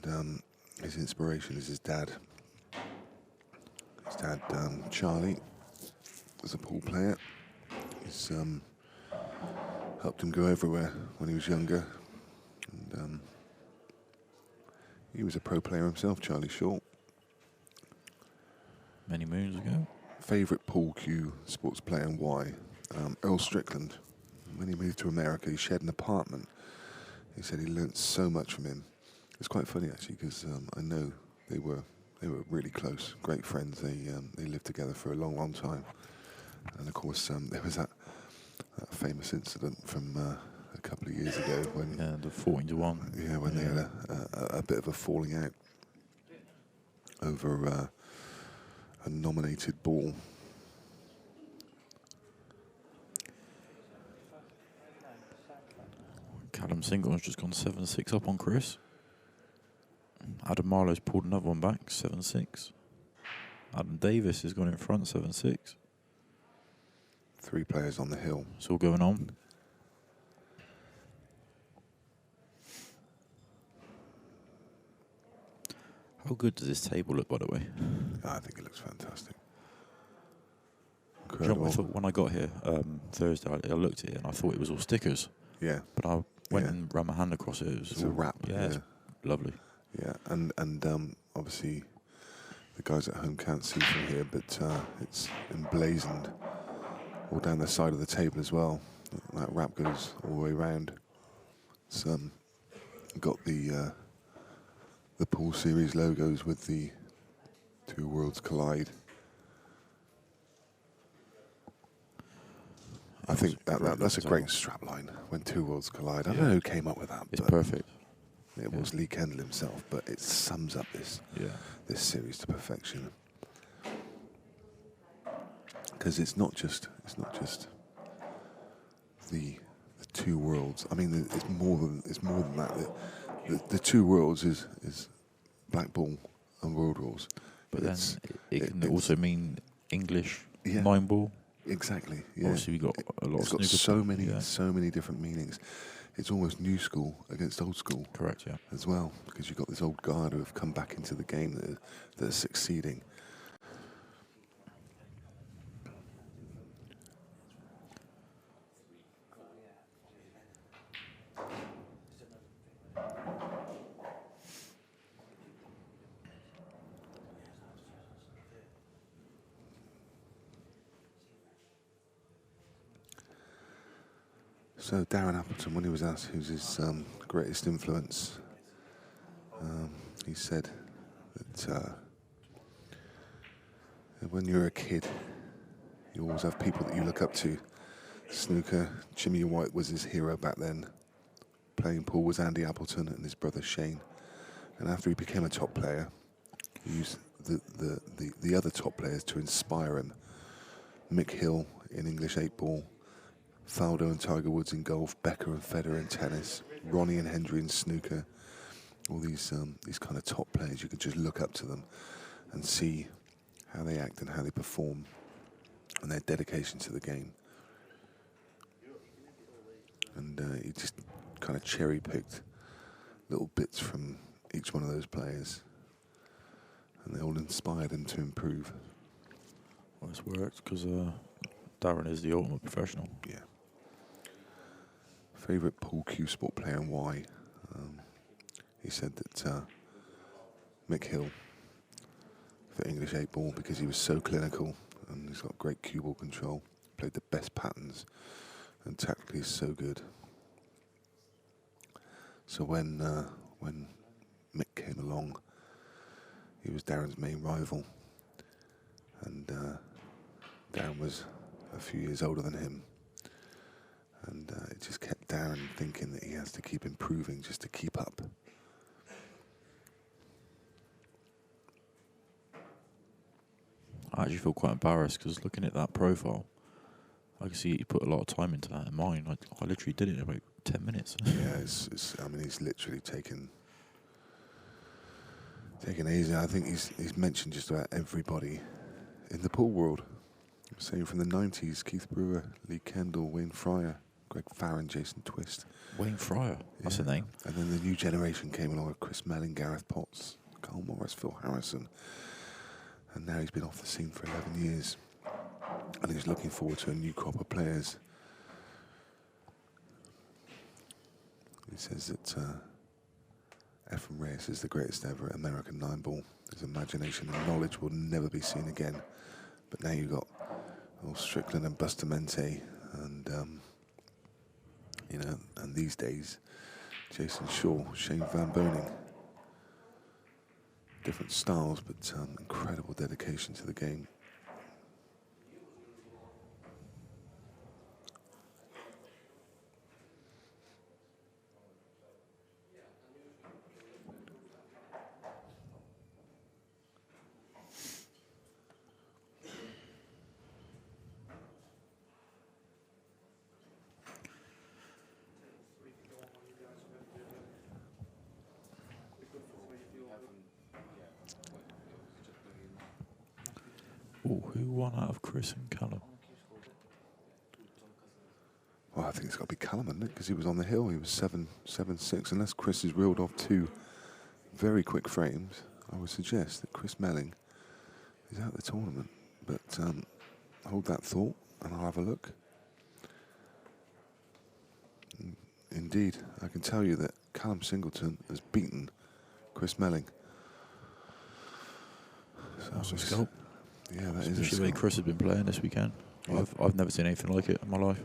E: and his inspiration is his dad. His dad, Charlie, was a pool player. He's helped him go everywhere when he was younger. And he was a pro player himself, Charlie Short.
D: Many moons ago.
E: Favourite pool cue sports player and why? Earl Strickland. When he moved to America, he shared an apartment. He said he learnt so much from him. It's quite funny actually, because I know they were really close, great friends. They lived together for a long, long time. And of course, there was that famous incident from a couple of years ago when
D: the 14-1.
E: Yeah, when they had a bit of a falling out over a nominated ball.
D: Callum Singleton's just gone 7-6 up on Chris. Adam Marlowe's pulled another one back, 7-6. Adam Davis has gone in front, 7-6.
E: 3 players on the hill.
D: It's all going on. How good does this table look, by the way?
E: I think it looks fantastic.
D: Do you know what I
E: Incredible.
D: thought when I got here Thursday, I looked at it and I thought it was all stickers.
E: Yeah,
D: But I went
E: Yeah.
D: and ran my hand across it. It was
E: it's a
D: all,
E: wrap.
D: Yeah, it's lovely.
E: Yeah, and obviously the guys at home can't see from here, but it's emblazoned all down the side of the table as well. That wrap goes all the way round. It's got the pool series logos with the 2 worlds collide. I think that's a great strap line, when 2 worlds collide. I don't know who came up with that.
D: It's
E: but
D: perfect.
E: It was Lee Kendall himself, but it sums up this series to perfection. Because it's not just the 2 worlds. I mean, it's more than that. The 2 worlds is black ball and world rules.
D: But then it can also mean English 9 ball.
E: Exactly. Yeah.
D: Obviously, we got a lot
E: It's
D: of
E: got
D: snooker.
E: so many different meanings. It's almost new school against old school.
D: Correct, yeah.
E: As well, because you've got this old guard who have come back into the game that are succeeding. So Darren Appleton, when he was asked who's his greatest influence, he said that when you're a kid, you always have people that you look up to. Snooker, Jimmy White was his hero back then. Playing pool was Andy Appleton and his brother Shane. And after he became a top player, he used the other top players to inspire him. Mick Hill in English 8-ball, Faldo and Tiger Woods in golf, Becker and Federer in tennis, Ronnie and Hendry in snooker. All these kind of top players, you could just look up to them and see how they act and how they perform and their dedication to the game. And he just kind of cherry-picked little bits from each one of those players, and they all inspired him to improve.
D: Well, it's worked because Darren is the ultimate professional.
E: Yeah. Favourite pool cue sport player and why? He said that Mick Hill for English 8-ball because he was so clinical and he's got great cue ball control, played the best patterns, and tactically is so good. So when Mick came along, he was Darren's main rival, and Darren was a few years older than him, and it just kept Darren thinking that he has to keep improving just to keep up.
D: I actually feel quite embarrassed because looking at that profile, I can see he put a lot of time into that. In mine, I literally did it in about 10 minutes.
E: Yeah, I mean, he's literally taken easy. I think he's mentioned just about everybody in the pool world. Saying from the 90s, Keith Brewer, Lee Kendall, Wayne Fryer, Greg Farron, Jayson Twist.
D: Wayne Fryer, that's the name.
E: And then the new generation came along with Chris Melling, Gareth Potts, Carl Morris, Phil Harrison. And now he's been off the scene for 11 years. And he's looking forward to a new crop of players. He says that Efren Reyes is the greatest ever at American 9-ball. His imagination and knowledge will never be seen again. But now you've got Strickland and Bustamante and, and these days, Jason Shaw, Shane Van Boening. Different styles, but incredible dedication to the game.
D: Ooh, who won out of Chris and Callum?
E: Well, I think it's got to be Callum, isn't it? Because he was on the hill. He was 7-6. Unless Chris has reeled off two very quick frames, I would suggest that Chris Melling is out of the tournament. But hold that thought, and I'll have a look. Indeed, I can tell you that Callum Singleton has beaten Chris Melling. So
D: That's a scope.
E: Yeah, that is a
D: Especially the way
E: scope.
D: Chris has been playing this weekend.
E: Yeah.
D: I've never seen anything like it in my life.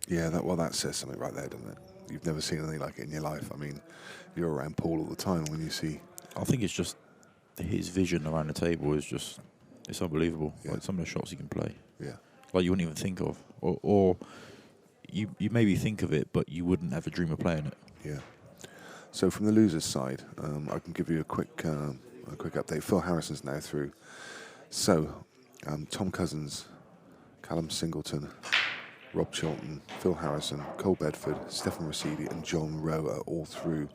E: Yeah, that says something right there, doesn't it? You've never seen anything like it in your life. I mean, you're around Paul all the time when you see...
D: I think it's just his vision around the table is just, it's unbelievable.
E: Yeah.
D: Like some of the shots he can play.
E: Yeah.
D: Like you wouldn't even think of. Or you maybe think of it, but you wouldn't ever dream of playing it.
E: Yeah. So from the losers' side, I can give you a quick update. Phil Harrison's now through. So Tom Cousins, Callum Singleton, Rob Chilton, Phil Harrison, Cole Bedford, Stefan Rosidi and John Rowe are all through.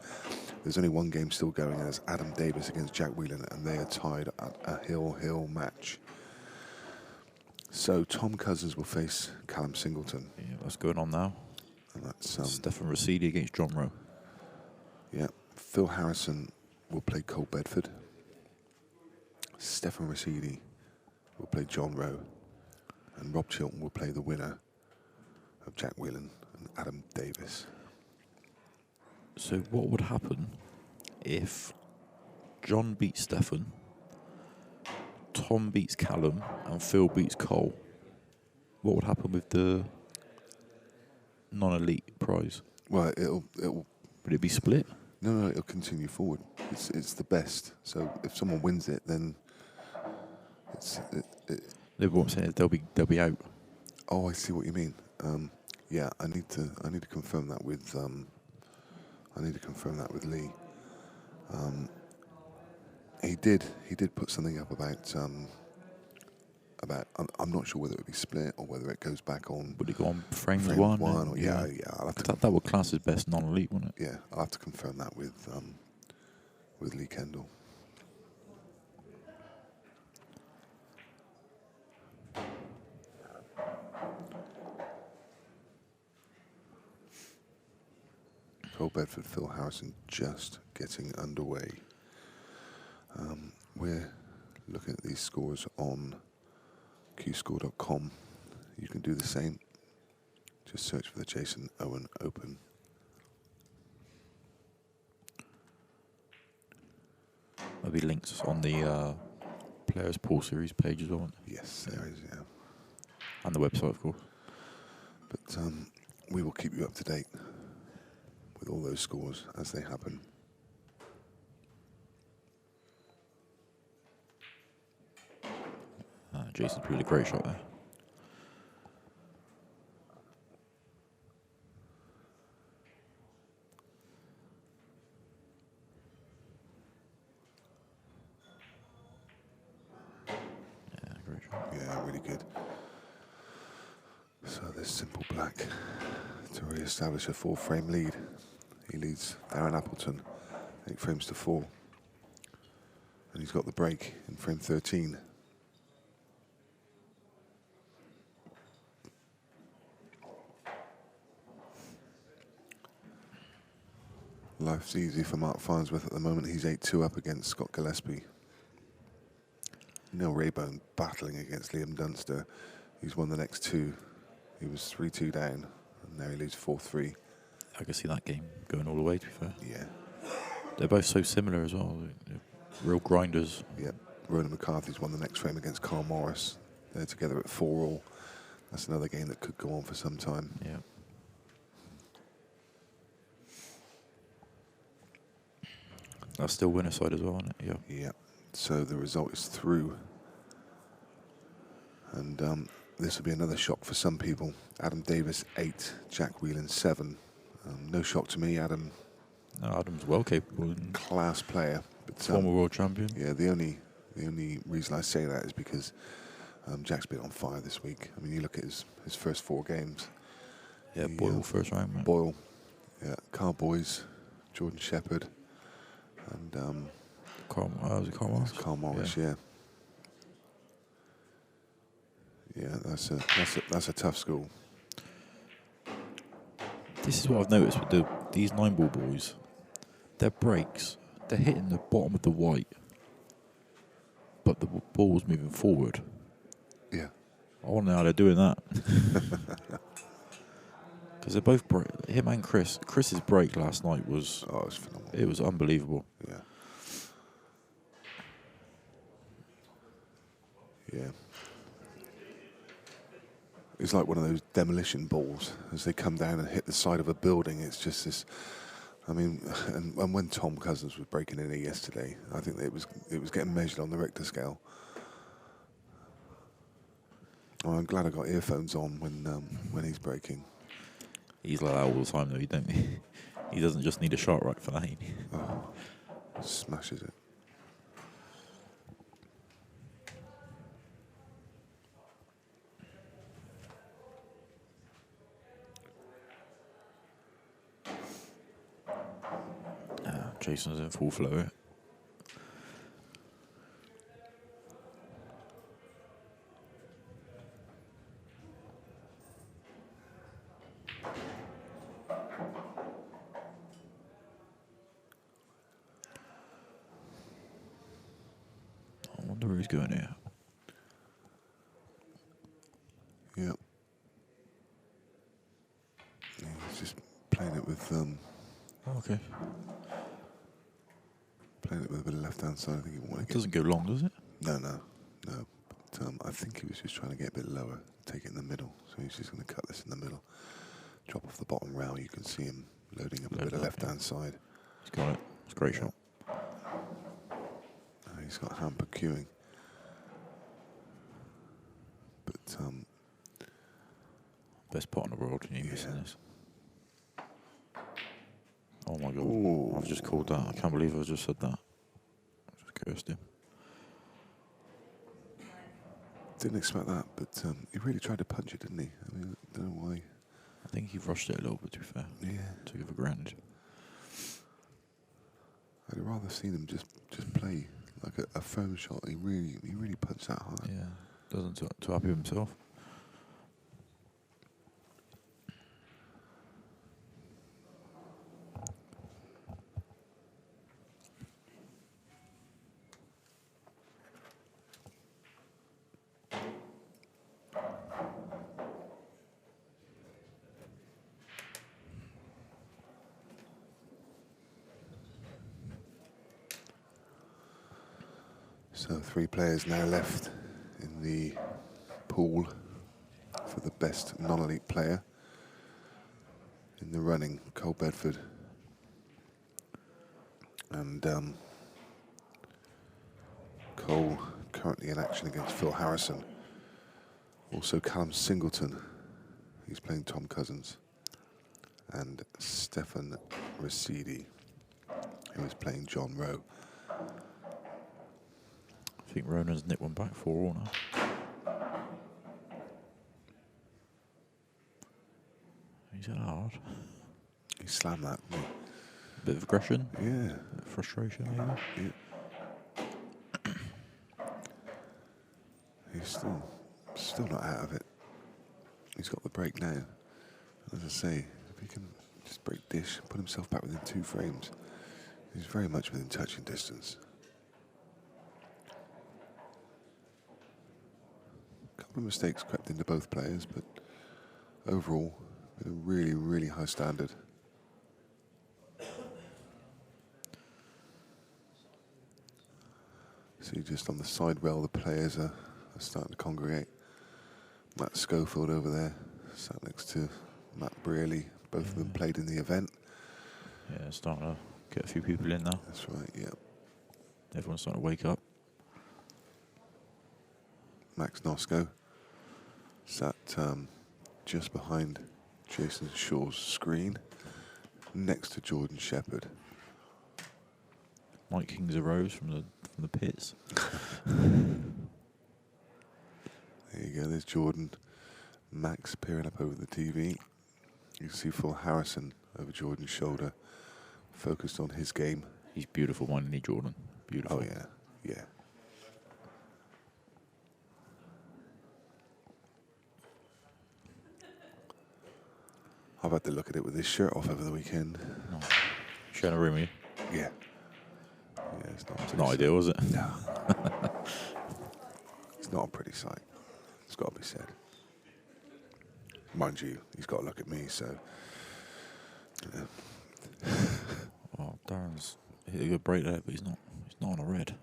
E: There's only one game still going, and it's Adam Davis against Jack Whelan, and they are tied at a hill match. So Tom Cousins will face Callum Singleton.
D: Yeah, that's going on now.
E: And that's
D: Stefan Rosidi against John Rowe.
E: yeah. Phil Harrison will play Cole Bedford. Stefan Rosidi will play John Rowe. And Rob Chilton will play the winner of Jack Whelan and Adam Davis.
D: So what would happen if John beats Stefan, Tom beats Callum, and Phil beats Cole? what would happen with the non-elite prize?
E: Well, it'll
D: Would it be split?
E: no, it'll continue forward. It's the best. So if someone wins it, then
D: No, but what I'm saying is they'll be out.
E: Oh, I see what you mean. Yeah, I need to confirm that with Lee. He did put something up about I'm not sure whether it would be split or whether it goes back on.
D: Would it go on frames
E: Frame
D: one?
E: one or yeah. I'll have to
D: That would class as best non-elite, wouldn't it?
E: yeah, I'll have to confirm that with Lee Kendall. Cole Bedford, Phil Harrison just getting underway. We're looking at these scores on qscore.com. You can do the same. Just search for the Jayson Owen Open.
D: There'll be links on the Players Pool Series page as well, won't there?
E: Yes, there is, yeah.
D: And the website, of course.
E: But we will keep you up to date with all those scores as they happen.
D: Jason's really great shot there. Yeah, great shot.
E: Yeah, really good. So there's Simple Black to re-establish a 4-frame lead. He leads Darren Appleton 8 frames to 4. And he's got the break in frame 13. Life's easy for Mark Farnsworth at the moment. He's 8-2 up against Scott Gillespie. Neil Raybone battling against Liam Dunster. He's won the next 2. He was 3-2 down, and now he leads 4-3.
D: I can see that game going all the way, to be fair.
E: Yeah.
D: They're both so similar as well. They're real grinders.
E: Yep. Ronan McCarthy's won the next frame against Carl Morris. They're together at 4-all. That's another game that could go on for some time.
D: Yeah. That's still winner side as well, isn't it? Yeah.
E: Yeah. So the result is through. And this will be another shock for some people. Adam Davis 8, Jack Whelan 7. No shock to me. Adam,
D: No, Adam's well capable. And
E: class player. But
D: former world champion.
E: yeah, the only reason I say that is because Jack's been on fire this week. I mean, you look at his first 4 games.
D: Yeah, Boyle first round, man.
E: Boyle, yeah, Carl Boys, Jordan Shepherd, and
D: Was it Carl Morris?
E: Carl Morris, yeah. Yeah, that's a tough school.
D: This is what I've noticed with these 9-ball boys. Their breaks, they're hitting the bottom of the white, but the ball's moving forward.
E: Yeah.
D: I want to know how they're doing that. Because they're both him and Chris. Chris's break last night was
E: Oh, it's phenomenal.
D: it was unbelievable.
E: Yeah. Yeah. It's like one of those demolition balls as they come down and hit the side of a building. It's just this. I mean, and when Tom Cousins was breaking in here yesterday, I think it was getting measured on the Richter scale. Oh, I'm glad I got earphones on when he's breaking.
D: He's like that all the time, though. He doesn't just need a shot right for that.
E: Oh, smashes it.
D: Jason's in full flow. I wonder where he's going here.
E: Yep. Yeah, he's just playing it with
D: Okay.
E: playing it with a bit of left hand side. I think he wanted to
D: It
E: get.
D: doesn't go long, does it?
E: No. I think he was just trying to get a bit lower, take it in the middle. So he's just going to cut this in the middle, drop off the bottom rail. You can see him loading up a bit of left-hand side.
D: He's got it. It's a great shot.
E: He's got hamper queuing. But
D: best pot in the world, and you missing this. Oh my god.
E: Ooh.
D: I've just called that. I can't believe I just said that. I just cursed him.
E: Didn't expect that, but he really tried to punch it, didn't he? I mean, I don't know why.
D: I think he rushed it a little bit, to be fair.
E: Yeah.
D: Took it for granted.
E: I'd rather seen him just play like a firm shot. He really punched that hard.
D: Yeah. Doesn't too happy with himself.
E: So 3 players now left in the pool for the best non-elite player. In the running, Cole Bedford and Cole currently in action against Phil Harrison. Also Callum Singleton, he's playing Tom Cousins, and Stefan Rasidi, who is playing John Rowe.
D: I think Ronan's nicked one back 4-all now. He's hit hard.
E: He slammed that, didn't
D: Bit of aggression.
E: he? Yeah.
D: Bit of frustration, maybe.
E: Yeah. He's still not out of it. He's got the break now. As I say, if he can just break dish, put himself back within 2 frames, he's very much within touching distance. A couple of mistakes crept into both players, but overall, been a really, really high standard. See, just on the side rail, the players are starting to congregate. Matt Schofield over there, sat next to Matt Brearley. Both of them played in the event.
D: Yeah, starting to get a few people in now.
E: That's right, yeah.
D: Everyone's starting to wake up.
E: Max Nosko sat just behind Jason Shaw's screen, next to Jordan Shepherd.
D: Mike Kings arose from the pits.
E: There you go, there's Jordan. Max peering up over the TV. You can see Phil Harrison over Jordan's shoulder, focused on his game.
D: He's beautiful, isn't he, Jordan? Beautiful.
E: Oh, yeah, yeah. I've had to look at it with his shirt off over the weekend.
D: No. Sharing a room with you?
E: Yeah. Yeah, it's not a pretty
D: Not
E: sight.
D: ideal, was it?
E: No. It's not a pretty sight. It's got to be said. Mind you, he's got to look at me, so...
D: Oh, Darren's hit a good break there, but he's not on a red.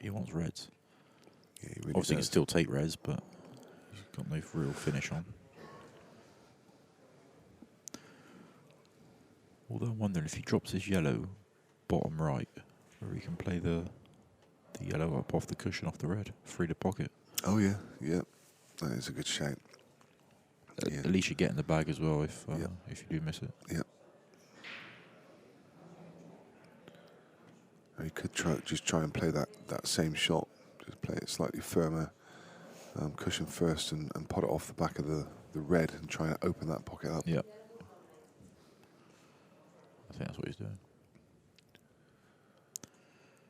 D: He wants reds.
E: Yeah, he really
D: Obviously, he can
E: does.
D: still take reds, but he's got no real finish on. Although I'm wondering if he drops his yellow bottom right, where he can play the yellow up off the cushion off the red, free the pocket.
E: Oh, yeah, yeah. That is a good shout. Yeah.
D: At least you get in the bag as well if
E: Yeah.
D: if you do miss it.
E: Yeah. He could try and play that same shot, just play it slightly firmer, cushion first, and pot it off the back of the red and try and open that pocket up.
D: Yeah. I think that's what he's doing.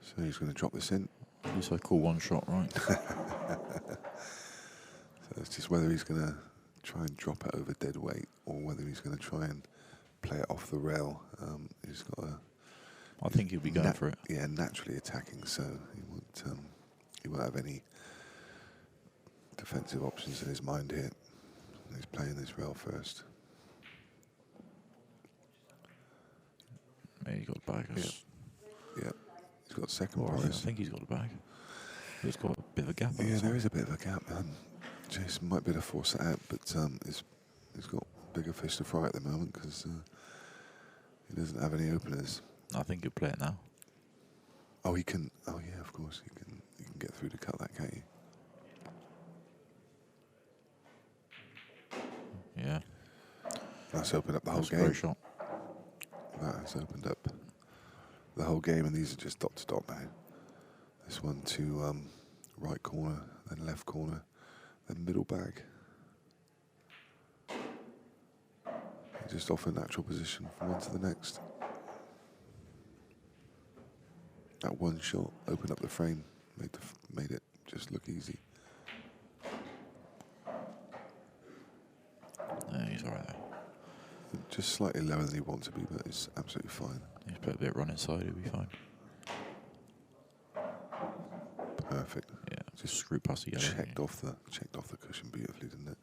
E: So he's going to drop this in.
D: At least I call one shot, right?
E: So it's just whether he's going to try and drop it over dead weight or whether he's going to try and play it off the rail. He's got a...
D: I think he'll be going for it.
E: Yeah, naturally attacking, so he won't have any defensive options in his mind here. He's playing this rail first.
D: Maybe he got the bag.
E: Yeah. He's got second
D: Well, I
E: prize.
D: think he's got the bag. He's got bit of a gap.
E: Yeah, there is a bit of a gap. Jayson might be able to force it out, but he's got bigger fish to fry at the moment because he doesn't have any openers.
D: I think he'll play it now.
E: Oh, he can. Oh, yeah, of course he can. You can get through to cut that, can't you?
D: Yeah.
E: That's opened up the whole
D: That's a
E: game.
D: great shot.
E: That has opened up the whole game, and these are just dot to dot now. This one to right corner, then left corner, then middle bag. Just off a natural position from one to the next. That one shot opened up the frame, made it just look easy.
D: Yeah, he's alright there.
E: Just slightly lower than he wants to be, but it's absolutely fine.
D: He's put a bit of run inside, he'll be fine.
E: Perfect.
D: Yeah, just screw past the yellow.
E: Checked off the cushion beautifully, didn't it?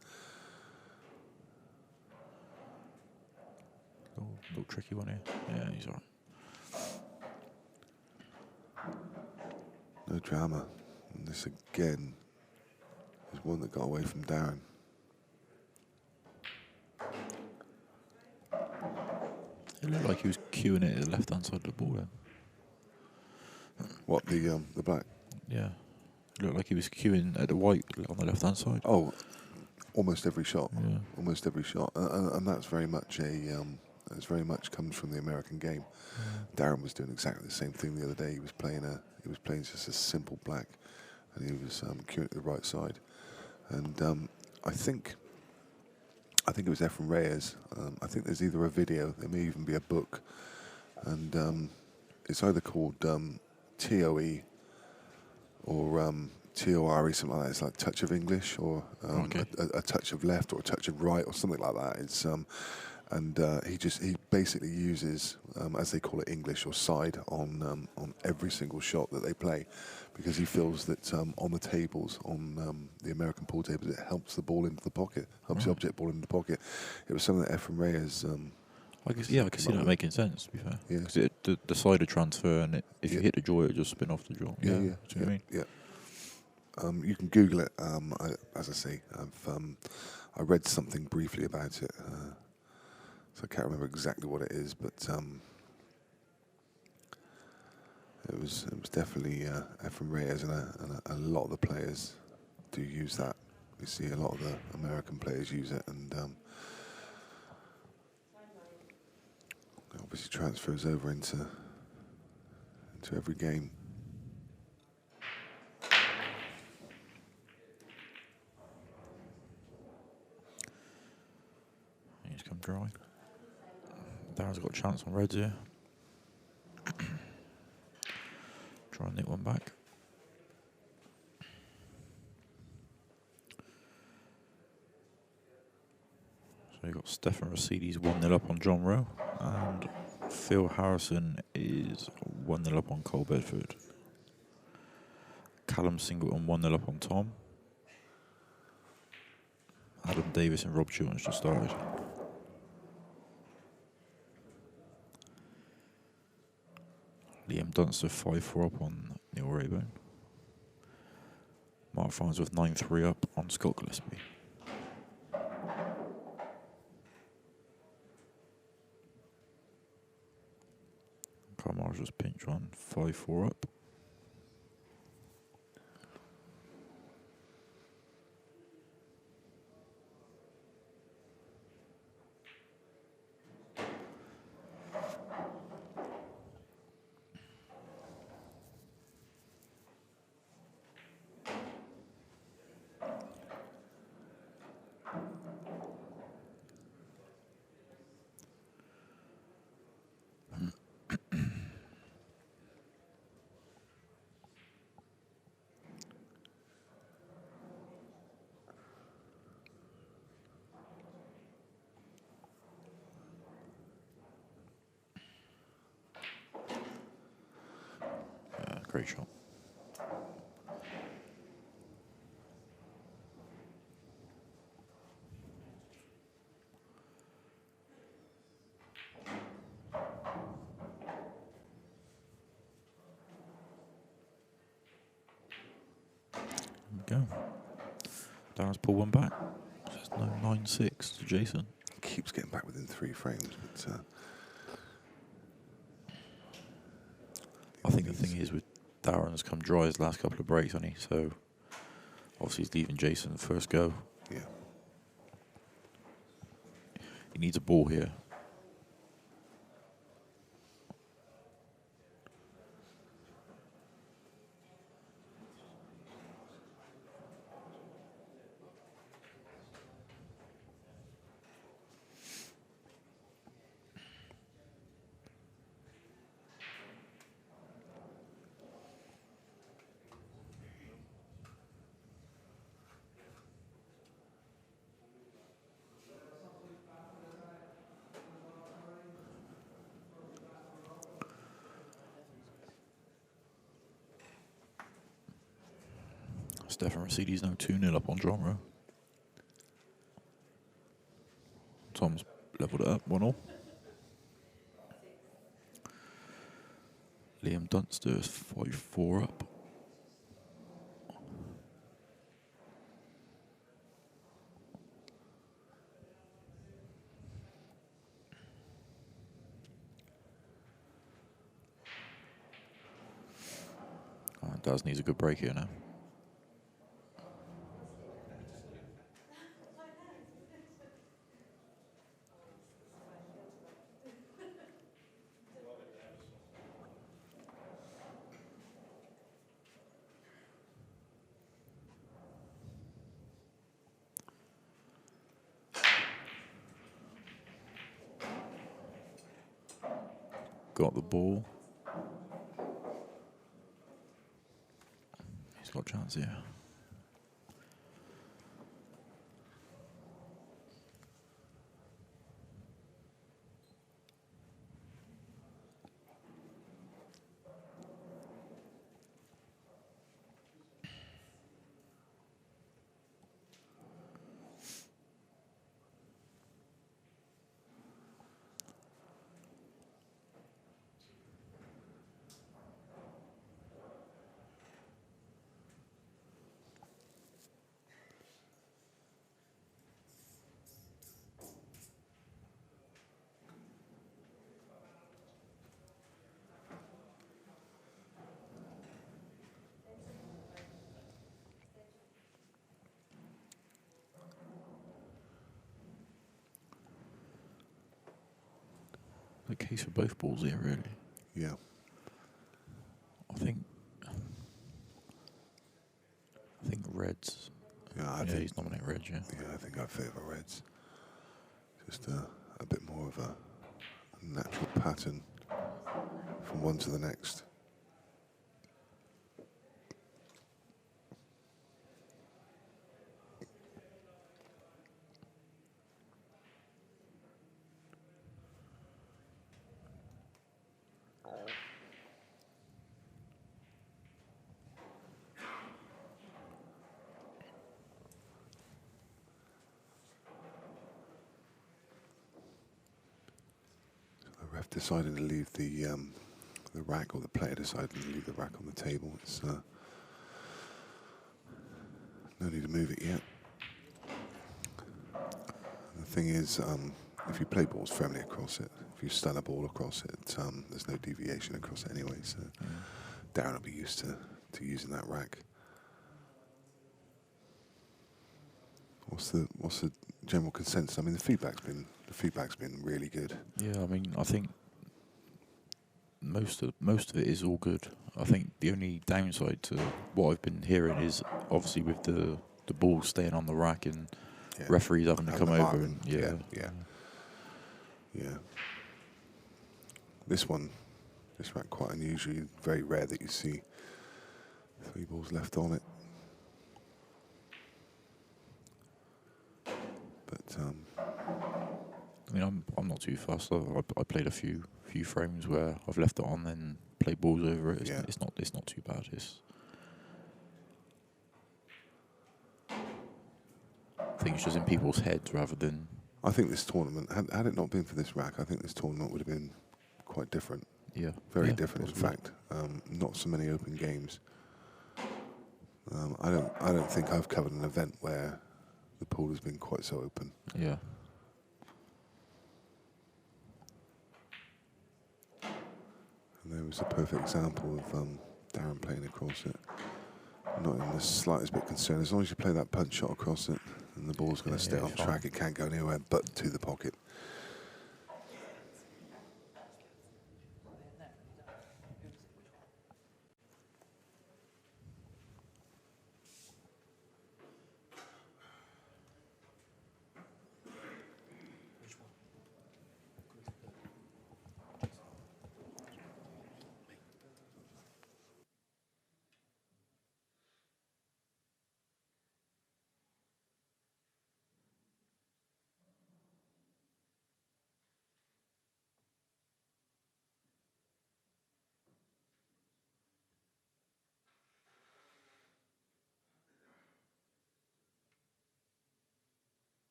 D: Little tricky one here. Yeah, he's alright.
E: No drama. And this again is one that got away from Darren.
D: It looked like he was queuing it at the left-hand side of the ball then.
E: What, the black?
D: Yeah. It looked like he was queuing at the white on the left-hand side.
E: Oh, almost every shot.
D: Yeah.
E: Almost every shot. And that's very much it's very much comes from the American game. Darren was doing exactly the same thing the other day. He was playing just a simple black, and he was queuing at the right side. And I think it was Efren Reyes. I think there's either a video, there may even be a book, and it's either called TOE or TORE, something like that. It's like touch of English, or a touch of left, or a touch of right, or something like that. It's and he basically uses, as they call it, English or side on every single shot that they play, because he feels that on the tables, on the American pool tables, it helps the ball into the pocket, helps the object ball into the pocket. It was something that Efren Reyes.
D: I can see that making sense, to be fair.
E: Yeah.
D: Because the side of transfer, and if you hit the jaw, it'll just spin off the jaw.
E: Yeah.
D: Do you know what I mean?
E: Yeah. You can Google it. As I say, I read something briefly about it. So I can't remember exactly what it is, but it was definitely Efren Reyes, and a lot of the players do use that. You see a lot of the American players use it, and it obviously transfers over into every game.
D: He's come dry. Darren's got a chance on reds here. Try and nick one back. So you've got Stefan Rosides 1-0 up on John Rowe, and Phil Harrison is 1-0 up on Cole Bedford. Callum Singleton 1-0 up on Tom. Adam Davis and Rob Chilton's just started. Liam Dunster 5-4 up on Neil Rayburn. Mark Farnsworth 9-3 up on Scott Gillespie. Carl Marshall's pinch run 5-4 up. Great shot. There we go. Darren's pulled one back. There's no 9-6 to Jayson.
E: Keeps getting back within 3 frames, but
D: I think the thing is with Darren's come dry his last couple of breaks, hasn't he? So obviously he's leaving Jayson first go.
E: yeah.
D: He needs a ball here. Stefan Mercedes now 2-0 up on Drumrow. Tom's levelled it up 1-1. Liam Dunster is 5-4 up. Daz needs a good break here now. Got the ball. He's got a chance here. The case for both balls here, really.
E: Yeah.
D: I think Reds.
E: Yeah,
D: Yeah, he's nominated Reds, yeah.
E: Yeah, I think I favour Reds. Just a bit more of a natural pattern from one to the next. Ref decided to leave the rack, or the player decided to leave the rack on the table. It's no need to move it yet. The thing is, if you play balls firmly across it, if you stun a ball across it, there's no deviation across it anyway. So Darren will be used to using that rack. What's the general consensus? I mean, the feedback's been really good.
D: Yeah, I mean, I think most of it is all good. I think the only downside to what I've been hearing is obviously with the ball staying on the rack and referees having to come over and
E: yeah. This rack quite unusual. Very rare that you see 3 balls left on it. But
D: I mean, I'm not too fussed. I played a few frames where I've left it on, then played balls over it. It's not too bad. I think it's just in people's heads rather than.
E: I think this tournament, had it not been for this rack, I think this tournament would have been quite different.
D: Yeah.
E: Very
D: Yeah,
E: different,
D: possibly.
E: in fact. Not so many open games. I don't think I've covered an event where the pool has been quite so open.
D: Yeah.
E: And there was a perfect example of Darren playing across it. Not in the slightest bit concerned. As long as you play that punch shot across it, and the ball's going to stay on track, it can't go anywhere but to the pocket.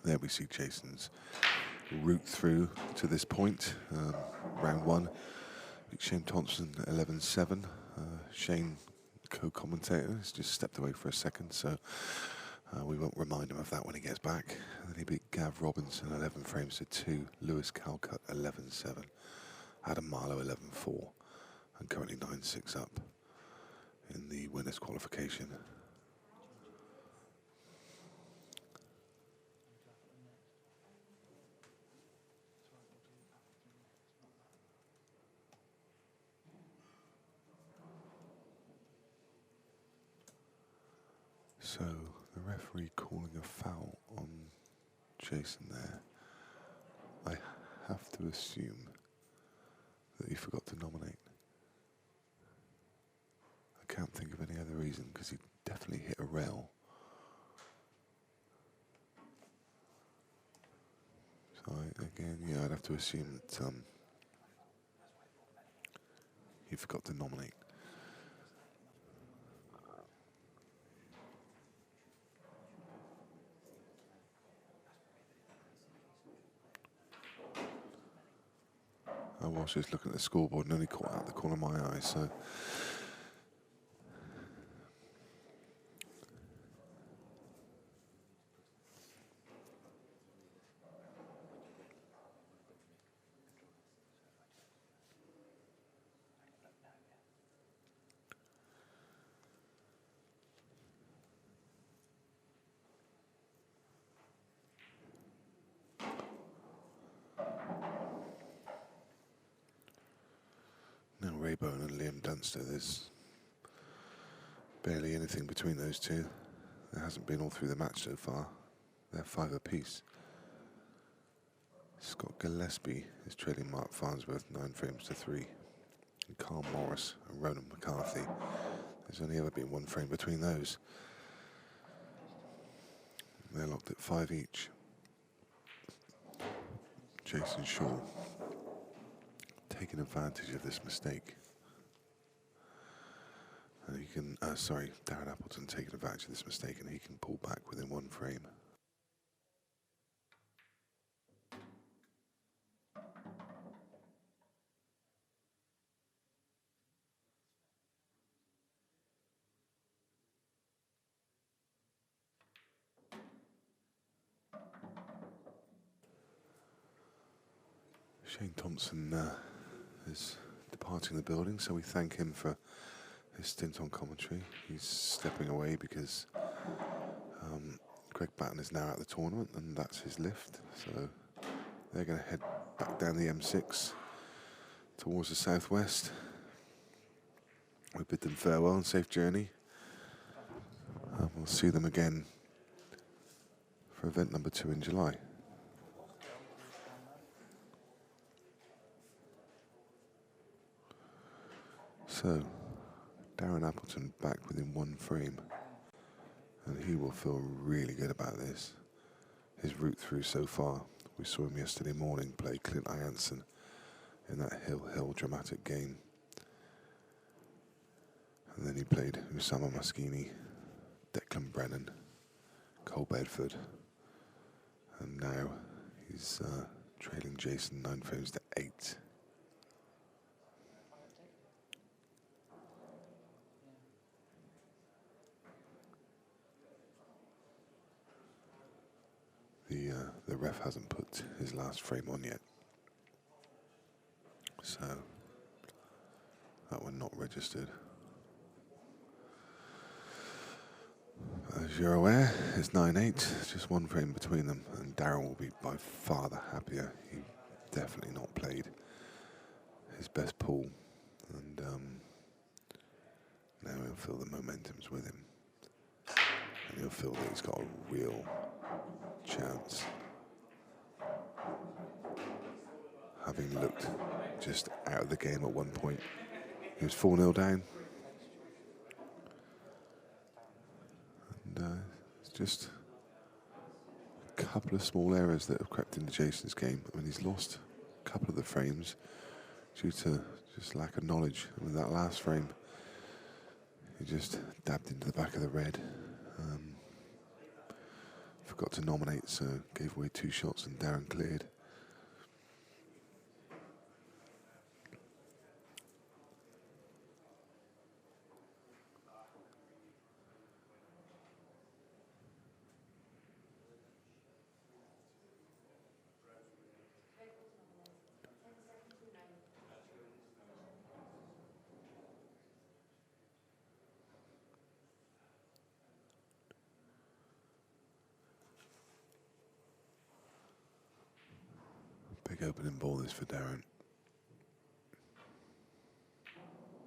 E: There we see Jayson's route through to this point. Round one, Shane Thompson 11-7. Shane, co-commentator, has just stepped away for a second, so we won't remind him of that when he gets back. And then he beat Gav Robinson 11 frames to 2, Lewis Calcutt 11-7, Adam Marlowe 11-4, and currently 9-6 up in the winners' qualification. So, the referee calling a foul on Jayson there. I have to assume that he forgot to nominate. I can't think of any other reason, because he definitely hit a rail. So, I'd have to assume that he forgot to nominate. I was just looking at the scoreboard and only caught out the corner of my eye, so. Now Raybone and Liam Dunster, there's barely anything between those two. There hasn't been all through the match so far. They're 5 apiece. Scott Gillespie is trailing Mark Farnsworth 9 frames to 3. And Carl Morris and Ronan McCarthy. There's only ever been 1 frame between those. They're locked at 5 each. Jayson Shaw taking advantage of this mistake. And he can, Darren Appleton taking advantage of this mistake, and he can pull back within 1 frame. Shane Thompson is departing the building, so we thank him for his stint on commentary. He's stepping away because Greg Batten is now at the tournament, and that's his lift. So they're going to head back down the M6 towards the southwest. We bid them farewell and safe journey. We'll see them again for event number 2 in July. So, Darren Appleton back within 1 frame, and he will feel really good about this. His route through so far. We saw him yesterday morning play Clint Hansen in that hill dramatic game. And then he played Usama Moschini, Declan Brennan, Cole Bedford, and now he's trailing Jayson 9 frames to 8 ref hasn't put his last frame on yet. So that one not registered. As you're aware, it's 9-8, just one frame between them, and Darren will be by far the happier. He definitely not played his best pool, and now he'll feel the momentum's with him, and he'll feel that he's got a real chance. Having looked just out of the game at one point, he was 4-0 down. And it's just a couple of small errors that have crept into Jayson's game. I mean, he's lost a couple of the frames due to just lack of knowledge. I mean, that last frame, he just dabbed into the back of the red. Forgot to nominate, so gave away 2 shots and Darren cleared. Big opening ball this for Darren.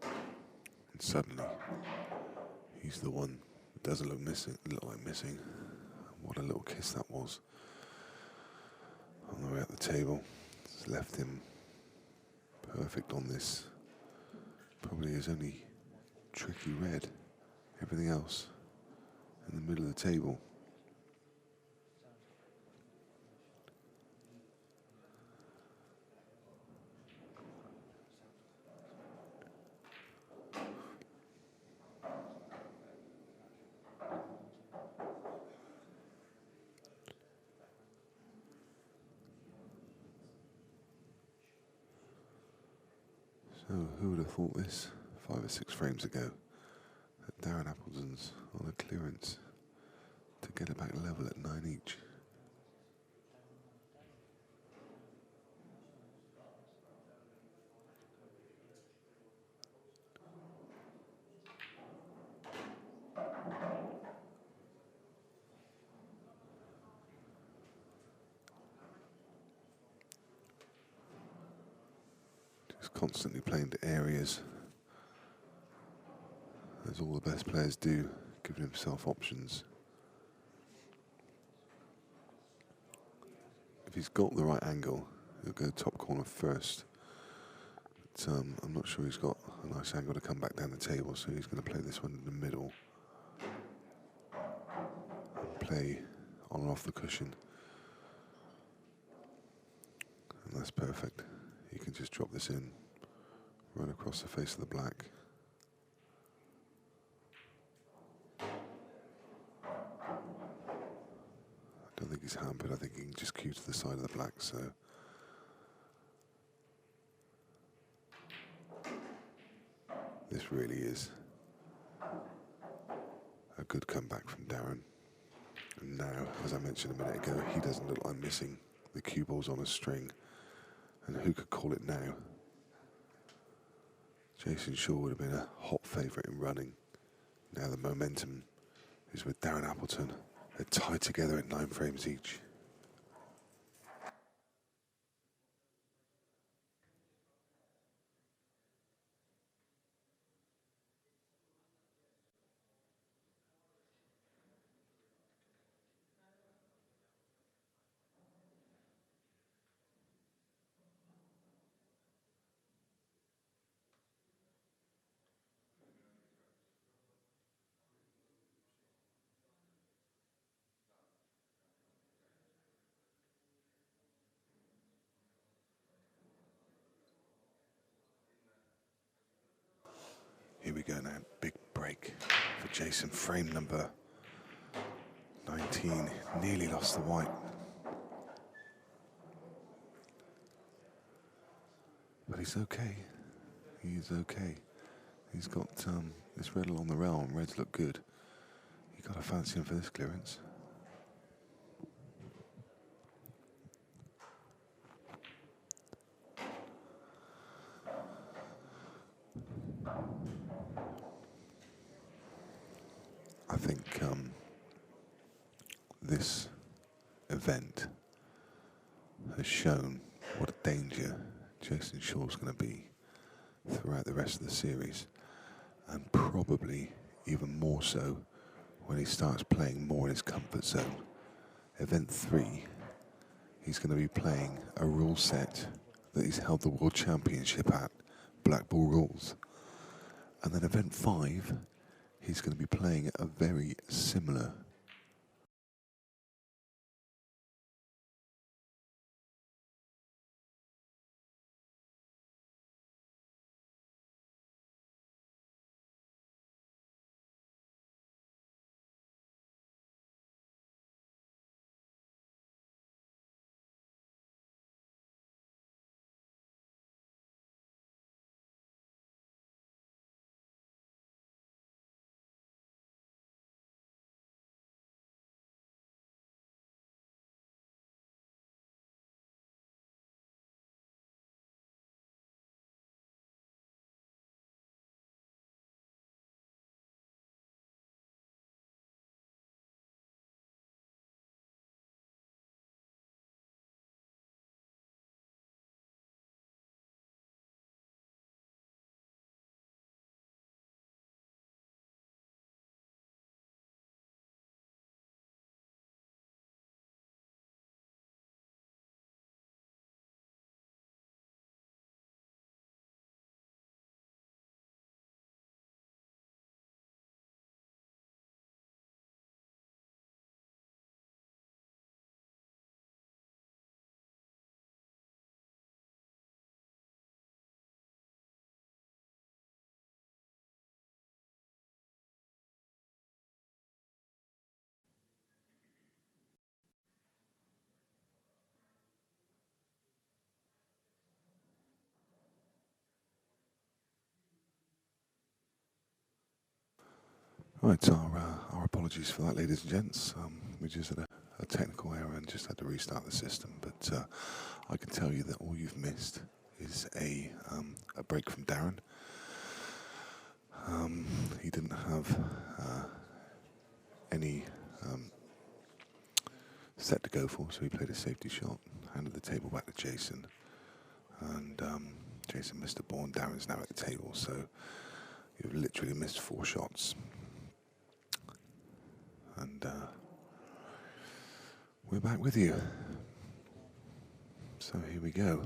E: And suddenly, he's the one that doesn't look like missing. What a little kiss that was. On the way up the table, it's left him perfect on this. Probably his only tricky red. Everything else in the middle of the table. So, who would have thought this 5 or 6 frames ago, that Darren Appleton's on a clearance to get it back level at 9 each. Just constantly playing to areas, as all the best players do, giving himself options. If he's got the right angle, he'll go top corner first. But I'm not sure he's got a nice angle to come back down the table, so he's going to play this one in the middle. And play on and off the cushion. And that's perfect. You can just drop this in, right across the face of the black. I don't think he's hampered. I think he can just cue to the side of the black, so. This really is a good comeback from Darren. And now, as I mentioned a minute ago, he doesn't look like missing. The cue ball's on a string. And who could call it now? Jayson sure would have been a hot favourite in running. Now the momentum is with Darren Appleton. They're tied together at 9 frames each. Here we go now, big break for Jayson, frame number 19, nearly lost the white. But he's okay, he's okay. He's got this red along the rail, and reds look good. You got to fancy him for this clearance. I think this event has shown what a danger Jayson Shaw's going to be throughout the rest of the series, and probably even more so when he starts playing more in his comfort zone. Event 3, he's going to be playing a rule set that he's held the World Championship at, Black Ball rules. And then event 5, he's going to be playing a very similar Right, our apologies for that, ladies and gents. We just had a technical error and just had to restart the system. But I can tell you that all you've missed is a break from Darren. He didn't have any set to go for, so he played a safety shot, handed the table back to Jayson, and Jayson missed a ball, and Darren's now at the table, so you've literally missed 4 shots. And we're back with you. So here we go.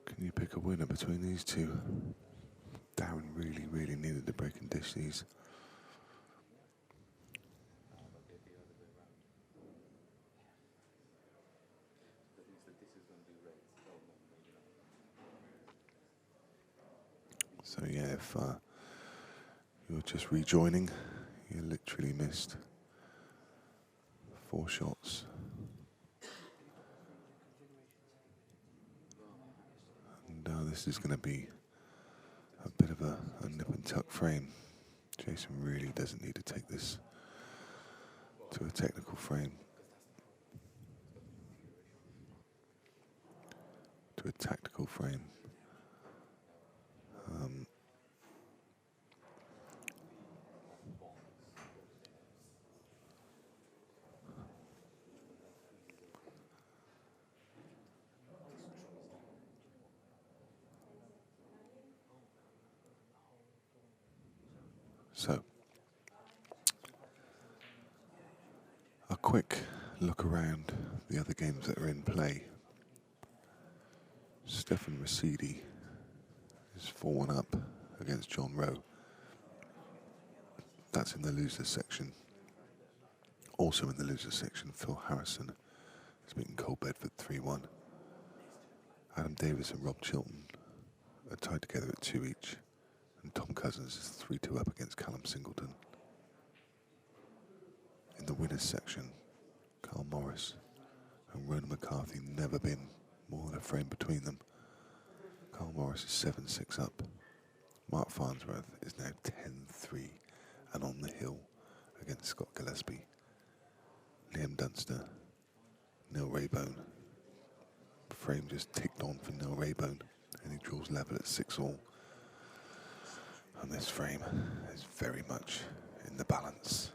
E: Can you pick a winner between these two? Darren really needed to break and dish these. So yeah, if you're just rejoining, you literally missed 4 shots. And this is going to be a bit of a nip and tuck frame. Jayson really doesn't need to take this to a technical frame. To a tactical frame. So, a quick look around the other games that are in play. Stefan Rosidi is 4-1 up against John Rowe. That's in the losers section. Also in the losers section, Phil Harrison has beaten Cole Bedford 3-1. Adam Davis and Rob Chilton are tied together at 2 each. And Tom Cousins is 3-2 up against Callum Singleton. In the winners section, Carl Morris and Ronan McCarthy never been more than a frame between them. Carl Morris is 7-6 up. Mark Farnsworth is now 10-3 and on the hill against Scott Gillespie. Liam Dunster, Neil Raybone. Frame just ticked on for Neil Raybone and he draws level at 6-all. And this frame is very much in the balance.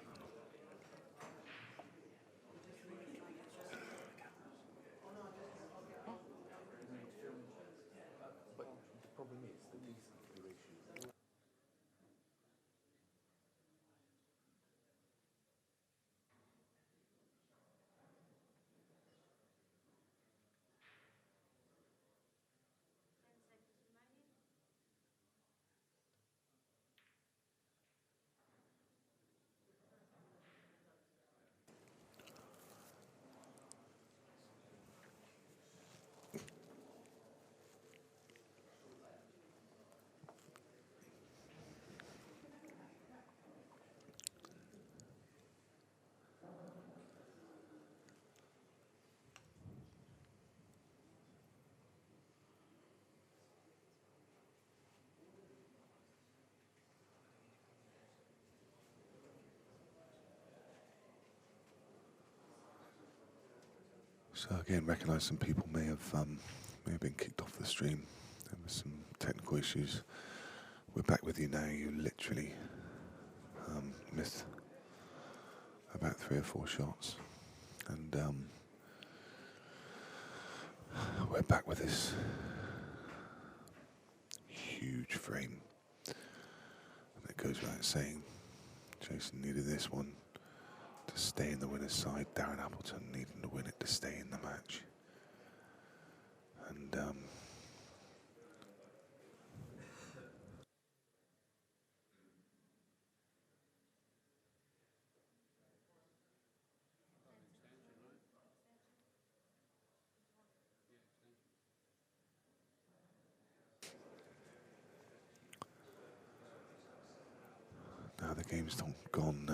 E: So again, recognise some people may have been kicked off the stream. There were some technical issues. We're back with you now. You literally missed about 3 or 4 shots, and we're back with this huge frame. And it goes without saying, Jayson needed this one to stay in the winner's side. Darren Appleton needing to win it to stay in the match. And now the game's gone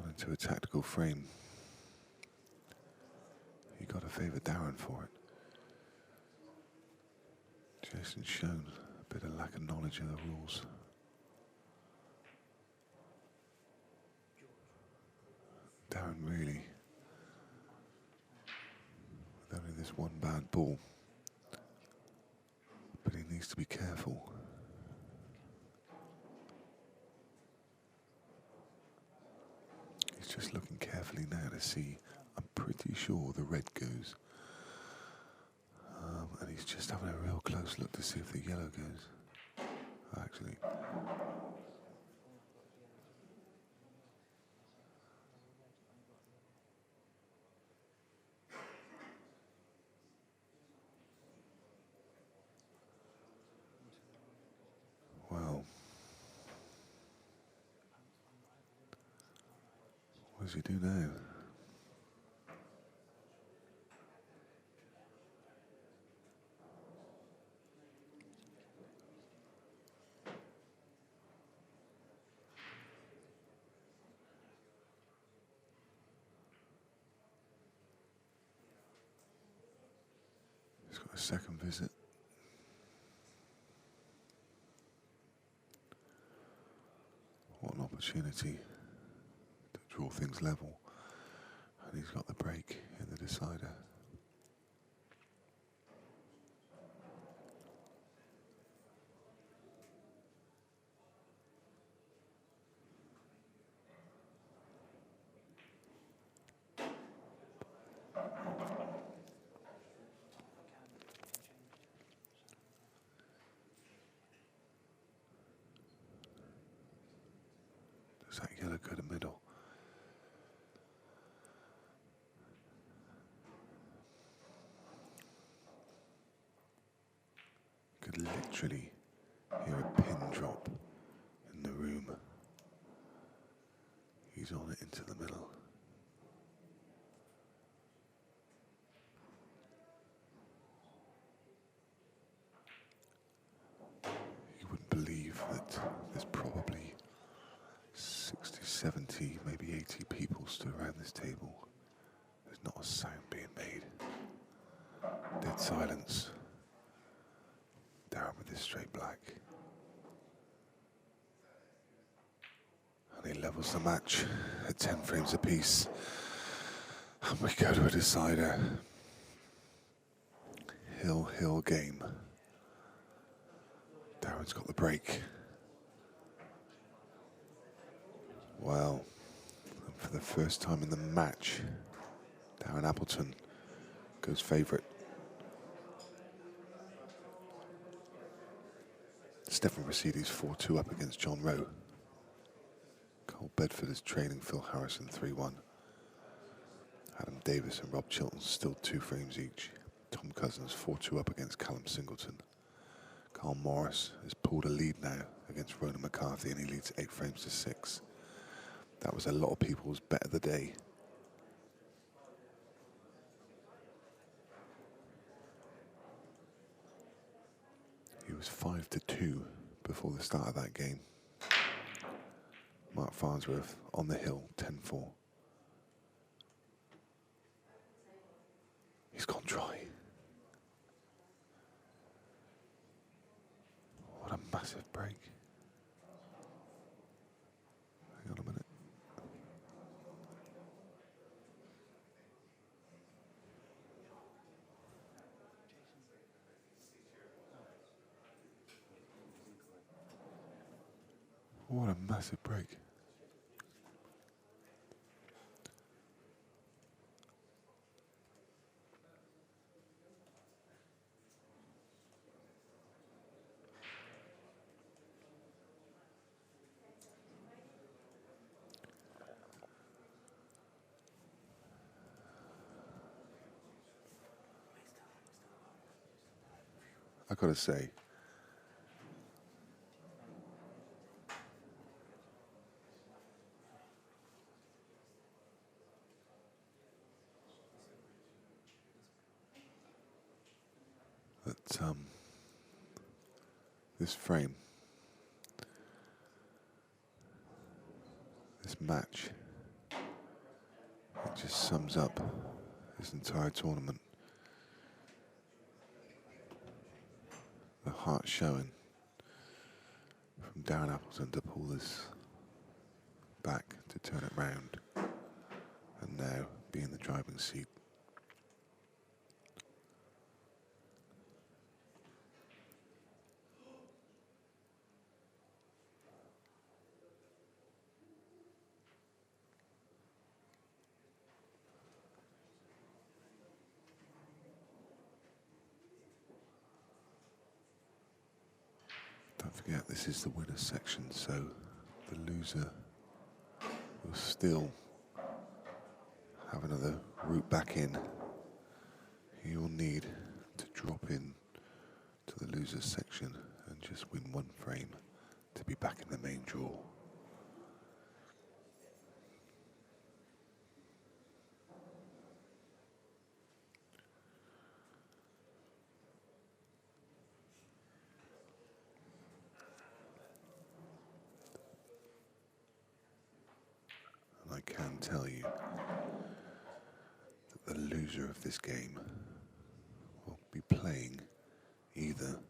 E: into a tactical frame. You got to favour Darren for it. Jayson's shown a bit of lack of knowledge of the rules. Darren really, with only this one bad ball, but he needs to be careful. He's just looking carefully now to see. I'm pretty sure the red goes. And he's just having a real close look to see if the yellow goes. Actually. Well. What does he do now? He's got a second visit. What an opportunity to draw things level. And he's got the break in the decider. Does that yellow go to middle? Could literally hear a pin drop in the room. He's on it into the middle. You wouldn't believe that there's probably 60, 70, maybe 80 people stood around this table. There's not a sound being made. Dead silence. Darren with his straight black. And he levels the match at 10 frames apiece. And we go to a decider. Hill game. Darren's got the break. Well, for the first time in the match, Darren Appleton goes favourite. Stefan Brasides 4-2 up against John Rowe. Cole Bedford is trailing Phil Harrison 3-1. Adam Davis and Rob Chilton still 2 frames each. Tom Cousins 4-2 up against Callum Singleton. Carl Morris has pulled a lead now against Ronan McCarthy, and he leads 8 frames to 6. That was a lot of people's bet of the day. He was 5-2 before the start of that game. Mark Farnsworth on the hill, 10-4. He's gone dry. What a massive break. Hang on a minute. What a massive break. I gotta say, that this frame, this match, it just sums up this entire tournament. The heart showing from Darren Appleton to pull this back to turn it round, and now be in the driving seat. Don't forget, this is the winner's section, so the loser will still have another route back in. You'll need to drop in to the loser's section and just win 1 frame to be back in the main draw. And I can tell you that the loser of this game will be playing either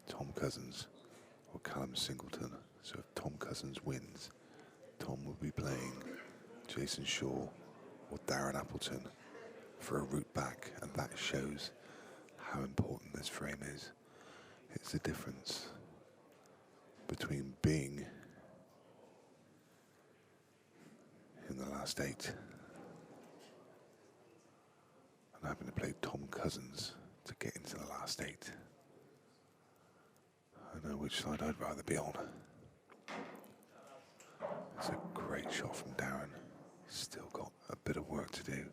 E: Tom Cousins or Callum Singleton. So if Tom Cousins wins, Tom will be playing Jayson Shaw or Darren Appleton for a route back, and that shows how important this frame is. It's the difference between being in the last 8 and having to play Tom Cousins to get into the last 8. I know which side I'd rather be on. It's a great shot from Darren. He's still got a bit of work to do.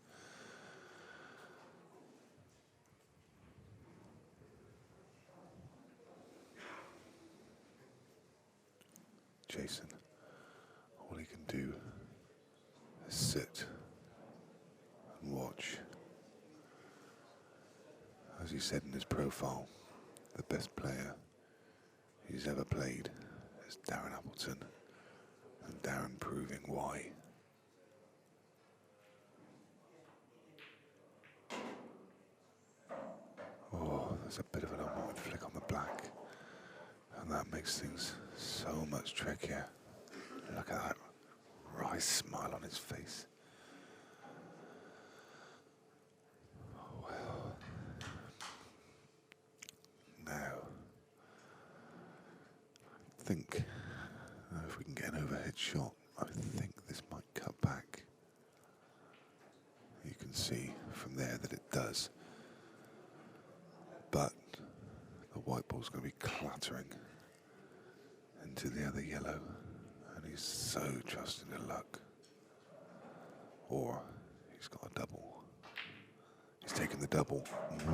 E: Jayson, all he can do is sit and watch. As he said in his profile, the best player he's ever played is Darren Appleton, and Darren proving why. Oh, there's a bit of an unwanted flick on the black, and that makes things so much trickier. Look at that wry smile on his face. Well, now think if we can get an overhead shot, I think this might cut back. You can see from there that it does. But the white ball's going to be clattering into the other yellow. And he's so trusting to luck. Or he's got a double. He's taken the double.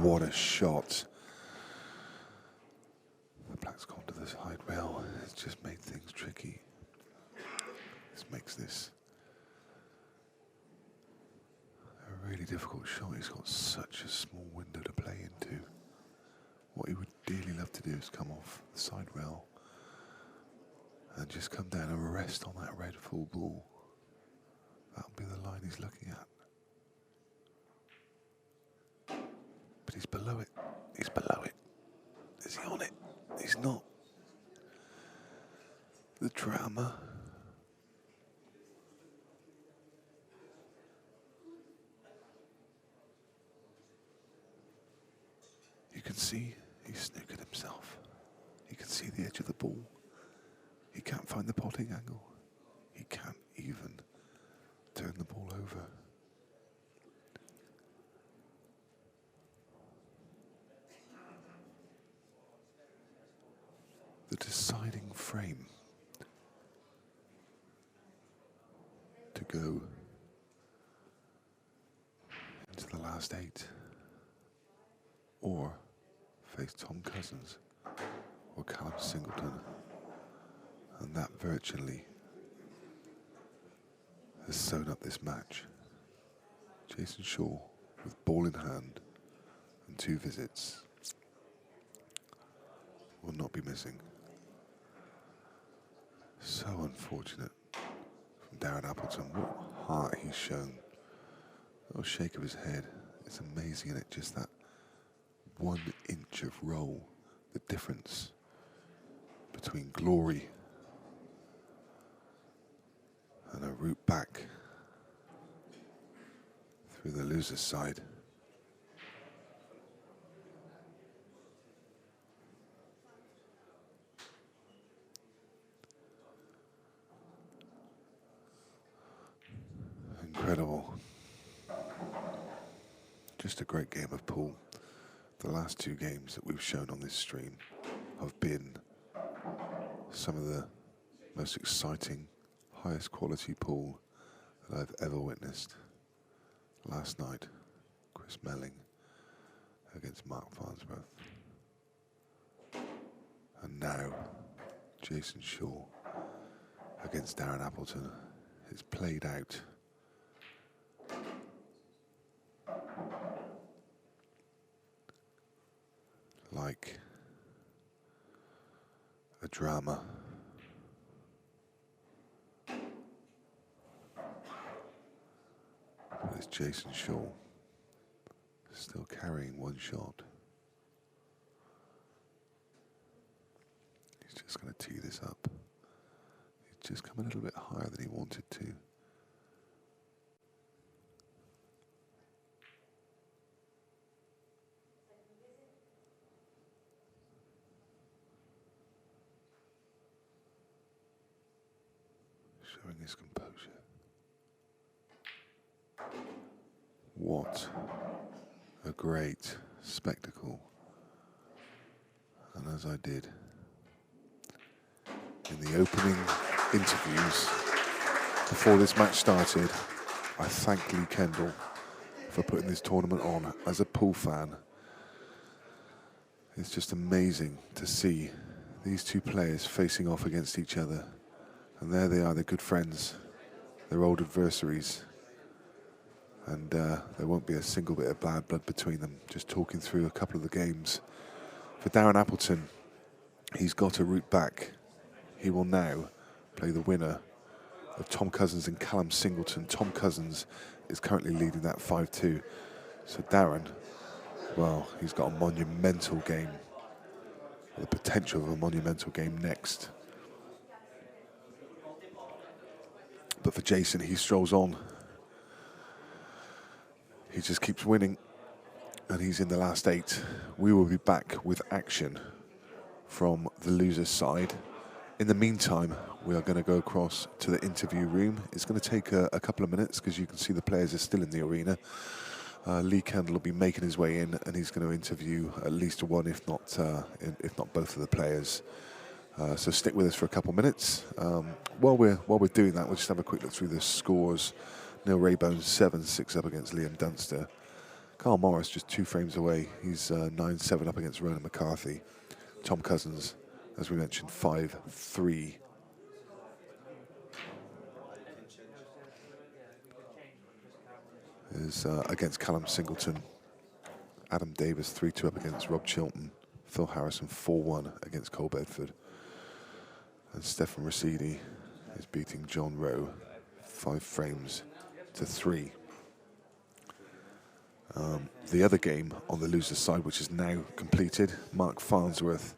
E: What a shot. The black's gone to the side rail. It's just made things tricky. This makes this a really difficult shot. He's got such a small window to play into. What he would dearly love to do is come off the side rail and just come down and rest on that red full ball. That'll be the line he's looking at. But he's below it. He's below it. Is he on it? He's not. The drama. You can see he's snookered himself. You can see the edge of the ball. He can't find the potting angle. He can't even turn the ball over. The deciding frame to go into the last 8 or face Tom Cousins or Callum Singleton, and that virtually has sewn up this match. Jayson Shaw with ball in hand and 2 visits will not be missing. So unfortunate from Darren Appleton. What heart he's shown. A little shake of his head. It's amazing, isn't it? Just that 1 inch of roll. The difference between glory and a route back through the loser's side. Incredible. Just a great game of pool. The last 2 games that we've shown on this stream have been some of the most exciting, highest quality pool that I've ever witnessed. Last night, Chris Melling against Mark Farnsworth. And now, Jayson Shaw against Darren Appleton. It's played out like a drama. But it's Jayson Shaw still carrying 1 shot. He's just going to tee this up. He's just come a little bit higher than he wanted to. Showing his composure. What a great spectacle. And as I did in the opening interviews before this match started, I thank Lee Kendall for putting this tournament on. As a pool fan, it's just amazing to see these 2 players facing off against each other. And there they are, they're good friends, they're old adversaries. And there won't be a single bit of bad blood between them, just talking through a couple of the games. For Darren Appleton, he's got a route back. He will now play the winner of Tom Cousins and Callum Singleton. Tom Cousins is currently leading that 5-2. So Darren, well, he's got a monumental game, or the potential of a monumental game next. But for Jayson, he strolls on. He just keeps winning, and he's in the last 8. We will be back with action from the loser's side In the meantime, we are going to go across to the interview room. It's going to take a couple of minutes because you can see the players are still in the arena. Lee Kendall will be making his way in, and he's going to interview at least one, if not both of the players. So stick with us for a couple of minutes. While we're doing that, we'll just have a quick look through the scores. Neil Raybone 7-6 up against Liam Dunster. Carl Morris just 2 frames away. He's 9-7 up against Ronan McCarthy. Tom Cousins, as we mentioned, 5-3. Is against Callum Singleton. Adam Davis 3-2 up against Rob Chilton. Phil Harrison 4-1 against Cole Bedford. And Stefan Rossidi is beating John Rowe 5 frames to 3. The other game on the loser's side, which is now completed, Mark Farnsworth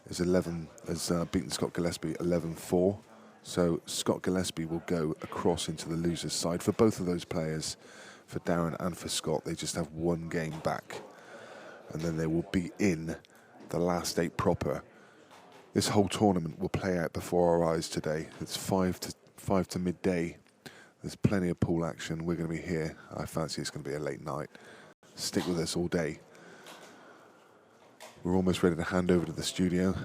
E: has beaten Scott Gillespie 11-4. So Scott Gillespie will go across into the loser's side. For both of those players, for Darren and for Scott, they just have 1 game back. And then they will be in the last 8 proper. This whole tournament will play out before our eyes today. It's 5 to midday. There's plenty of pool action. We're going to be here. I fancy it's going to be a late night. Stick with us all day. We're almost ready to hand over to the studio.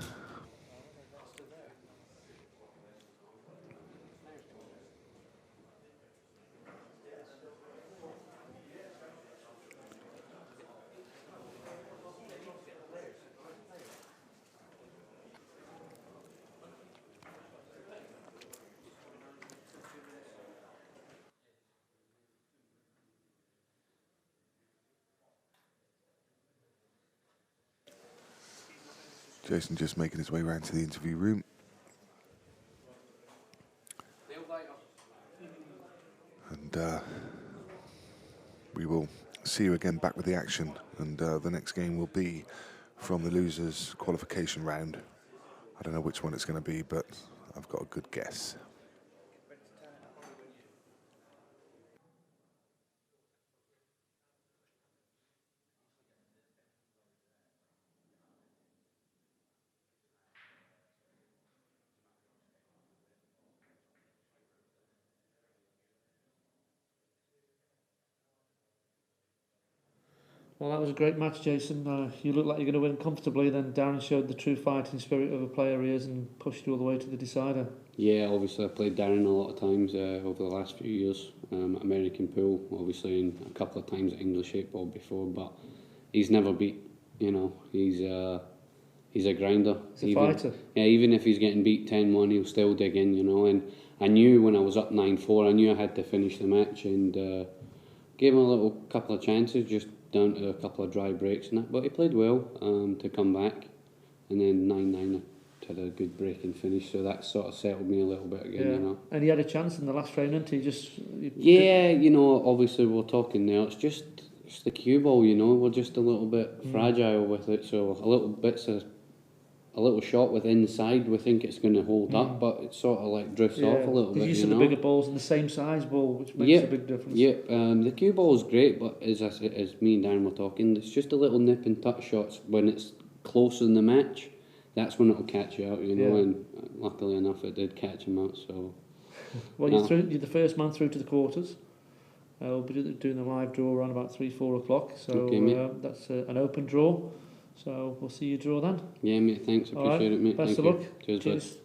E: Jayson just making his way around to the interview room. And we will see you again back with the action. And the next game will be from the losers qualification round. I don't know which one it's going to be, but I've got a good guess.
B: Well, that was a great match, Jayson. You looked like you're going to win comfortably. Then Darren showed the true fighting spirit of a player he is and pushed you all the way to the decider.
F: Yeah, obviously I played Darren a lot of times over the last few years. American pool, obviously, and a couple of times at English 8-ball before, but he's never beat. He's a grinder.
B: He's a fighter.
F: Yeah, even if he's getting beat 10-1, he'll still dig in. And I knew when I was up 9-4, I knew I had to finish the match, and gave him a little couple of chances, just down to a couple of dry breaks and that, but he played well to come back, and then 9-9 had a good break and finish, so that sort of settled me a little bit again.
B: And he had a chance in the last round, didn't
F: he? Obviously we're talking there, it's just the cue ball, we're just a little bit fragile with it, so a little shot with inside, we think it's going to hold up, but it sort of like drifts off a little bit.
B: He's used to the bigger balls and the same size ball, which makes a big difference.
F: The cue ball is great, but as me and Darren were talking, it's just a little nip and touch shots when it's close in the match. That's when it'll catch you out, and luckily enough it did catch him out. So,
B: well, you're the first man through to the quarters. We'll be doing the live draw around about 3-4 o'clock. So
F: okay,
B: that's an open draw. So we'll see you draw then.
F: Yeah, mate. Thanks. Appreciate it, mate.
B: Best of luck.
F: Cheers.